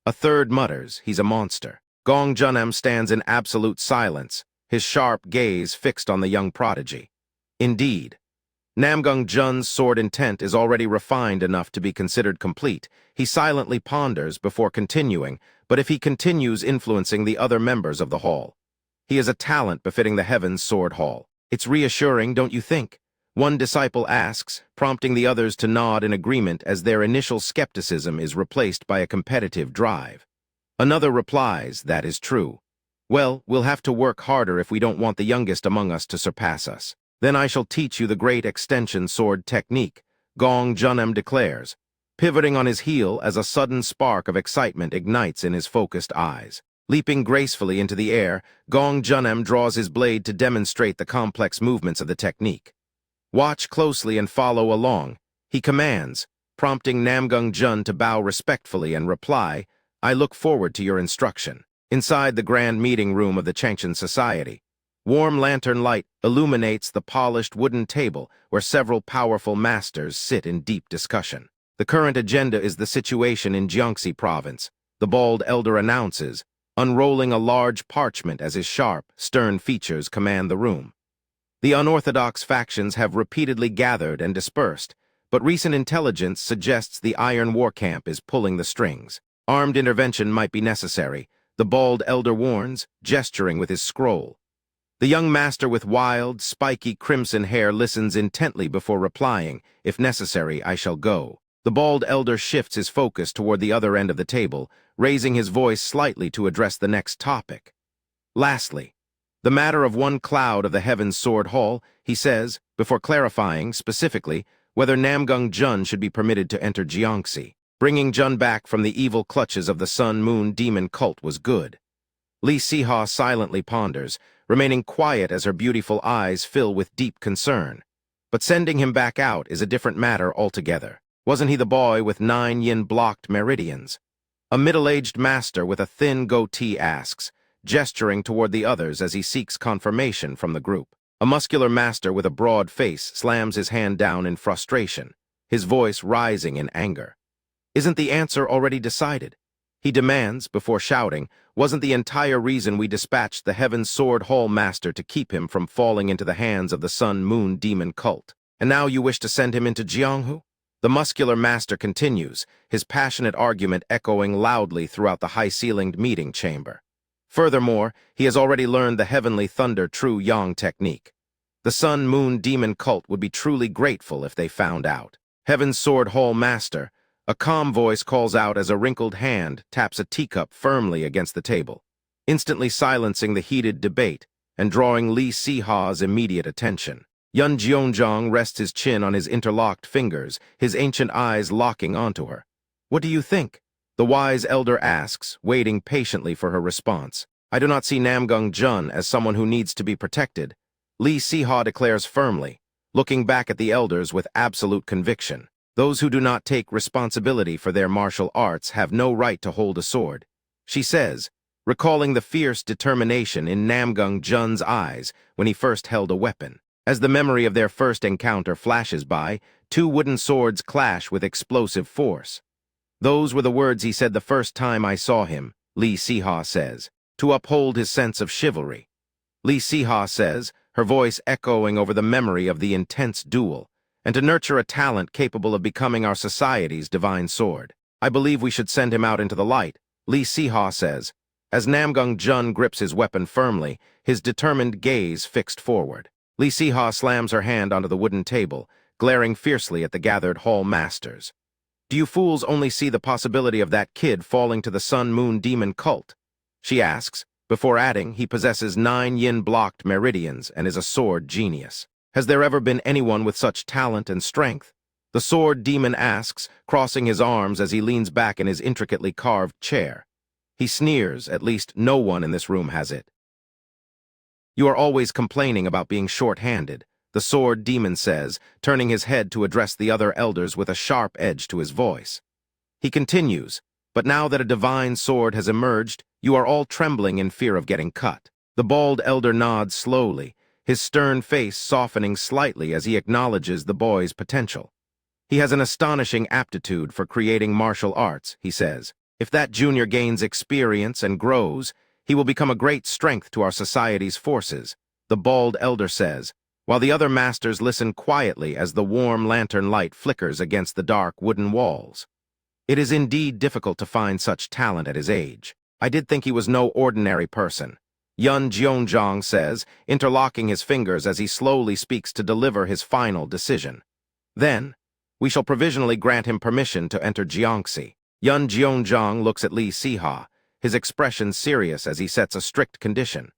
A third mutters, he's a monster. Gong Junam stands in absolute silence, his sharp gaze fixed on the young prodigy. Indeed, Namgung Jun's sword intent is already refined enough to be considered complete. He silently ponders before continuing, but if he continues influencing the other members of the hall, he is a talent befitting the Heavens Sword Hall. It's reassuring, don't you think? One disciple asks, prompting the others to nod in agreement as their initial skepticism is replaced by a competitive drive. Another replies, that is true. Well, we'll have to work harder if we don't want the youngest among us to surpass us. Then I shall teach you the great extension sword technique, Gong Junam declares, pivoting on his heel as a sudden spark of excitement ignites in his focused eyes. Leaping gracefully into the air, Gong Junam draws his blade to demonstrate the complex movements of the technique. Watch closely and follow along, he commands, prompting Namgung Jun to bow respectfully and reply, I look forward to your instruction. Inside the grand meeting room of the Changshan Society, warm lantern light illuminates the polished wooden table where several powerful masters sit in deep discussion. The current agenda is the situation in Jiangxi province, the bald elder announces, unrolling a large parchment as his sharp, stern features command the room. The unorthodox factions have repeatedly gathered and dispersed, but recent intelligence suggests the Iron War Camp is pulling the strings. Armed intervention might be necessary, the bald elder warns, gesturing with his scroll. The young master with wild, spiky crimson hair listens intently before replying, if necessary, I shall go. The bald elder shifts his focus toward the other end of the table, raising his voice slightly to address the next topic. Lastly, the matter of one cloud of the Heavens Sword Hall, he says, before clarifying, specifically, whether Namgung Jun should be permitted to enter Jiangxi. Bringing Jun back from the evil clutches of the Sun-Moon demon cult was good. Li Siha silently ponders, remaining quiet as her beautiful eyes fill with deep concern. But sending him back out is a different matter altogether. Wasn't he the boy with 9 yin blocked meridians? A middle-aged master with a thin goatee asks, gesturing toward the others as he seeks confirmation from the group. A muscular master with a broad face slams his hand down in frustration, his voice rising in anger. Isn't the answer already decided? He demands, before shouting, wasn't the entire reason we dispatched the Heaven's Sword Hall Master to keep him from falling into the hands of the Sun-Moon demon cult? And now you wish to send him into Jianghu? The muscular master continues, his passionate argument echoing loudly throughout the high-ceilinged meeting chamber. Furthermore, he has already learned the Heavenly Thunder True Yang technique. The Sun-Moon demon cult would be truly grateful if they found out. Heaven's Sword Hall Master, a calm voice calls out as a wrinkled hand taps a teacup firmly against the table, instantly silencing the heated debate and drawing Li Siha's immediate attention. Yun Jiongjong rests his chin on his interlocked fingers, his ancient eyes locking onto her. What do you think? The wise elder asks, waiting patiently for her response. I do not see Namgung Jun as someone who needs to be protected, Li Siha declares firmly, looking back at the elders with absolute conviction. Those who do not take responsibility for their martial arts have no right to hold a sword, she says, recalling the fierce determination in Namgung Jun's eyes when he first held a weapon. As the memory of their first encounter flashes by, 2 wooden swords clash with explosive force. Those were the words he said the first time I saw him, Li Siha says, to uphold his sense of chivalry. Li Siha says, her voice echoing over the memory of the intense duel, and to nurture a talent capable of becoming our society's divine sword. I believe we should send him out into the light, Li Siha says, as Namgung Jun grips his weapon firmly, his determined gaze fixed forward. Li Siha slams her hand onto the wooden table, glaring fiercely at the gathered hall masters. Do you fools only see the possibility of that kid falling to the Sun-Moon demon cult? She asks, before adding he possesses 9 yin blocked meridians and is a sword genius. Has there ever been anyone with such talent and strength? The sword demon asks, crossing his arms as he leans back in his intricately carved chair. He sneers, at least no one in this room has it. You are always complaining about being short-handed, the sword demon says, turning his head to address the other elders with a sharp edge to his voice. He continues, but now that a divine sword has emerged, you are all trembling in fear of getting cut. The bald elder nods slowly, his stern face softening slightly as he acknowledges the boy's potential. He has an astonishing aptitude for creating martial arts, he says. If that junior gains experience and grows, he will become a great strength to our society's forces, the bald elder says, while the other masters listen quietly as the warm lantern light flickers against the dark wooden walls. It is indeed difficult to find such talent at his age. I did think he was no ordinary person, Yun Jiongjong says, interlocking his fingers as he slowly speaks to deliver his final decision. Then, we shall provisionally grant him permission to enter Jiangxi. Yun Jiongjong looks at Li Siha, his expression serious as he sets a strict condition.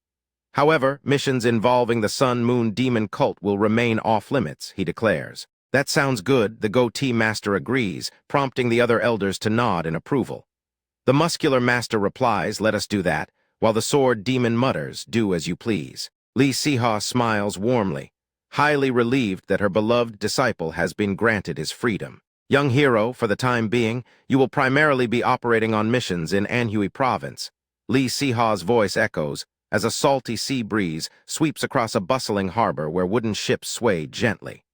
However, missions involving the Sun-Moon demon cult will remain off-limits, he declares. That sounds good, the goatee master agrees, prompting the other elders to nod in approval. The muscular master replies, let us do that, while the sword demon mutters, do as you please. Li Siha smiles warmly, highly relieved that her beloved disciple has been granted his freedom. Young hero, for the time being, you will primarily be operating on missions in Anhui province. Li Siha's voice echoes as a salty sea breeze sweeps across a bustling harbor where wooden ships sway gently.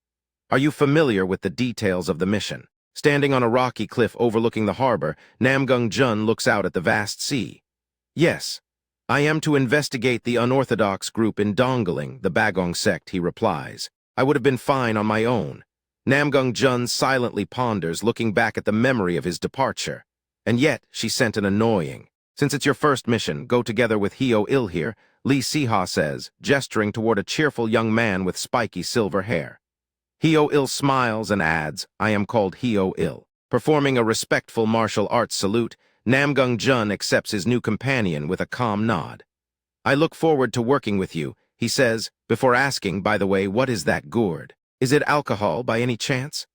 Are you familiar with the details of the mission? Standing on a rocky cliff overlooking the harbor, Namgung Jun looks out at the vast sea. Yes, I am to investigate the unorthodox group in Dongling, the Bagong sect, he replies. I would have been fine on my own. Namgung Jun silently ponders, looking back at the memory of his departure. And yet, she sent an annoying. Since it's your first mission, go together with Heo Il here, Li Siha says, gesturing toward a cheerful young man with spiky silver hair. Heo Il smiles and adds, I am called Heo Il. Performing a respectful martial arts salute, Namgung Jun accepts his new companion with a calm nod. I look forward to working with you, he says, before asking, by the way, what is that gourd? Is it alcohol by any chance?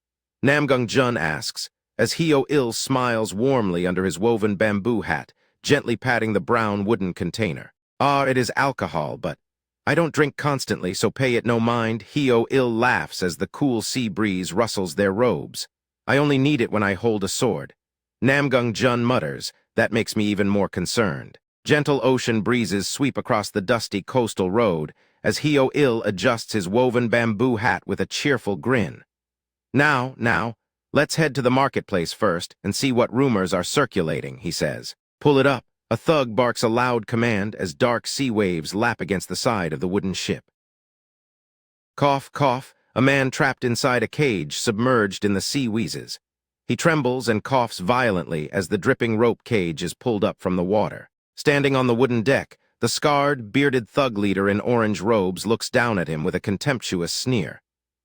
Namgung Jun asks, as Heo-il smiles warmly under his woven bamboo hat, gently patting the brown wooden container. Ah, it is alcohol, but I don't drink constantly, so pay it no mind. Heo-il laughs as the cool sea breeze rustles their robes. I only need it when I hold a sword. Namgung Jun mutters, that makes me even more concerned. Gentle ocean breezes sweep across the dusty coastal road as Heo-il adjusts his woven bamboo hat with a cheerful grin. Now, let's head to the marketplace first and see what rumors are circulating, he says. Pull it up. A thug barks a loud command as dark sea waves lap against the side of the wooden ship. Cough, cough, a man trapped inside a cage submerged in the sea wheezes. He trembles and coughs violently as the dripping rope cage is pulled up from the water. Standing on the wooden deck, the scarred, bearded thug leader in orange robes looks down at him with a contemptuous sneer.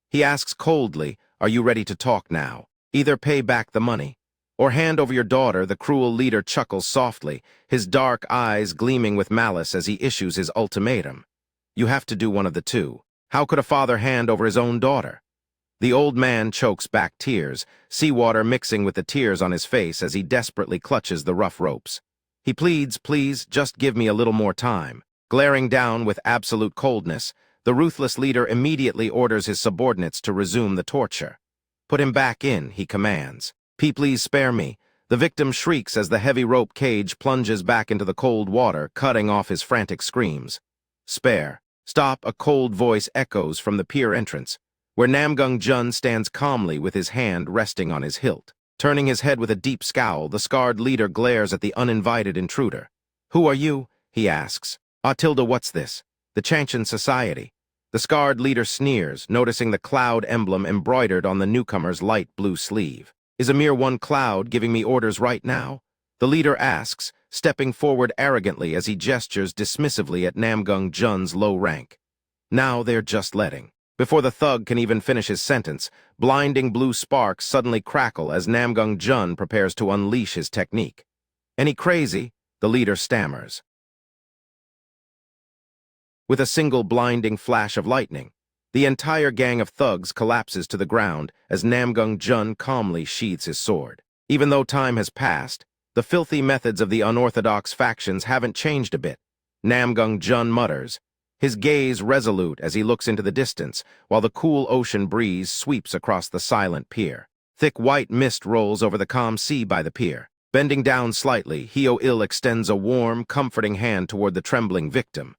He asks coldly, "Are you ready to talk now? Either pay back the money, or hand over your daughter." The cruel leader chuckles softly, his dark eyes gleaming with malice as he issues his ultimatum. You have to do one of the two. How could a father hand over his own daughter? The old man chokes back tears, seawater mixing with the tears on his face as he desperately clutches the rough ropes. He pleads, "Please, just give me a little more time." Glaring down with absolute coldness, the ruthless leader immediately orders his subordinates to resume the torture. "Put him back in," he commands. Please spare me." The victim shrieks as the heavy rope cage plunges back into the cold water, cutting off his frantic screams. "Spare. Stop," a cold voice echoes from the pier entrance, where Namgung Jun stands calmly with his hand resting on his hilt. Turning his head with a deep scowl, the scarred leader glares at the uninvited intruder. "Who are you?" he asks. "Tilda, what's this? The Chanchan Society." The scarred leader sneers, noticing the cloud emblem embroidered on the newcomer's light blue sleeve. "Is a mere one cloud giving me orders right now?" the leader asks, stepping forward arrogantly as he gestures dismissively at Namgung Jun's low rank. Now they're just letting. Before the thug can even finish his sentence, blinding blue sparks suddenly crackle as Namgung Jun prepares to unleash his technique. "Any crazy?" the leader stammers. With a single blinding flash of lightning, the entire gang of thugs collapses to the ground as Namgung Jun calmly sheathes his sword. Even though time has passed, the filthy methods of the unorthodox factions haven't changed a bit. Namgung Jun mutters, his gaze resolute as he looks into the distance, while the cool ocean breeze sweeps across the silent pier. Thick white mist rolls over the calm sea by the pier. Bending down slightly, Heo-il extends a warm, comforting hand toward the trembling victim.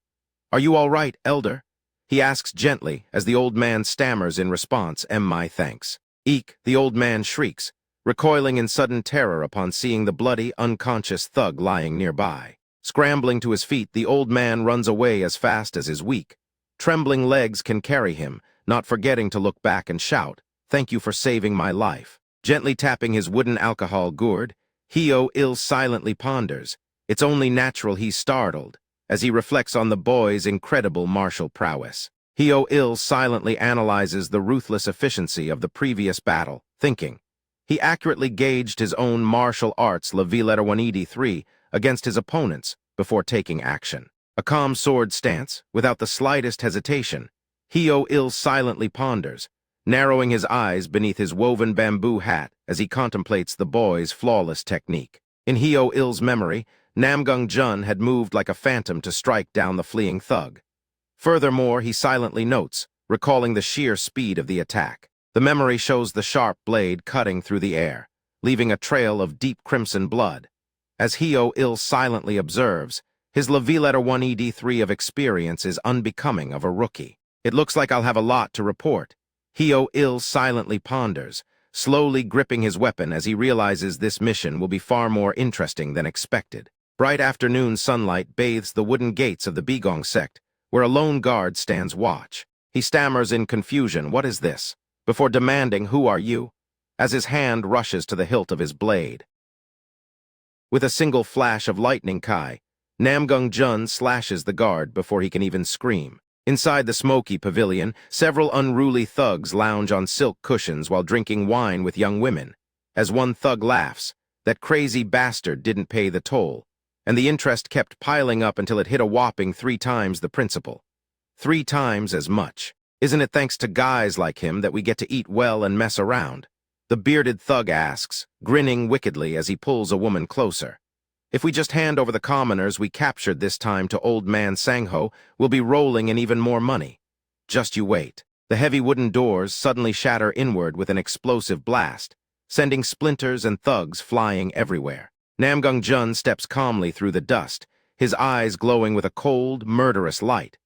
"Are you all right, elder?" he asks gently as the old man stammers in response, "My thanks." "Eek," the old man shrieks, recoiling in sudden terror upon seeing the bloody, unconscious thug lying nearby. Scrambling to his feet, the old man runs away as fast as his weak, trembling legs can carry him, not forgetting to look back and shout, "Thank you for saving my life." Gently tapping his wooden alcohol gourd, Heo-il silently ponders. It's only natural he's startled, as he reflects on the boy's incredible martial prowess. Heo-il silently analyzes the ruthless efficiency of the previous battle, thinking. He accurately gauged his own martial arts letter 183 against his opponents before taking action. A calm sword stance, without the slightest hesitation, Heo-il silently ponders, narrowing his eyes beneath his woven bamboo hat as he contemplates the boy's flawless technique. In Heo-il's memory, Namgung Jun had moved like a phantom to strike down the fleeing thug. Furthermore, he silently notes, recalling the sheer speed of the attack. The memory shows the sharp blade cutting through the air, leaving a trail of deep crimson blood. As Heo-il silently observes, his letter 183 of experience is unbecoming of a rookie. "It looks like I'll have a lot to report." Heo-il silently ponders, slowly gripping his weapon as he realizes this mission will be far more interesting than expected. Bright afternoon sunlight bathes the wooden gates of the Bigong sect, where a lone guard stands watch. He stammers in confusion, "What is this?" before demanding, "Who are you?" as his hand rushes to the hilt of his blade. With a single flash of lightning Kai, Namgung Jun slashes the guard before he can even scream. Inside the smoky pavilion, several unruly thugs lounge on silk cushions while drinking wine with young women. As one thug laughs, that crazy bastard didn't pay the toll, and the interest kept piling up until it hit a whopping 3 times the principal. 3 times as much. Isn't it thanks to guys like him that we get to eat well and mess around? The bearded thug asks, grinning wickedly as he pulls a woman closer. If we just hand over the commoners we captured this time to old man Sangho, we'll be rolling in even more money. Just you wait. The heavy wooden doors suddenly shatter inward with an explosive blast, sending splinters and thugs flying everywhere. Namgung Jun steps calmly through the dust, his eyes glowing with a cold, murderous light.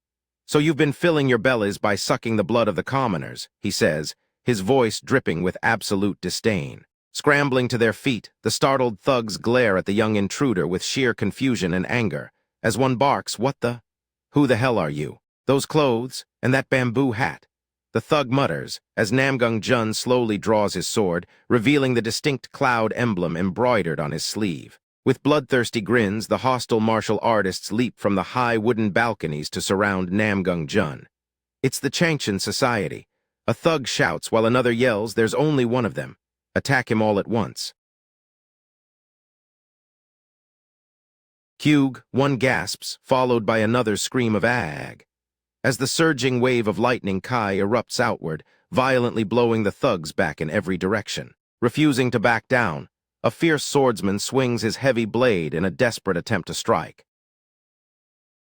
"So you've been filling your bellies by sucking the blood of the commoners," he says, his voice dripping with absolute disdain. Scrambling to their feet, the startled thugs glare at the young intruder with sheer confusion and anger, as one barks, "What the? Who the hell are you? Those clothes, and that bamboo hat." The thug mutters, as Namgung Jun slowly draws his sword, revealing the distinct cloud emblem embroidered on his sleeve. With bloodthirsty grins, the hostile martial artists leap from the high wooden balconies to surround Namgung Jun. It's the Changshan Society. A thug shouts while another yells, "There's only one of them. Attack him all at once." Kyug, one gasps, followed by another scream of "Ag!" as the surging wave of lightning Kai erupts outward, violently blowing the thugs back in every direction. Refusing to back down, a fierce swordsman swings his heavy blade in a desperate attempt to strike.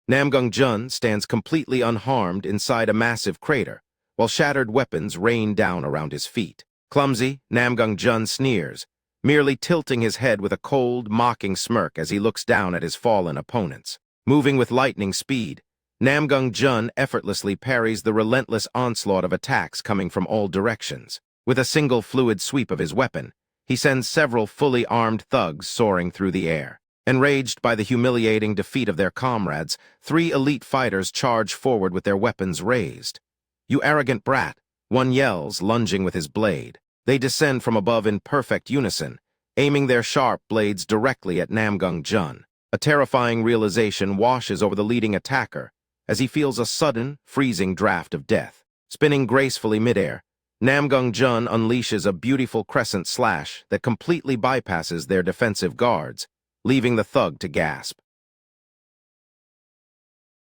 Namgung Jun stands completely unharmed inside a massive crater, while shattered weapons rain down around his feet. Clumsy, Namgung Jun sneers, merely tilting his head with a cold, mocking smirk as he looks down at his fallen opponents. Moving with lightning speed, Namgung Jun effortlessly parries the relentless onslaught of attacks coming from all directions. With a single fluid sweep of his weapon, he sends several fully armed thugs soaring through the air. Enraged by the humiliating defeat of their comrades, 3 elite fighters charge forward with their weapons raised. "You arrogant brat," one yells, lunging with his blade. They descend from above in perfect unison, aiming their sharp blades directly at Namgung Jun. A terrifying realization washes over the leading attacker as he feels a sudden, freezing draft of death. Spinning gracefully midair, Namgung Jun unleashes a beautiful crescent slash that completely bypasses their defensive guards, leaving the thug to gasp.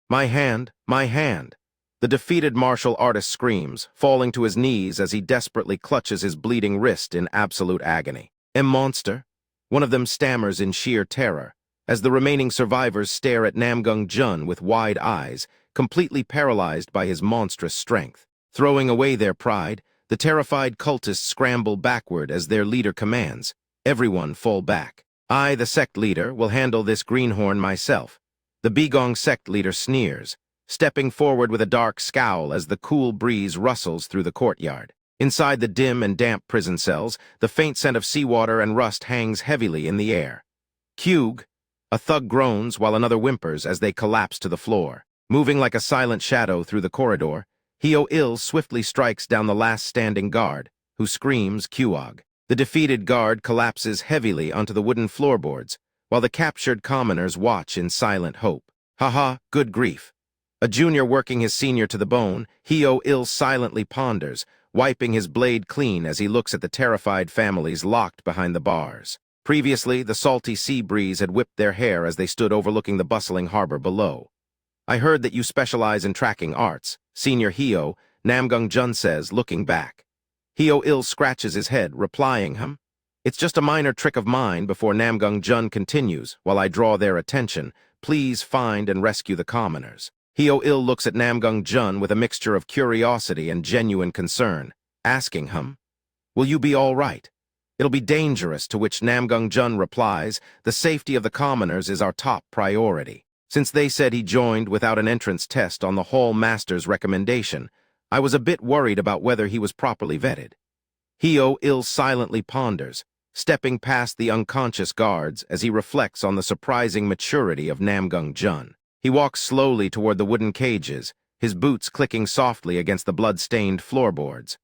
"My hand, my hand!" The defeated martial artist screams, falling to his knees as he desperately clutches his bleeding wrist in absolute agony. "Monster!" One of them stammers in sheer terror, as the remaining survivors stare at Namgung Jun with wide eyes, completely paralyzed by his monstrous strength. Throwing away their pride, the terrified cultists scramble backward as their leader commands, "Everyone fall back. I, the sect leader, will handle this greenhorn myself." The Begong sect leader sneers, stepping forward with a dark scowl as the cool breeze rustles through the courtyard. Inside the dim and damp prison cells, the faint scent of seawater and rust hangs heavily in the air. "Kyug!" A thug groans while another whimpers as they collapse to the floor. Moving like a silent shadow through the corridor, Hyo-il swiftly strikes down the last standing guard, who screams Kyuog. The defeated guard collapses heavily onto the wooden floorboards, while the captured commoners watch in silent hope. "Haha, good grief." A junior working his senior to the bone, Hyo-il silently ponders, wiping his blade clean as he looks at the terrified families locked behind the bars. Previously, the salty sea breeze had whipped their hair as they stood overlooking the bustling harbor below. "I heard that you specialize in tracking arts," Senior Hyo, Namgung Jun says, looking back. Hyo-il scratches his head, replying him, "It's just a minor trick of mine," before Namgung Jun continues, "While I draw their attention, please find and rescue the commoners." Hyo-il looks at Namgung Jun with a mixture of curiosity and genuine concern, asking him, "Will you be all right?" "It'll be dangerous," to which Namgung Jun replies, "The safety of the commoners is our top priority." Since they said he joined without an entrance test on the Hall Master's recommendation, I was a bit worried about whether he was properly vetted. Hyo-il silently ponders, stepping past the unconscious guards as he reflects on the surprising maturity of Namgung Jun. He walks slowly toward the wooden cages, his boots clicking softly against the blood-stained floorboards.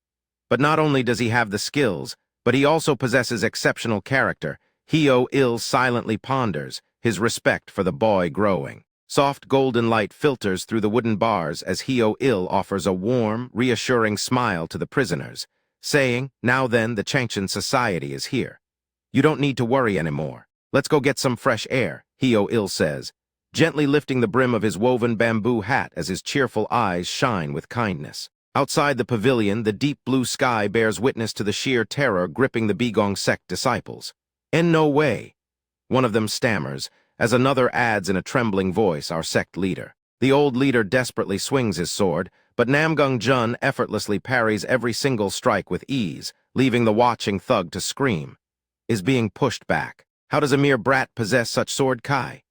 But not only does he have the skills, but he also possesses exceptional character. Hyo-il silently ponders, his respect for the boy growing. Soft golden light filters through the wooden bars as Hyo-il offers a warm, reassuring smile to the prisoners, saying, "Now then, the Changshan Society is here. You don't need to worry anymore. Let's go get some fresh air," Hyo-il says, gently lifting the brim of his woven bamboo hat as his cheerful eyes shine with kindness. Outside the pavilion, the deep blue sky bears witness to the sheer terror gripping the Begong sect disciples. "In no way," one of them stammers, as another adds in a trembling voice, "our sect leader." The old leader desperately swings his sword, but Namgung Jun effortlessly parries every single strike with ease, leaving the watching thug to scream. Is being pushed back. How does a mere brat possess such sword kai?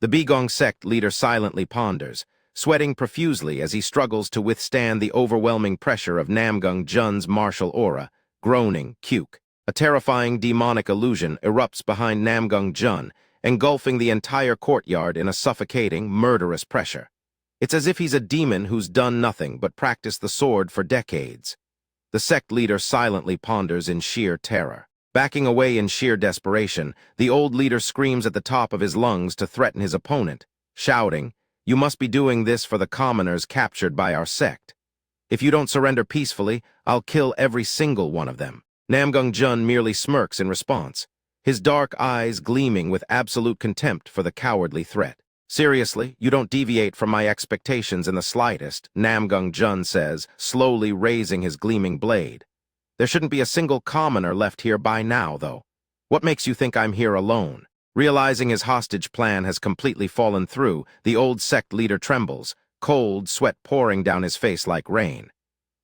The Begong sect leader silently ponders, sweating profusely as he struggles to withstand the overwhelming pressure of Namgung Jun's martial aura, groaning, "Cuke." A terrifying demonic illusion erupts behind Namgung Jun, engulfing the entire courtyard in a suffocating, murderous pressure. It's as if he's a demon who's done nothing but practice the sword for decades. The sect leader silently ponders in sheer terror. Backing away in sheer desperation, the old leader screams at the top of his lungs to threaten his opponent, shouting, "You must be doing this for the commoners captured by our sect. If you don't surrender peacefully, I'll kill every single one of them." Namgung Jun merely smirks in response, his dark eyes gleaming with absolute contempt for the cowardly threat. "Seriously, you don't deviate from my expectations in the slightest," Namgung Jun says, slowly raising his gleaming blade. "There shouldn't be a single commoner left here by now, though. What makes you think I'm here alone?" Realizing his hostage plan has completely fallen through, the old sect leader trembles, cold sweat pouring down his face like rain.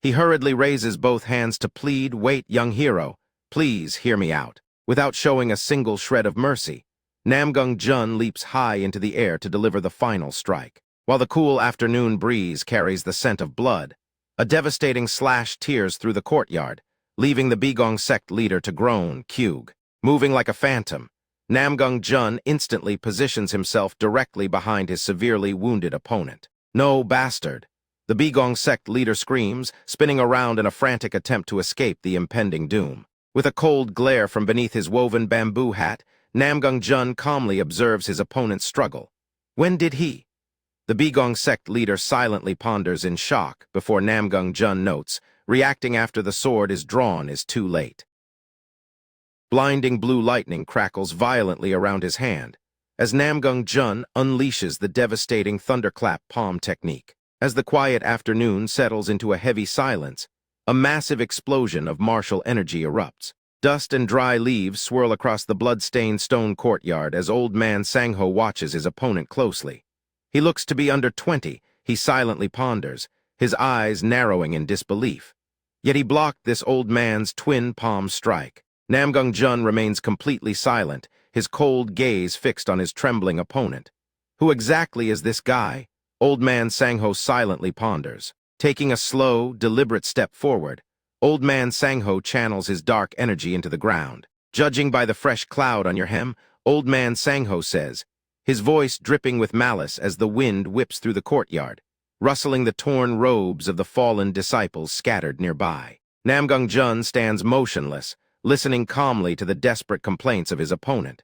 He hurriedly raises both hands to plead, "Wait, young hero, please hear me out." Without showing a single shred of mercy, Namgung Jun leaps high into the air to deliver the final strike. While the cool afternoon breeze carries the scent of blood, a devastating slash tears through the courtyard, leaving the Begong sect leader to groan, "Cug." Moving like a phantom, Namgung Jun instantly positions himself directly behind his severely wounded opponent. "No, bastard!" The Begong sect leader screams, spinning around in a frantic attempt to escape the impending doom. With a cold glare from beneath his woven bamboo hat, Namgung Jun calmly observes his opponent's struggle. When did he? The Begong sect leader silently ponders in shock before Namgung Jun notes, reacting after the sword is drawn is too late. Blinding blue lightning crackles violently around his hand, as Namgung Jun unleashes the devastating thunderclap palm technique. As the quiet afternoon settles into a heavy silence, a massive explosion of martial energy erupts. Dust and dry leaves swirl across the blood-stained stone courtyard as old man Sangho watches his opponent closely. He looks to be under 20, he silently ponders, his eyes narrowing in disbelief. Yet he blocked this old man's twin palm strike. Namgung Jun remains completely silent, his cold gaze fixed on his trembling opponent. Who exactly is this guy? Old man Sangho silently ponders. Taking a slow, deliberate step forward, Old man Sangho channels his dark energy into the ground. "Judging by the fresh cloud on your hem," Old man Sangho says, his voice dripping with malice as the wind whips through the courtyard, rustling the torn robes of the fallen disciples scattered nearby. Namgung Jun stands motionless, listening calmly to the desperate complaints of his opponent.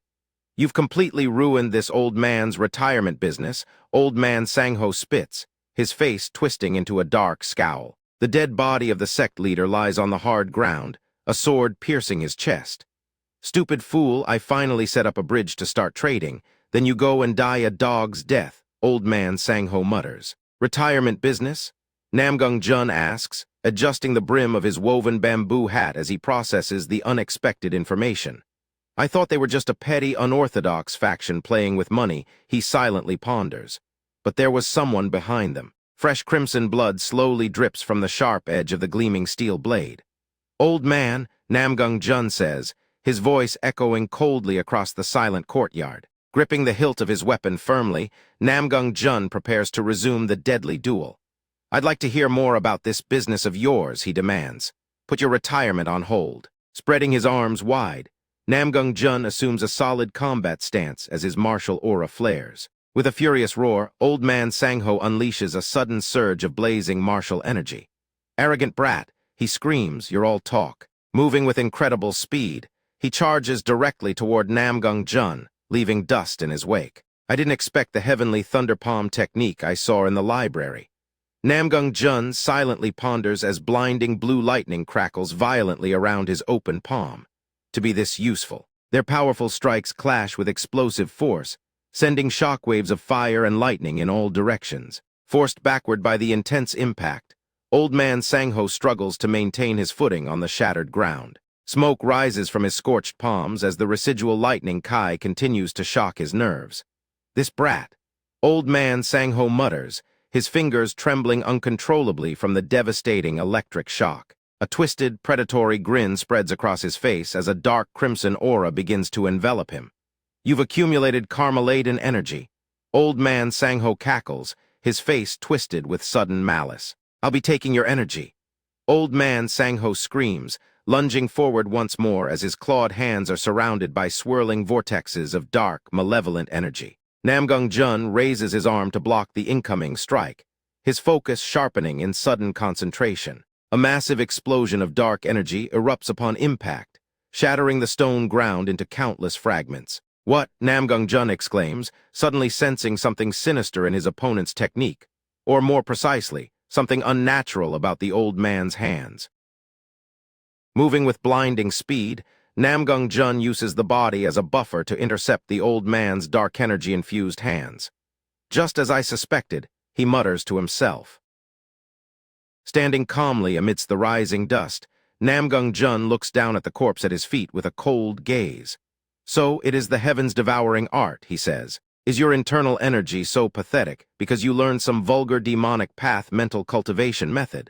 "You've completely ruined this old man's retirement business," Old man Sangho spits, his face twisting into a dark scowl. The dead body of the sect leader lies on the hard ground, a sword piercing his chest. "Stupid fool, I finally set up a bridge to start trading, then you go and die a dog's death," Old man Sangho mutters. "Retirement business?" Namgung Jun asks, adjusting the brim of his woven bamboo hat as he processes the unexpected information. "I thought they were just a petty, unorthodox faction playing with money," he silently ponders. But there was someone behind them. Fresh crimson blood slowly drips from the sharp edge of the gleaming steel blade. "Old man," Namgung Jun says, his voice echoing coldly across the silent courtyard. Gripping the hilt of his weapon firmly, Namgung Jun prepares to resume the deadly duel. "I'd like to hear more about this business of yours," he demands. "Put your retirement on hold." Spreading his arms wide, Namgung Jun assumes a solid combat stance as his martial aura flares. With a furious roar, Old man Sangho unleashes a sudden surge of blazing martial energy. "Arrogant brat," he screams, "you're all talk." Moving with incredible speed, he charges directly toward Namgung Jun, leaving dust in his wake. "I didn't expect the heavenly thunder palm technique I saw in the library." Namgung Jun silently ponders as blinding blue lightning crackles violently around his open palm. To be this useful. Their powerful strikes clash with explosive force, sending shockwaves of fire and lightning in all directions. Forced backward by the intense impact, Old Man Sangho struggles to maintain his footing on the shattered ground. Smoke rises from his scorched palms as the residual lightning Kai continues to shock his nerves. This brat. Old Man Sangho mutters, his fingers trembling uncontrollably from the devastating electric shock. A twisted, predatory grin spreads across his face as a dark crimson aura begins to envelop him. You've accumulated karma-laden energy. Old Man Sangho cackles, his face twisted with sudden malice. I'll be taking your energy. Old Man Sangho screams, lunging forward once more as his clawed hands are surrounded by swirling vortexes of dark, malevolent energy. Namgung Jun raises his arm to block the incoming strike, his focus sharpening in sudden concentration. A massive explosion of dark energy erupts upon impact, shattering the stone ground into countless fragments. What? Namgung Jun exclaims, suddenly sensing something sinister in his opponent's technique, or more precisely, something unnatural about the old man's hands. Moving with blinding speed, Namgung Jun uses the body as a buffer to intercept the old man's dark energy-infused hands. Just as I suspected, he mutters to himself. Standing calmly amidst the rising dust, Namgung Jun looks down at the corpse at his feet with a cold gaze. So it is the heavens-devouring art, he says. Is your internal energy so pathetic because you learned some vulgar demonic path mental cultivation method?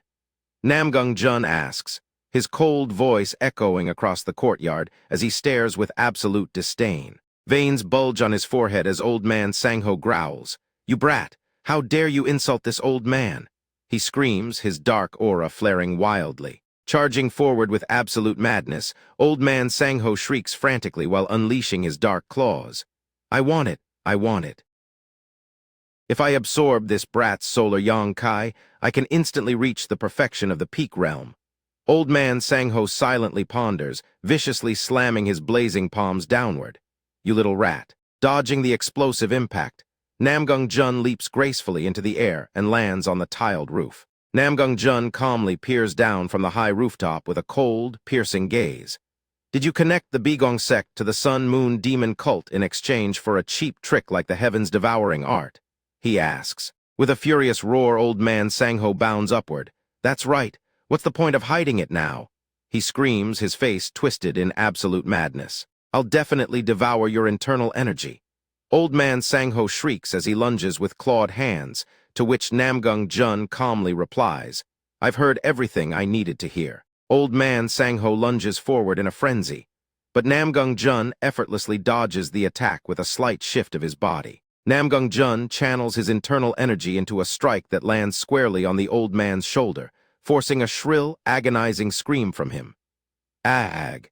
Namgung Jun asks, his cold voice echoing across the courtyard as he stares with absolute disdain. Veins bulge on his forehead as Old Man Sangho growls. You brat, how dare you insult this old man? He screams, his dark aura flaring wildly. Charging forward with absolute madness, Old Man Sangho shrieks frantically while unleashing his dark claws. I want it. I want it. If I absorb this brat's solar yang kai, I can instantly reach the perfection of the peak realm. Old Man Sangho silently ponders, viciously slamming his blazing palms downward. You little rat. Dodging the explosive impact, Namgung Jun leaps gracefully into the air and lands on the tiled roof. Namgung Jun calmly peers down from the high rooftop with a cold, piercing gaze. Did you connect the Bigong sect to the Sun-Moon demon cult in exchange for a cheap trick like the heavens-devouring art? He asks. With a furious roar, Old Man Sangho bounds upward. That's right. What's the point of hiding it now? He screams, his face twisted in absolute madness. I'll definitely devour your internal energy. Old Man Sangho shrieks as he lunges with clawed hands, to which Namgung Jun calmly replies, I've heard everything I needed to hear. Old Man Sangho lunges forward in a frenzy, but Namgung Jun effortlessly dodges the attack with a slight shift of his body. Namgung Jun channels his internal energy into a strike that lands squarely on the old man's shoulder, forcing a shrill, agonizing scream from him. Ag.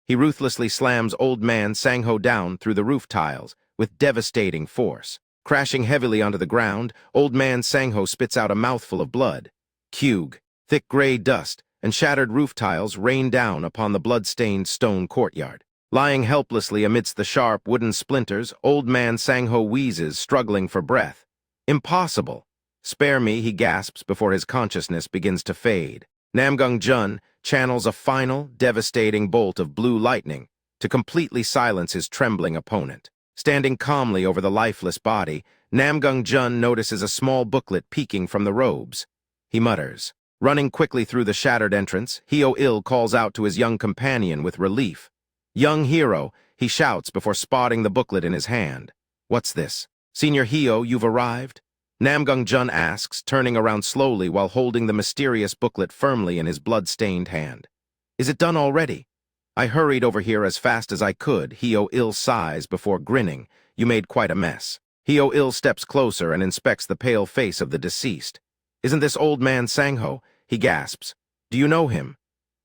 He ruthlessly slams Old Man Sangho down through the roof tiles with devastating force. Crashing heavily onto the ground, Old Man Sangho spits out a mouthful of blood. Cug. Thick gray dust and shattered roof tiles rain down upon the blood-stained stone courtyard. Lying helplessly amidst the sharp wooden splinters, Old Man Sangho wheezes, struggling for breath. Impossible! Spare me, he gasps before his consciousness begins to fade. Namgung Jun channels a final, devastating bolt of blue lightning to completely silence his trembling opponent. Standing calmly over the lifeless body, Namgung Jun notices a small booklet peeking from the robes. He mutters. Running quickly through the shattered entrance, Heo-il calls out to his young companion with relief. Young hero, he shouts before spotting the booklet in his hand. What's this? Senior Heo, you've arrived? Namgung Jun asks, turning around slowly while holding the mysterious booklet firmly in his blood-stained hand. Is it done already? I hurried over here as fast as I could, Heo-il sighs before grinning. You made quite a mess. Heo-il steps closer and inspects the pale face of the deceased. Isn't this Old Man Sangho? He gasps. Do you know him?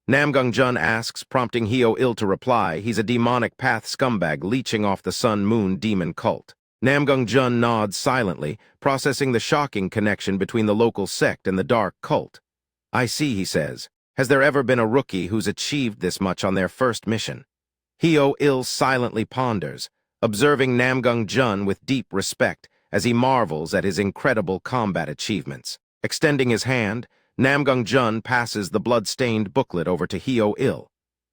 Namgung Jun asks, prompting Heo-il to reply. He's a demonic path scumbag leeching off the Sun-Moon demon cult. Namgung Jun nods silently, processing the shocking connection between the local sect and the dark cult. I see, he says. Has there ever been a rookie who's achieved this much on their first mission? Heo-il silently ponders, observing Namgung Jun with deep respect as he marvels at his incredible combat achievements. Extending his hand, Namgung Jun passes the blood-stained booklet over to Heo-il.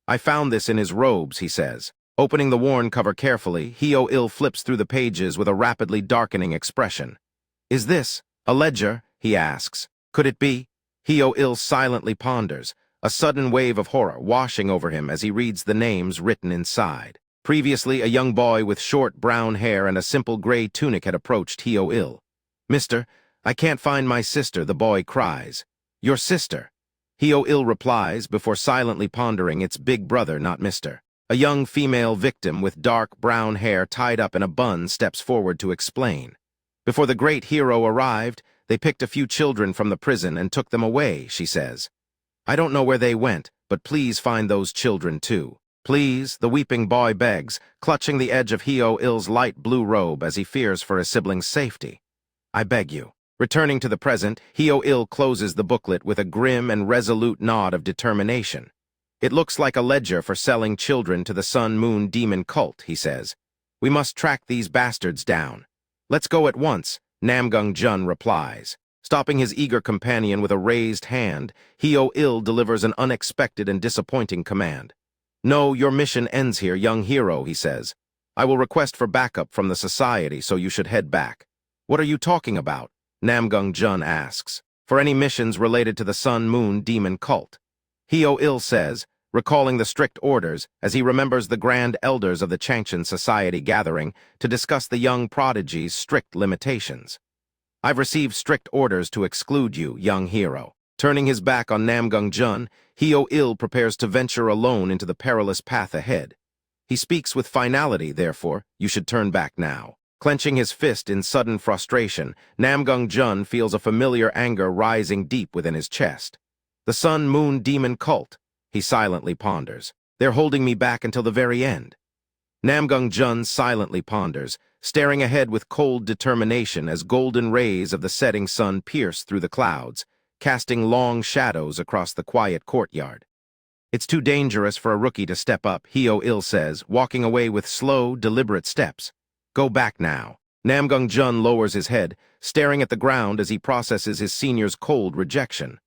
I found this in his robes, he says. Opening the worn cover carefully, Heo-il flips through the pages with a rapidly darkening expression. Is this a ledger? He asks. Could it be? Heo-il silently ponders, a sudden wave of horror washing over him as he reads the names written inside. Previously, a young boy with short brown hair and a simple gray tunic had approached Heo-il. "Mister, I can't find my sister," the boy cries. "Your sister?" Heo-il replies before silently pondering it's big brother, not mister. A young female victim with dark brown hair tied up in a bun steps forward to explain. "Before the great hero arrived, they picked a few children from the prison and took them away," she says. "I don't know where they went, but please find those children too. Please," the weeping boy begs, clutching the edge of Heo-il's light blue robe as he fears for his sibling's safety. "I beg you." Returning to the present, Heo-il closes the booklet with a grim and resolute nod of determination. "It looks like a ledger for selling children to the Sun-Moon demon cult," he says. "We must track these bastards down." "Let's go at once," Namgung Clan replies. Stopping his eager companion with a raised hand, Heo-il delivers an unexpected and disappointing command. "No, your mission ends here, young hero," he says. "I will request for backup from the society, so you should head back." "What are you talking about?" Namgung Clan asks. "For any missions related to the Sun-Moon demon cult." Heo-il says, recalling the strict orders as he remembers the grand elders of the Changchen Society gathering to discuss the young prodigy's strict limitations. "I've received strict orders to exclude you, young hero." Turning his back on Namgung Clan, Heo-il prepares to venture alone into the perilous path ahead. He speaks with finality, therefore, "You should turn back now." Clenching his fist in sudden frustration, Namgung Clan feels a familiar anger rising deep within his chest. "The Sun-Moon demon cult," he silently ponders. "They're holding me back until the very end." Namgung Clan silently ponders, staring ahead with cold determination as golden rays of the setting sun pierce through the clouds, casting long shadows across the quiet courtyard. "It's too dangerous for a rookie to step up," Heo-il says, walking away with slow, deliberate steps. "Go back now." Namgung Clan lowers his head, staring at the ground as he processes his senior's cold rejection.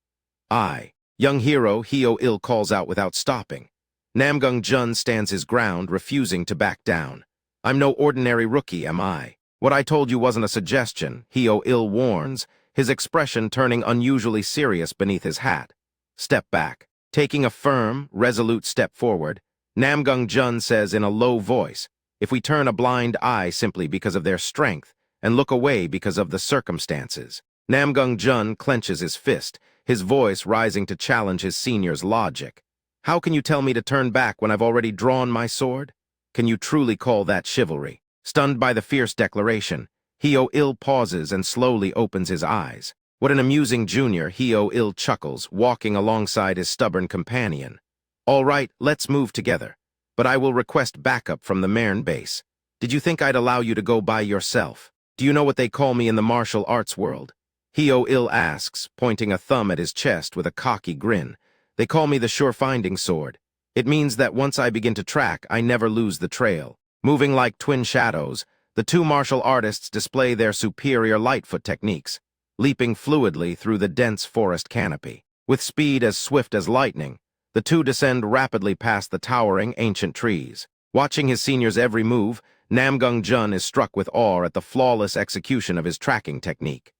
"I, young hero," Heo-il calls out without stopping. Namgung Clan stands his ground, refusing to back down. "I'm no ordinary rookie, am I? What I told you wasn't a suggestion," Heo-il warns, his expression turning unusually serious beneath his hat. "Step back." Taking a firm, resolute step forward, Namgung Clan says in a low voice, "If we turn a blind eye simply because of their strength and look away because of the circumstances." Namgung Clan clenches his fist, his voice rising to challenge his senior's logic. "How can you tell me to turn back when I've already drawn my sword? Can you truly call that chivalry?" Stunned by the fierce declaration, Heo-il pauses and slowly opens his eyes. "What an amusing junior," Heo-il chuckles, walking alongside his stubborn companion. "All right, let's move together. But I will request backup from the Mern base. Did you think I'd allow you to go by yourself? Do you know what they call me in the martial arts world?" Heo-il asks, pointing a thumb at his chest with a cocky grin. "They call me the sure-finding sword. It means that once I begin to track, I never lose the trail." Moving like twin shadows, the two martial artists display their superior Lightfoot techniques, leaping fluidly through the dense forest canopy. With speed as swift as lightning, the two descend rapidly past the towering ancient trees. Watching his senior's every move, Namgung Clan is struck with awe at the flawless execution of his tracking technique.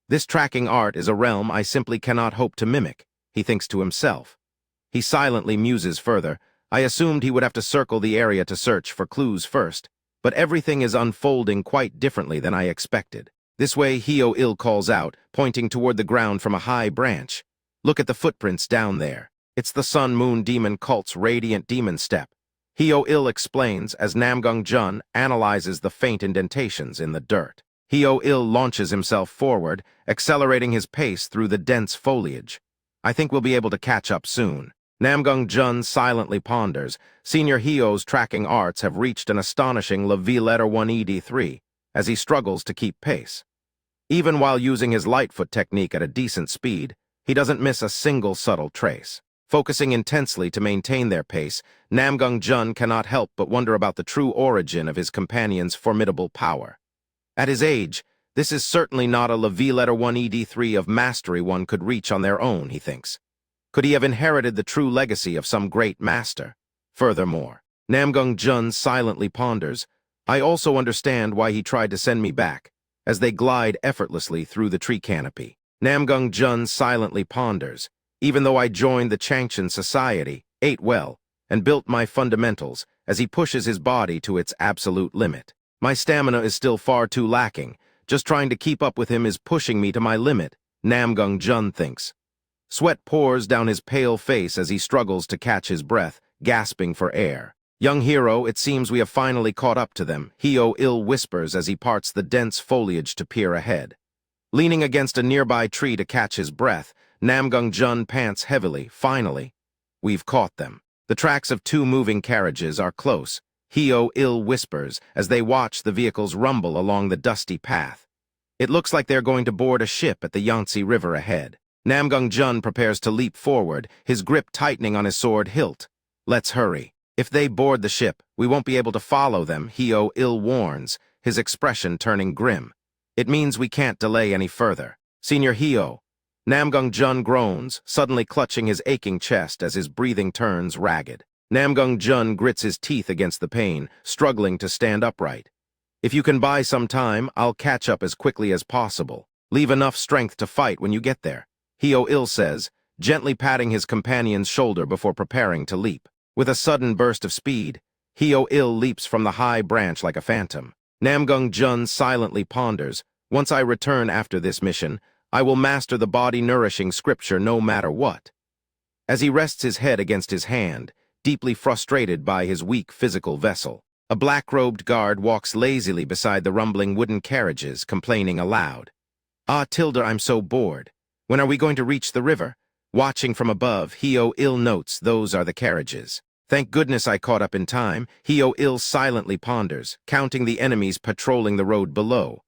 "This tracking art is a realm I simply cannot hope to mimic," he thinks to himself. He silently muses further. "I assumed he would have to circle the area to search for clues first, but everything is unfolding quite differently than I expected." This way, Heo-il calls out, pointing toward the ground from a high branch. "Look at the footprints down there. It's the Sun-Moon demon cult's radiant demon step." Heo-il explains as Namgung Clan analyzes the faint indentations in the dirt. Heo-il launches himself forward, accelerating his pace through the dense foliage. "I think we'll be able to catch up soon." Namgung Clan silently ponders. Senior Heo's tracking arts have reached an astonishing V-1ED3 as he struggles to keep pace. Even while using his Lightfoot technique at a decent speed, he doesn't miss a single subtle trace. Focusing intensely to maintain their pace, Namgung Clan cannot help but wonder about the true origin of his companion's formidable power. At his age, this is certainly not a V-1ED3 of mastery one could reach on their own, he thinks. Could he have inherited the true legacy of some great master? Furthermore, Namgung Clan silently ponders, "I also understand why he tried to send me back," as they glide effortlessly through the tree canopy. Namgung Jun silently ponders. Even though I joined the Changchen Society, ate well, and built my fundamentals, as he pushes his body to its absolute limit. My stamina is still far too lacking. Just trying to keep up with him is pushing me to my limit, Namgung Jun thinks. Sweat pours down his pale face as he struggles to catch his breath, gasping for air. Young hero, it seems we have finally caught up to them, Heo-il whispers as he parts the dense foliage to peer ahead. Leaning against a nearby tree to catch his breath, Namgung Jun pants heavily. Finally, we've caught them. The tracks of two moving carriages are close, Heo-il whispers as they watch the vehicles rumble along the dusty path. It looks like they're going to board a ship at the Yangtze River ahead. Namgung Jun prepares to leap forward, his grip tightening on his sword hilt. Let's hurry. If they board the ship, we won't be able to follow them, Heo-il warns, his expression turning grim. It means we can't delay any further. Senior Heo. Namgung Jun groans, suddenly clutching his aching chest as his breathing turns ragged. Namgung Jun grits his teeth against the pain, struggling to stand upright. If you can buy some time, I'll catch up as quickly as possible. Leave enough strength to fight when you get there, Heo-il says, gently patting his companion's shoulder before preparing to leap. With a sudden burst of speed, Heo-il leaps from the high branch like a phantom. Namgung Jun silently ponders, once I return after this mission, I will master the body-nourishing scripture no matter what. As he rests his head against his hand, deeply frustrated by his weak physical vessel, a black-robed guard walks lazily beside the rumbling wooden carriages, complaining aloud. Ah, Tilda, I'm so bored. When are we going to reach the river? Watching from above, Heo-il notes those are the carriages. Thank goodness I caught up in time, Heo-il silently ponders, counting the enemies patrolling the road below.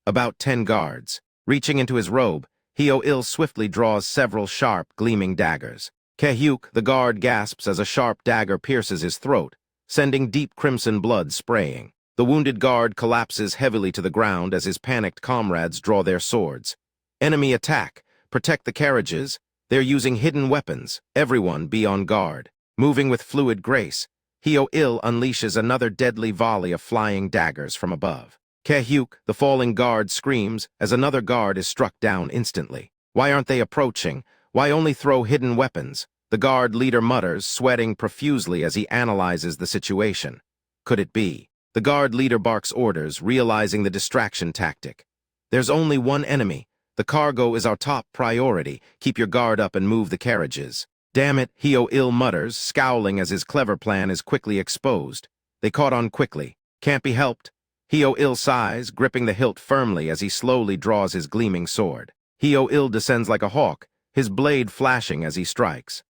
About 10 guards. Reaching into his robe, Heo-il swiftly draws several sharp, gleaming daggers. Kehyuk, the guard, gasps as a sharp dagger pierces his throat, sending deep crimson blood spraying. The wounded guard collapses heavily to the ground as his panicked comrades draw their swords. Enemy attack. Protect the carriages. They're using hidden weapons. Everyone be on guard. Moving with fluid grace, Heo-il unleashes another deadly volley of flying daggers from above. Kehyuk, the falling guard, screams as another guard is struck down instantly. Why aren't they approaching? Why only throw hidden weapons? The guard leader mutters, sweating profusely as he analyzes the situation. Could it be? The guard leader barks orders, realizing the distraction tactic. There's only one enemy. The cargo is our top priority. Keep your guard up and move the carriages. Damn it, Heo-il mutters, scowling as his clever plan is quickly exposed. They caught on quickly. Can't be helped. Heo-il sighs, gripping the hilt firmly as he slowly draws his gleaming sword. Heo-il descends like a hawk, his blade flashing as he strikes.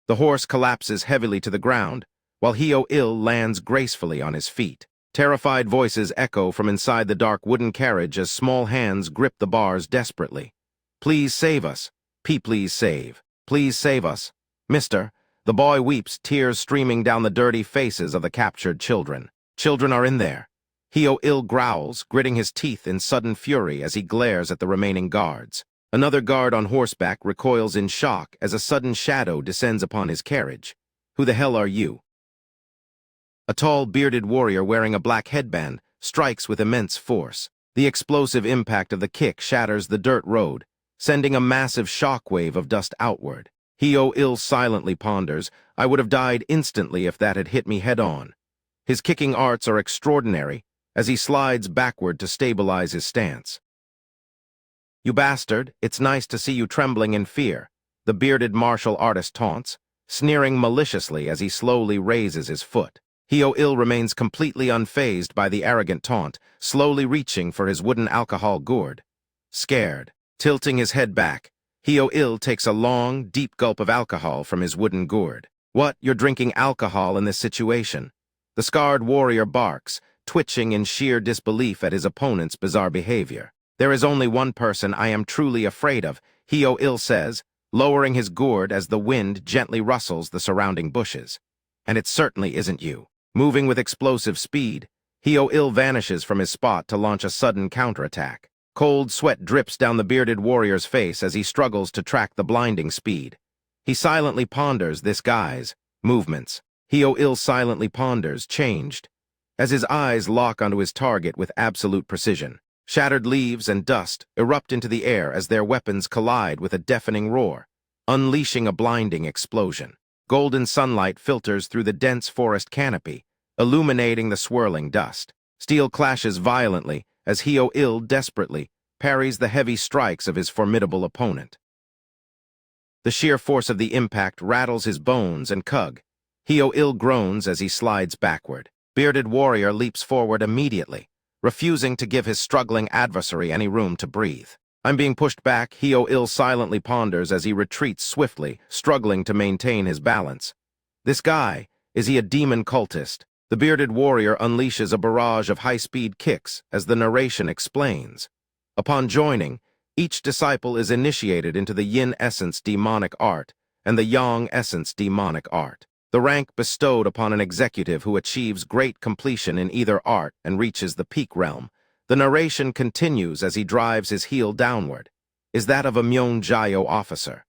The horse collapses heavily to the ground, while Heo-il lands gracefully on his feet. Terrified voices echo from inside the dark wooden carriage as small hands grip the bars desperately. Please save us. Please save. Please save us. Mister, the boy weeps, tears streaming down the dirty faces of the captured children. Children are in there. Heo-il growls, gritting his teeth in sudden fury as he glares at the remaining guards. Another guard on horseback recoils in shock as a sudden shadow descends upon his carriage. Who the hell are you? A tall, bearded warrior wearing a black headband strikes with immense force. The explosive impact of the kick shatters the dirt road, sending a massive shockwave of dust outward. Heo-il silently ponders, I would have died instantly if that had hit me head-on. His kicking arts are extraordinary, as he slides backward to stabilize his stance. You bastard, it's nice to see you trembling in fear, the bearded martial artist taunts, sneering maliciously as he slowly raises his foot. Heo-il remains completely unfazed by the arrogant taunt, slowly reaching for his wooden alcohol gourd. Scared, tilting his head back, Heo-il takes a long, deep gulp of alcohol from his wooden gourd. What, you're drinking alcohol in this situation? The scarred warrior barks, twitching in sheer disbelief at his opponent's bizarre behavior. There is only one person I am truly afraid of, Heo-il says, lowering his gourd as the wind gently rustles the surrounding bushes. And it certainly isn't you. Moving with explosive speed, Heo-il vanishes from his spot to launch a sudden counterattack. Cold sweat drips down the bearded warrior's face as he struggles to track the blinding speed. He silently ponders this guy's movements. Heo-il silently ponders, changed, as his eyes lock onto his target with absolute precision. Shattered leaves and dust erupt into the air as their weapons collide with a deafening roar, unleashing a blinding explosion. Golden sunlight filters through the dense forest canopy, illuminating the swirling dust. Steel clashes violently as Heo-il desperately parries the heavy strikes of his formidable opponent. The sheer force of the impact rattles his bones and Cug. Heo-il groans as he slides backward. Bearded Warrior leaps forward immediately, refusing to give his struggling adversary any room to breathe. I'm being pushed back, Heo-il silently ponders as he retreats swiftly, struggling to maintain his balance. This guy, is he a demon cultist? The Bearded Warrior unleashes a barrage of high-speed kicks as the narration explains. Upon joining, each disciple is initiated into the Yin Essence demonic art and the Yang Essence demonic art, the rank bestowed upon an executive who achieves great completion in either art and reaches the peak realm. The narration continues as he drives his heel downward, is that of a Myeon-jayo officer.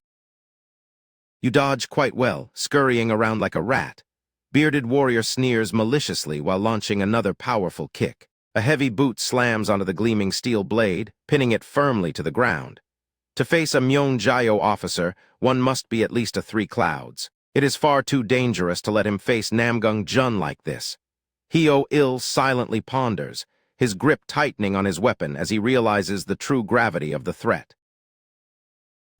You dodge quite well, scurrying around like a rat. Bearded Warrior sneers maliciously while launching another powerful kick. A heavy boot slams onto the gleaming steel blade, pinning it firmly to the ground. To face a Myeon-jayo officer, one must be at least a 3 clouds. It is far too dangerous to let him face Namgung Clan like this. Heo-il silently ponders, his grip tightening on his weapon as he realizes the true gravity of the threat.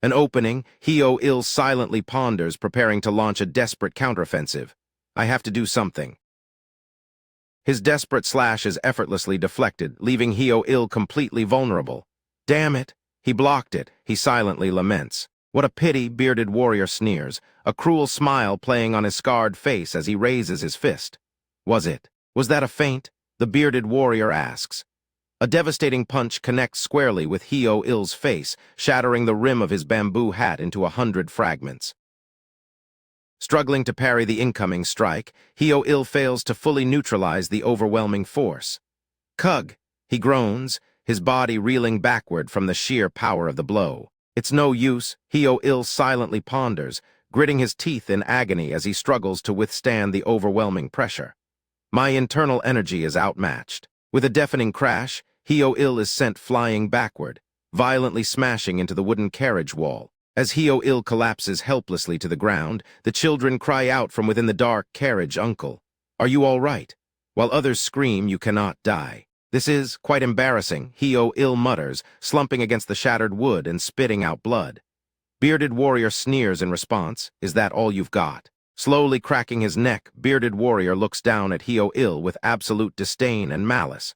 An opening, Heo-il silently ponders, preparing to launch a desperate counteroffensive. I have to do something. His desperate slash is effortlessly deflected, leaving Heo-il completely vulnerable. Damn it! He blocked it, he silently laments. What a pity, Bearded Warrior sneers, a cruel smile playing on his scarred face as he raises his fist. Was that a feint? The Bearded Warrior asks. A devastating punch connects squarely with Heo-il's face, shattering the rim of his bamboo hat into 100 fragments. Struggling to parry the incoming strike, Heo-il fails to fully neutralize the overwhelming force. Cug, he groans, his body reeling backward from the sheer power of the blow. It's no use, Heo-il silently ponders, gritting his teeth in agony as he struggles to withstand the overwhelming pressure. My internal energy is outmatched. With a deafening crash, Heo-il is sent flying backward, violently smashing into the wooden carriage wall. As Heo-il collapses helplessly to the ground, the children cry out from within the dark carriage, "Uncle, are you all right?" While others scream, "You cannot die." This is quite embarrassing, Heo-il mutters, slumping against the shattered wood and spitting out blood. Bearded Warrior sneers in response, "Is that all you've got?" Slowly cracking his neck, Bearded Warrior looks down at Heo-il with absolute disdain and malice.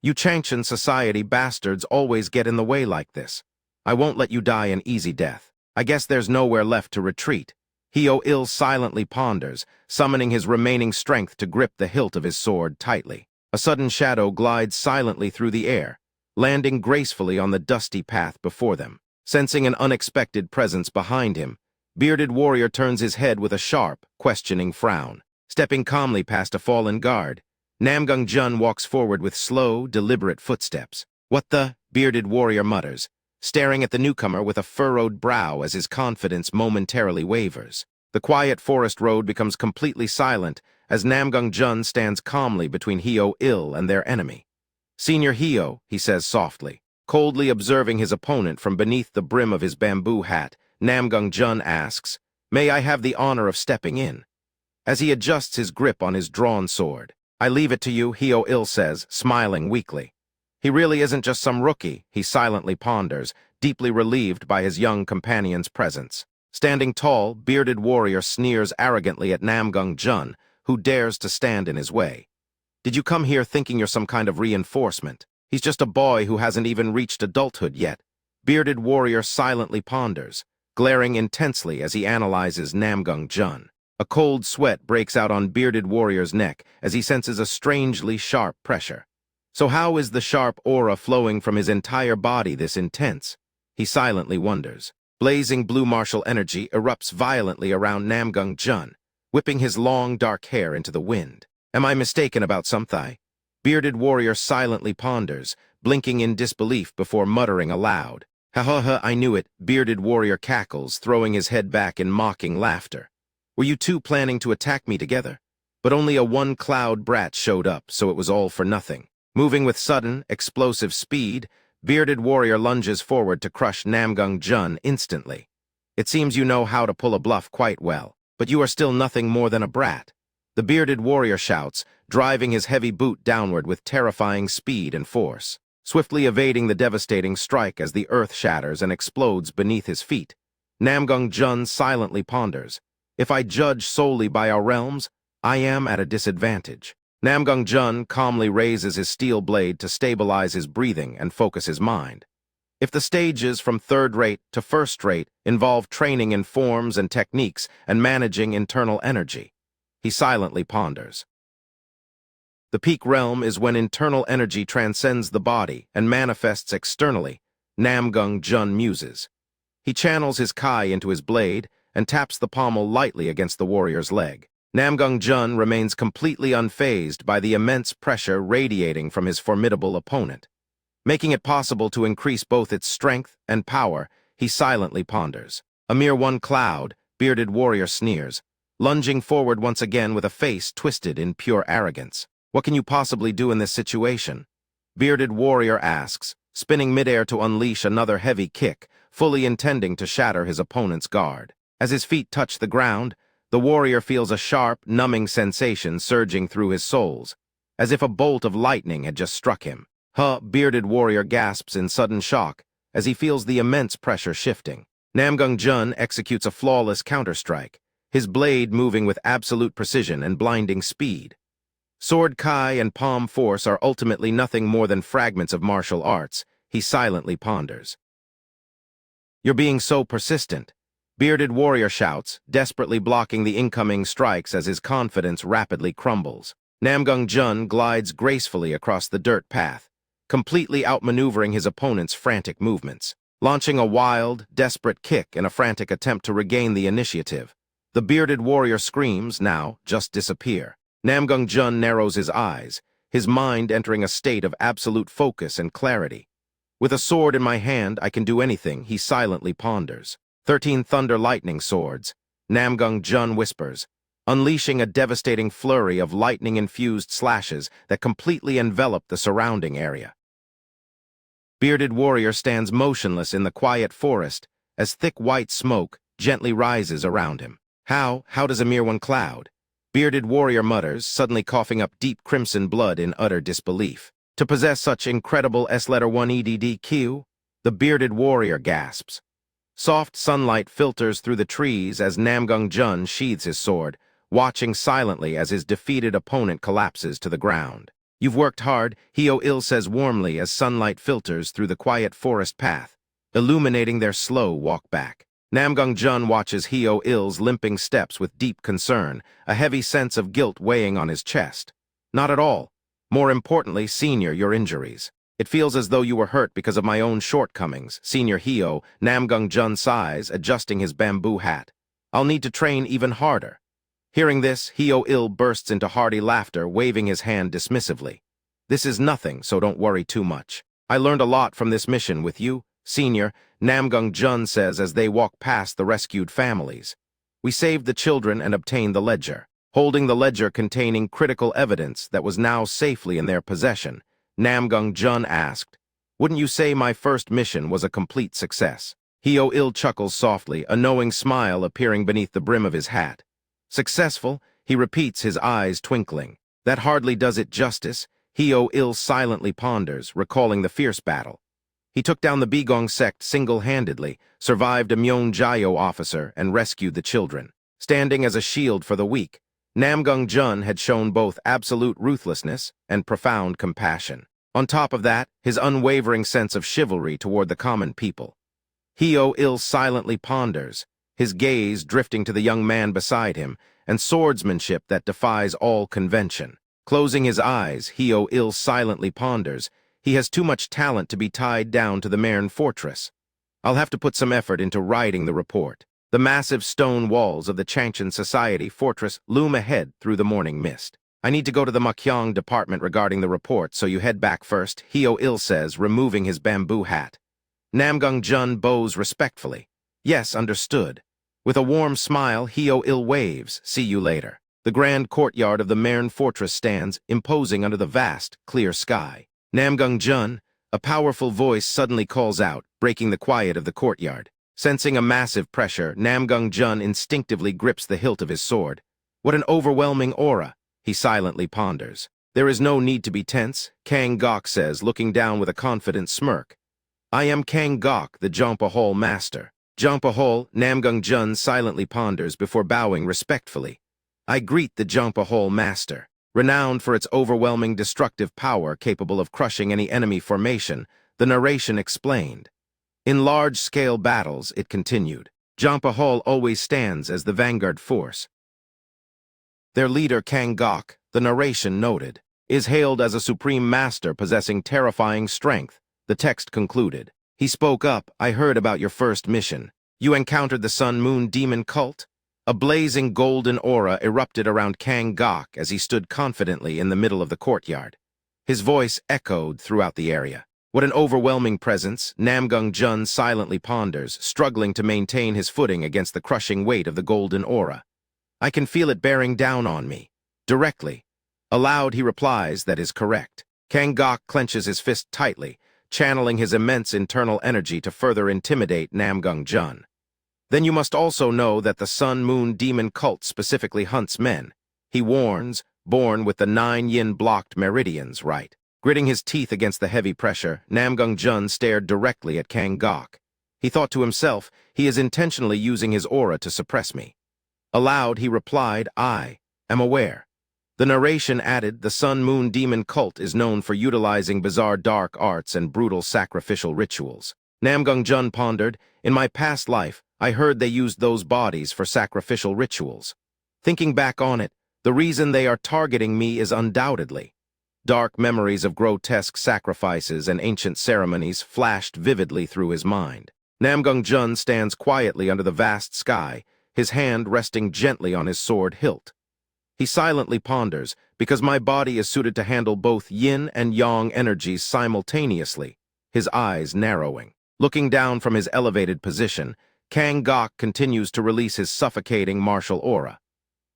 You Changchun society bastards always get in the way like this. I won't let you die an easy death. I guess there's nowhere left to retreat. Heo-il silently ponders, summoning his remaining strength to grip the hilt of his sword tightly. A sudden shadow glides silently through the air, landing gracefully on the dusty path before them. Sensing an unexpected presence behind him, Bearded Warrior turns his head with a sharp, questioning frown. Stepping calmly past a fallen guard, Namgung Clan walks forward with slow, deliberate footsteps. "What the?" Bearded Warrior mutters, staring at the newcomer with a furrowed brow as his confidence momentarily wavers. The quiet forest road becomes completely silent as Namgung Clan stands calmly between Heo-il and their enemy. "Senior Heo," he says softly. Coldly observing his opponent from beneath the brim of his bamboo hat, Namgung Clan asks, "May I have the honor of stepping in?" As he adjusts his grip on his drawn sword. "I leave it to you," Heo-il says, smiling weakly. He really isn't just some rookie, he silently ponders, deeply relieved by his young companion's presence. Standing tall, Bearded Warrior sneers arrogantly at Namgung Clan, who dares to stand in his way. "Did you come here thinking you're some kind of reinforcement? He's just a boy who hasn't even reached adulthood yet." Bearded Warrior silently ponders, glaring intensely as he analyzes Namgung Clan. A cold sweat breaks out on Bearded Warrior's neck as he senses a strangely sharp pressure. So how is the sharp aura flowing from his entire body this intense? He silently wonders. Blazing blue martial energy erupts violently around Namgung Clan, whipping his long, dark hair into the wind. Am I mistaken about something? Bearded Warrior silently ponders, blinking in disbelief before muttering aloud. "Ha ha ha, I knew it," Bearded Warrior cackles, throwing his head back in mocking laughter. "Were you two planning to attack me together? But only a one-cloud brat showed up, so it was all for nothing." Moving with sudden, explosive speed, bearded warrior lunges forward to crush Namgung Clan instantly. It seems you know how to pull a bluff quite well, but you are still nothing more than a brat. The bearded warrior shouts, driving his heavy boot downward with terrifying speed and force, swiftly evading the devastating strike as the earth shatters and explodes beneath his feet. Namgung Clan silently ponders. If I judge solely by our realms, I am at a disadvantage. Namgung Clan calmly raises his steel blade to stabilize his breathing and focus his mind. If the stages from third-rate to first-rate involve training in forms and techniques and managing internal energy, he silently ponders. The peak realm is when internal energy transcends the body and manifests externally, Namgung Clan muses. He channels his Kai into his blade and taps the pommel lightly against the warrior's leg. Namgung Clan remains completely unfazed by the immense pressure radiating from his formidable opponent. Making it possible to increase both its strength and power, he silently ponders. A mere one cloud, bearded warrior sneers, lunging forward once again with a face twisted in pure arrogance. What can you possibly do in this situation? Bearded warrior asks, spinning midair to unleash another heavy kick, fully intending to shatter his opponent's guard. As his feet touch the ground, the warrior feels a sharp, numbing sensation surging through his soles, as if a bolt of lightning had just struck him. Bearded warrior gasps in sudden shock as he feels the immense pressure shifting. Namgung Clan executes a flawless counterstrike, his blade moving with absolute precision and blinding speed. Sword Kai and palm force are ultimately nothing more than fragments of martial arts, he silently ponders. You're being so persistent. Bearded warrior shouts, desperately blocking the incoming strikes as his confidence rapidly crumbles. Namgung Clan glides gracefully across the dirt path, completely outmaneuvering his opponent's frantic movements. Launching a wild, desperate kick in a frantic attempt to regain the initiative, the bearded warrior screams now just disappear. Namgung Clan narrows his eyes, his mind entering a state of absolute focus and clarity. With a sword in my hand, I can do anything, he silently ponders. 13 thunder lightning swords, Namgung Clan whispers, unleashing a devastating flurry of lightning-infused slashes that completely envelop the surrounding area. Bearded warrior stands motionless in the quiet forest as thick white smoke gently rises around him. How does a mere one cloud? Bearded warrior mutters, suddenly coughing up deep crimson blood in utter disbelief. To possess such incredible S-letter-1 EDDQ, the bearded warrior gasps. Soft sunlight filters through the trees as Namgung Clan sheathes his sword, watching silently as his defeated opponent collapses to the ground. You've worked hard, Heo-il says warmly as sunlight filters through the quiet forest path, illuminating their slow walk back. Namgung Clan watches Heo-il's limping steps with deep concern, a heavy sense of guilt weighing on his chest. Not at all. More importantly, Senior, your injuries. It feels as though you were hurt because of my own shortcomings, Senior Heo, Namgung Clan sighs, adjusting his bamboo hat. I'll need to train even harder. Hearing this, Heo-il bursts into hearty laughter, waving his hand dismissively. This is nothing, so don't worry too much. I learned a lot from this mission with you, Senior, Namgung Clan says as they walk past the rescued families. We saved the children and obtained the ledger. Holding the ledger containing critical evidence that was now safely in their possession, Namgung Clan asked, wouldn't you say my first mission was a complete success? Heo-il chuckles softly, a knowing smile appearing beneath the brim of his hat. Successful, he repeats, his eyes twinkling. That hardly does it justice, Heo-il silently ponders, recalling the fierce battle. He took down the Bigong sect single-handedly, survived a Myeongjayo officer, and rescued the children. Standing as a shield for the weak, Namgung Clan had shown both absolute ruthlessness and profound compassion. On top of that, his unwavering sense of chivalry toward the common people. Heo-il silently ponders, his gaze drifting to the young man beside him, and swordsmanship that defies all convention. Closing his eyes, Heo-il silently ponders, he has too much talent to be tied down to the Mern Fortress. I'll have to put some effort into writing the report. The massive stone walls of the Changchun Society Fortress loom ahead through the morning mist. I need to go to the Makyong department regarding the report, so you head back first, Heo-il says, removing his bamboo hat. Namgung Clan bows respectfully. Yes, understood. With a warm smile, Heo-il waves, see you later. The grand courtyard of the Mern fortress stands, imposing under the vast, clear sky. Namgung Jun, a powerful voice suddenly calls out, breaking the quiet of the courtyard. Sensing a massive pressure, Namgung Jun instinctively grips the hilt of his sword. What an overwhelming aura, he silently ponders. There is no need to be tense, Kang Gok says, looking down with a confident smirk. I am Kang Gok, the Jampa Hall master. Jampa Hall, Namgung Jun silently ponders before bowing respectfully. I greet the Jampa Hall master. Renowned for its overwhelming destructive power capable of crushing any enemy formation, the narration explained. In large-scale battles, it continued, Jampa Hall always stands as the vanguard force. Their leader, Kang Gok, the narration noted, is hailed as a supreme master possessing terrifying strength. The text concluded. He spoke up, I heard about your first mission. You encountered the Sun-Moon demon cult? A blazing golden aura erupted around Kang Gok as he stood confidently in the middle of the courtyard. His voice echoed throughout the area. What an overwhelming presence, Namgung Jun silently ponders, struggling to maintain his footing against the crushing weight of the golden aura. I can feel it bearing down on me. Directly. Aloud he replies that is correct. Kang Gok clenches his fist tightly, channeling his immense internal energy to further intimidate Namgung Jun. Then you must also know that the Sun-Moon demon cult specifically hunts men. He warns, born with the 9 Yin blocked meridians, right? Gritting his teeth against the heavy pressure, Namgung Jun stared directly at Kang Gok. He thought to himself, he is intentionally using his aura to suppress me. Aloud he replied, I am aware. The narration added, the Sun-Moon demon cult is known for utilizing bizarre dark arts and brutal sacrificial rituals. Namgung Jun pondered, in my past life, I heard they used those bodies for sacrificial rituals. Thinking back on it, the reason they are targeting me is undoubtedly. Dark memories of grotesque sacrifices and ancient ceremonies flashed vividly through his mind. Namgung Jun stands quietly under the vast sky, his hand resting gently on his sword hilt. He silently ponders, because my body is suited to handle both yin and yang energies simultaneously, his eyes narrowing. Looking down from his elevated position, Kang Gok continues to release his suffocating martial aura.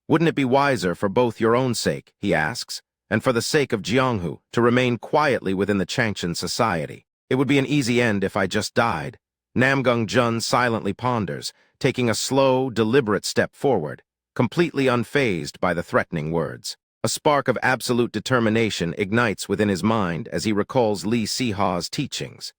Wouldn't it be wiser for both your own sake, he asks, and for the sake of Jianghu, to remain quietly within the Changshan society? It would be an easy end if I just died. Namgung Jun silently ponders, taking a slow, deliberate step forward, completely unfazed by the threatening words. A spark of absolute determination ignites within his mind as he recalls Li Siha's teachings.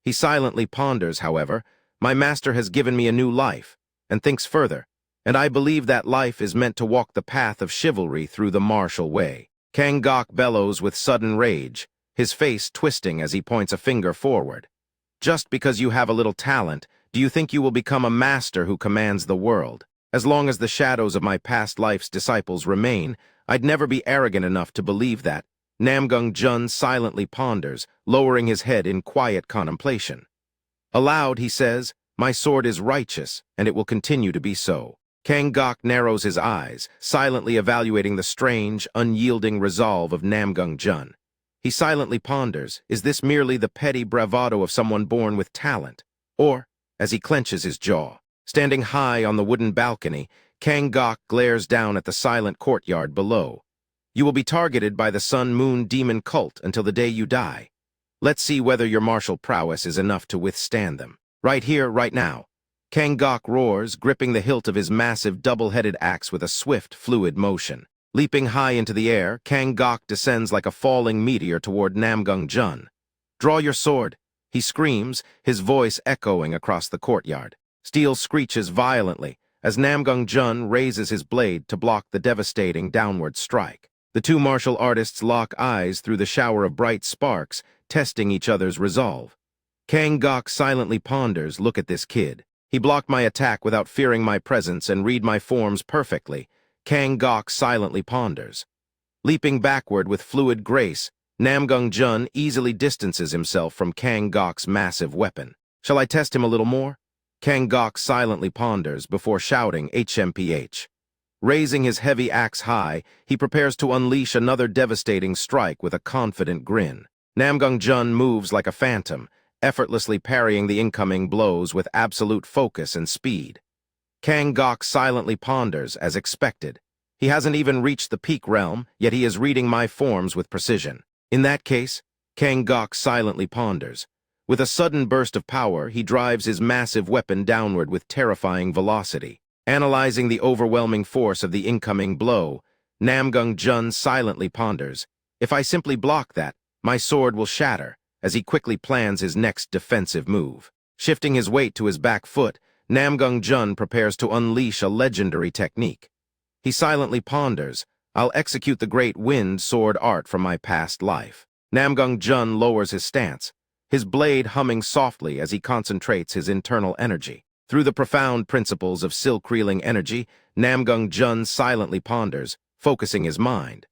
He silently ponders, however, my master has given me a new life, and thinks further, and I believe that life is meant to walk the path of chivalry through the martial way. Kang Gok bellows with sudden rage, his face twisting as he points a finger forward. Just because you have a little talent, do you think you will become a master who commands the world? As long as the shadows of my past life's disciples remain, I'd never be arrogant enough to believe that. Namgung Jun silently ponders, lowering his head in quiet contemplation. Aloud he says, my sword is righteous, and it will continue to be so. Kang Gok narrows his eyes, silently evaluating the strange, unyielding resolve of Namgung Jun. He silently ponders, is this merely the petty bravado of someone born with talent? Or, as he clenches his jaw, standing high on the wooden balcony, Kang Gok glares down at the silent courtyard below. You will be targeted by the Sun-Moon demon cult until the day you die. Let's see whether your martial prowess is enough to withstand them. Right here, right now. Kang Gok roars, gripping the hilt of his massive double-headed axe with a swift, fluid motion. Leaping high into the air, Kang Gok descends like a falling meteor toward Namgung Jun. Draw your sword, he screams, his voice echoing across the courtyard. Steel screeches violently as Namgung Jun raises his blade to block the devastating downward strike. The two martial artists lock eyes through the shower of bright sparks, testing each other's resolve. Kang Gok silently ponders, look at this kid. He blocked my attack without fearing my presence and read my forms perfectly. Kang Gok silently ponders. Leaping backward with fluid grace, Namgung Jun easily distances himself from Kang Gok's massive weapon. Shall I test him a little more? Kang Gok silently ponders before shouting HMPH. Raising his heavy axe high, he prepares to unleash another devastating strike with a confident grin. Namgung Jun moves like a phantom, effortlessly parrying the incoming blows with absolute focus and speed. Kang Gok silently ponders, as expected. He hasn't even reached the peak realm, yet he is reading my forms with precision. In that case, Kang Gok silently ponders. With a sudden burst of power, he drives his massive weapon downward with terrifying velocity. Analyzing the overwhelming force of the incoming blow, Namgung Clan silently ponders. If I simply block that, my sword will shatter, as he quickly plans his next defensive move. Shifting his weight to his back foot, Namgung Clan prepares to unleash a legendary technique. He silently ponders, I'll execute the great wind sword art from my past life. Namgung Clan lowers his stance, his blade humming softly as he concentrates his internal energy. Through the profound principles of silk-reeling energy, Namgung Clan silently ponders, focusing his mind.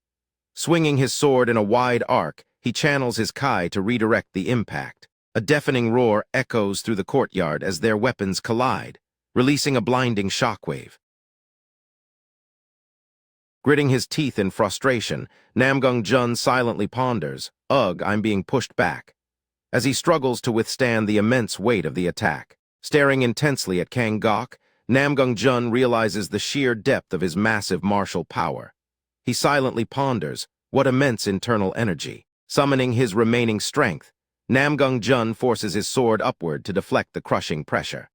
Swinging his sword in a wide arc, he channels his Kai to redirect the impact. A deafening roar echoes through the courtyard as their weapons collide, releasing a blinding shockwave. Gritting his teeth in frustration, Namgung Clan silently ponders, ugh, I'm being pushed back, as he struggles to withstand the immense weight of the attack. Staring intensely at Kang Gok, Namgung Clan realizes the sheer depth of his massive martial power. He silently ponders, what immense internal energy. Summoning his remaining strength, Namgung Clan forces his sword upward to deflect the crushing pressure.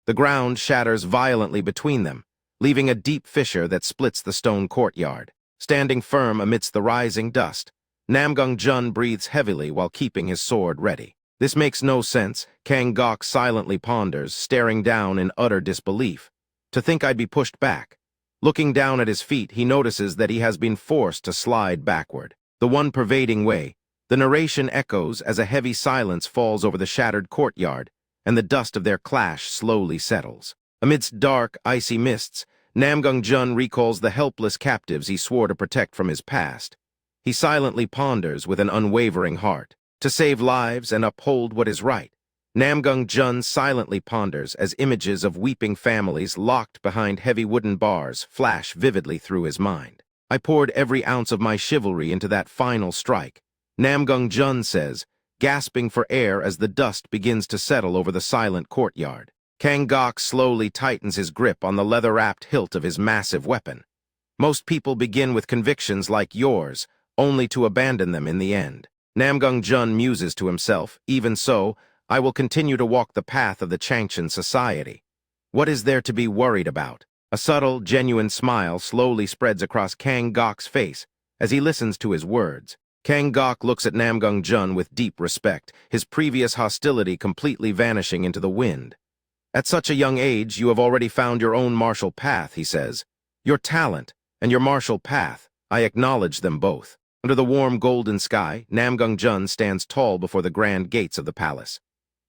The ground shatters violently between them, leaving a deep fissure that splits the stone courtyard. Standing firm amidst the rising dust, Namgung Clan breathes heavily while keeping his sword ready. This makes no sense, Kang Gok silently ponders, staring down in utter disbelief. To think I'd be pushed back. Looking down at his feet, he notices that he has been forced to slide backward. The one pervading way, the narration echoes as a heavy silence falls over the shattered courtyard, and the dust of their clash slowly settles. Amidst dark, icy mists, Namgung Clan recalls the helpless captives he swore to protect from his past. He silently ponders with an unwavering heart. To save lives and uphold what is right, Namgung Clan silently ponders as images of weeping families locked behind heavy wooden bars flash vividly through his mind. I poured every ounce of my chivalry into that final strike, Namgung Clan says, gasping for air as the dust begins to settle over the silent courtyard. Kang Gok slowly tightens his grip on the leather-wrapped hilt of his massive weapon. Most people begin with convictions like yours, only to abandon them in the end. Namgung Clan muses to himself, even so, I will continue to walk the path of the Changchen society. What is there to be worried about? A subtle, genuine smile slowly spreads across Kang Gok's face as he listens to his words. Kang Gok looks at Namgung Clan with deep respect, his previous hostility completely vanishing into the wind. At such a young age, you have already found your own martial path, he says. Your talent and your martial path, I acknowledge them both. Under the warm golden sky, Namgung Clan stands tall before the grand gates of the palace.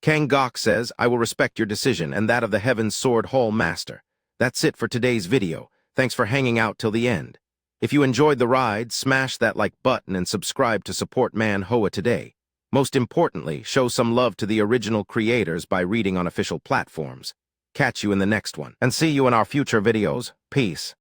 Kang Gok says, I will respect your decision and that of the Heaven's Sword Hall Master. That's it for today's video. Thanks for hanging out till the end. If you enjoyed the ride, smash that like button and subscribe to support Man Hoa today. Most importantly, show some love to the original creators by reading on official platforms. Catch you in the next one, and see you in our future videos. Peace.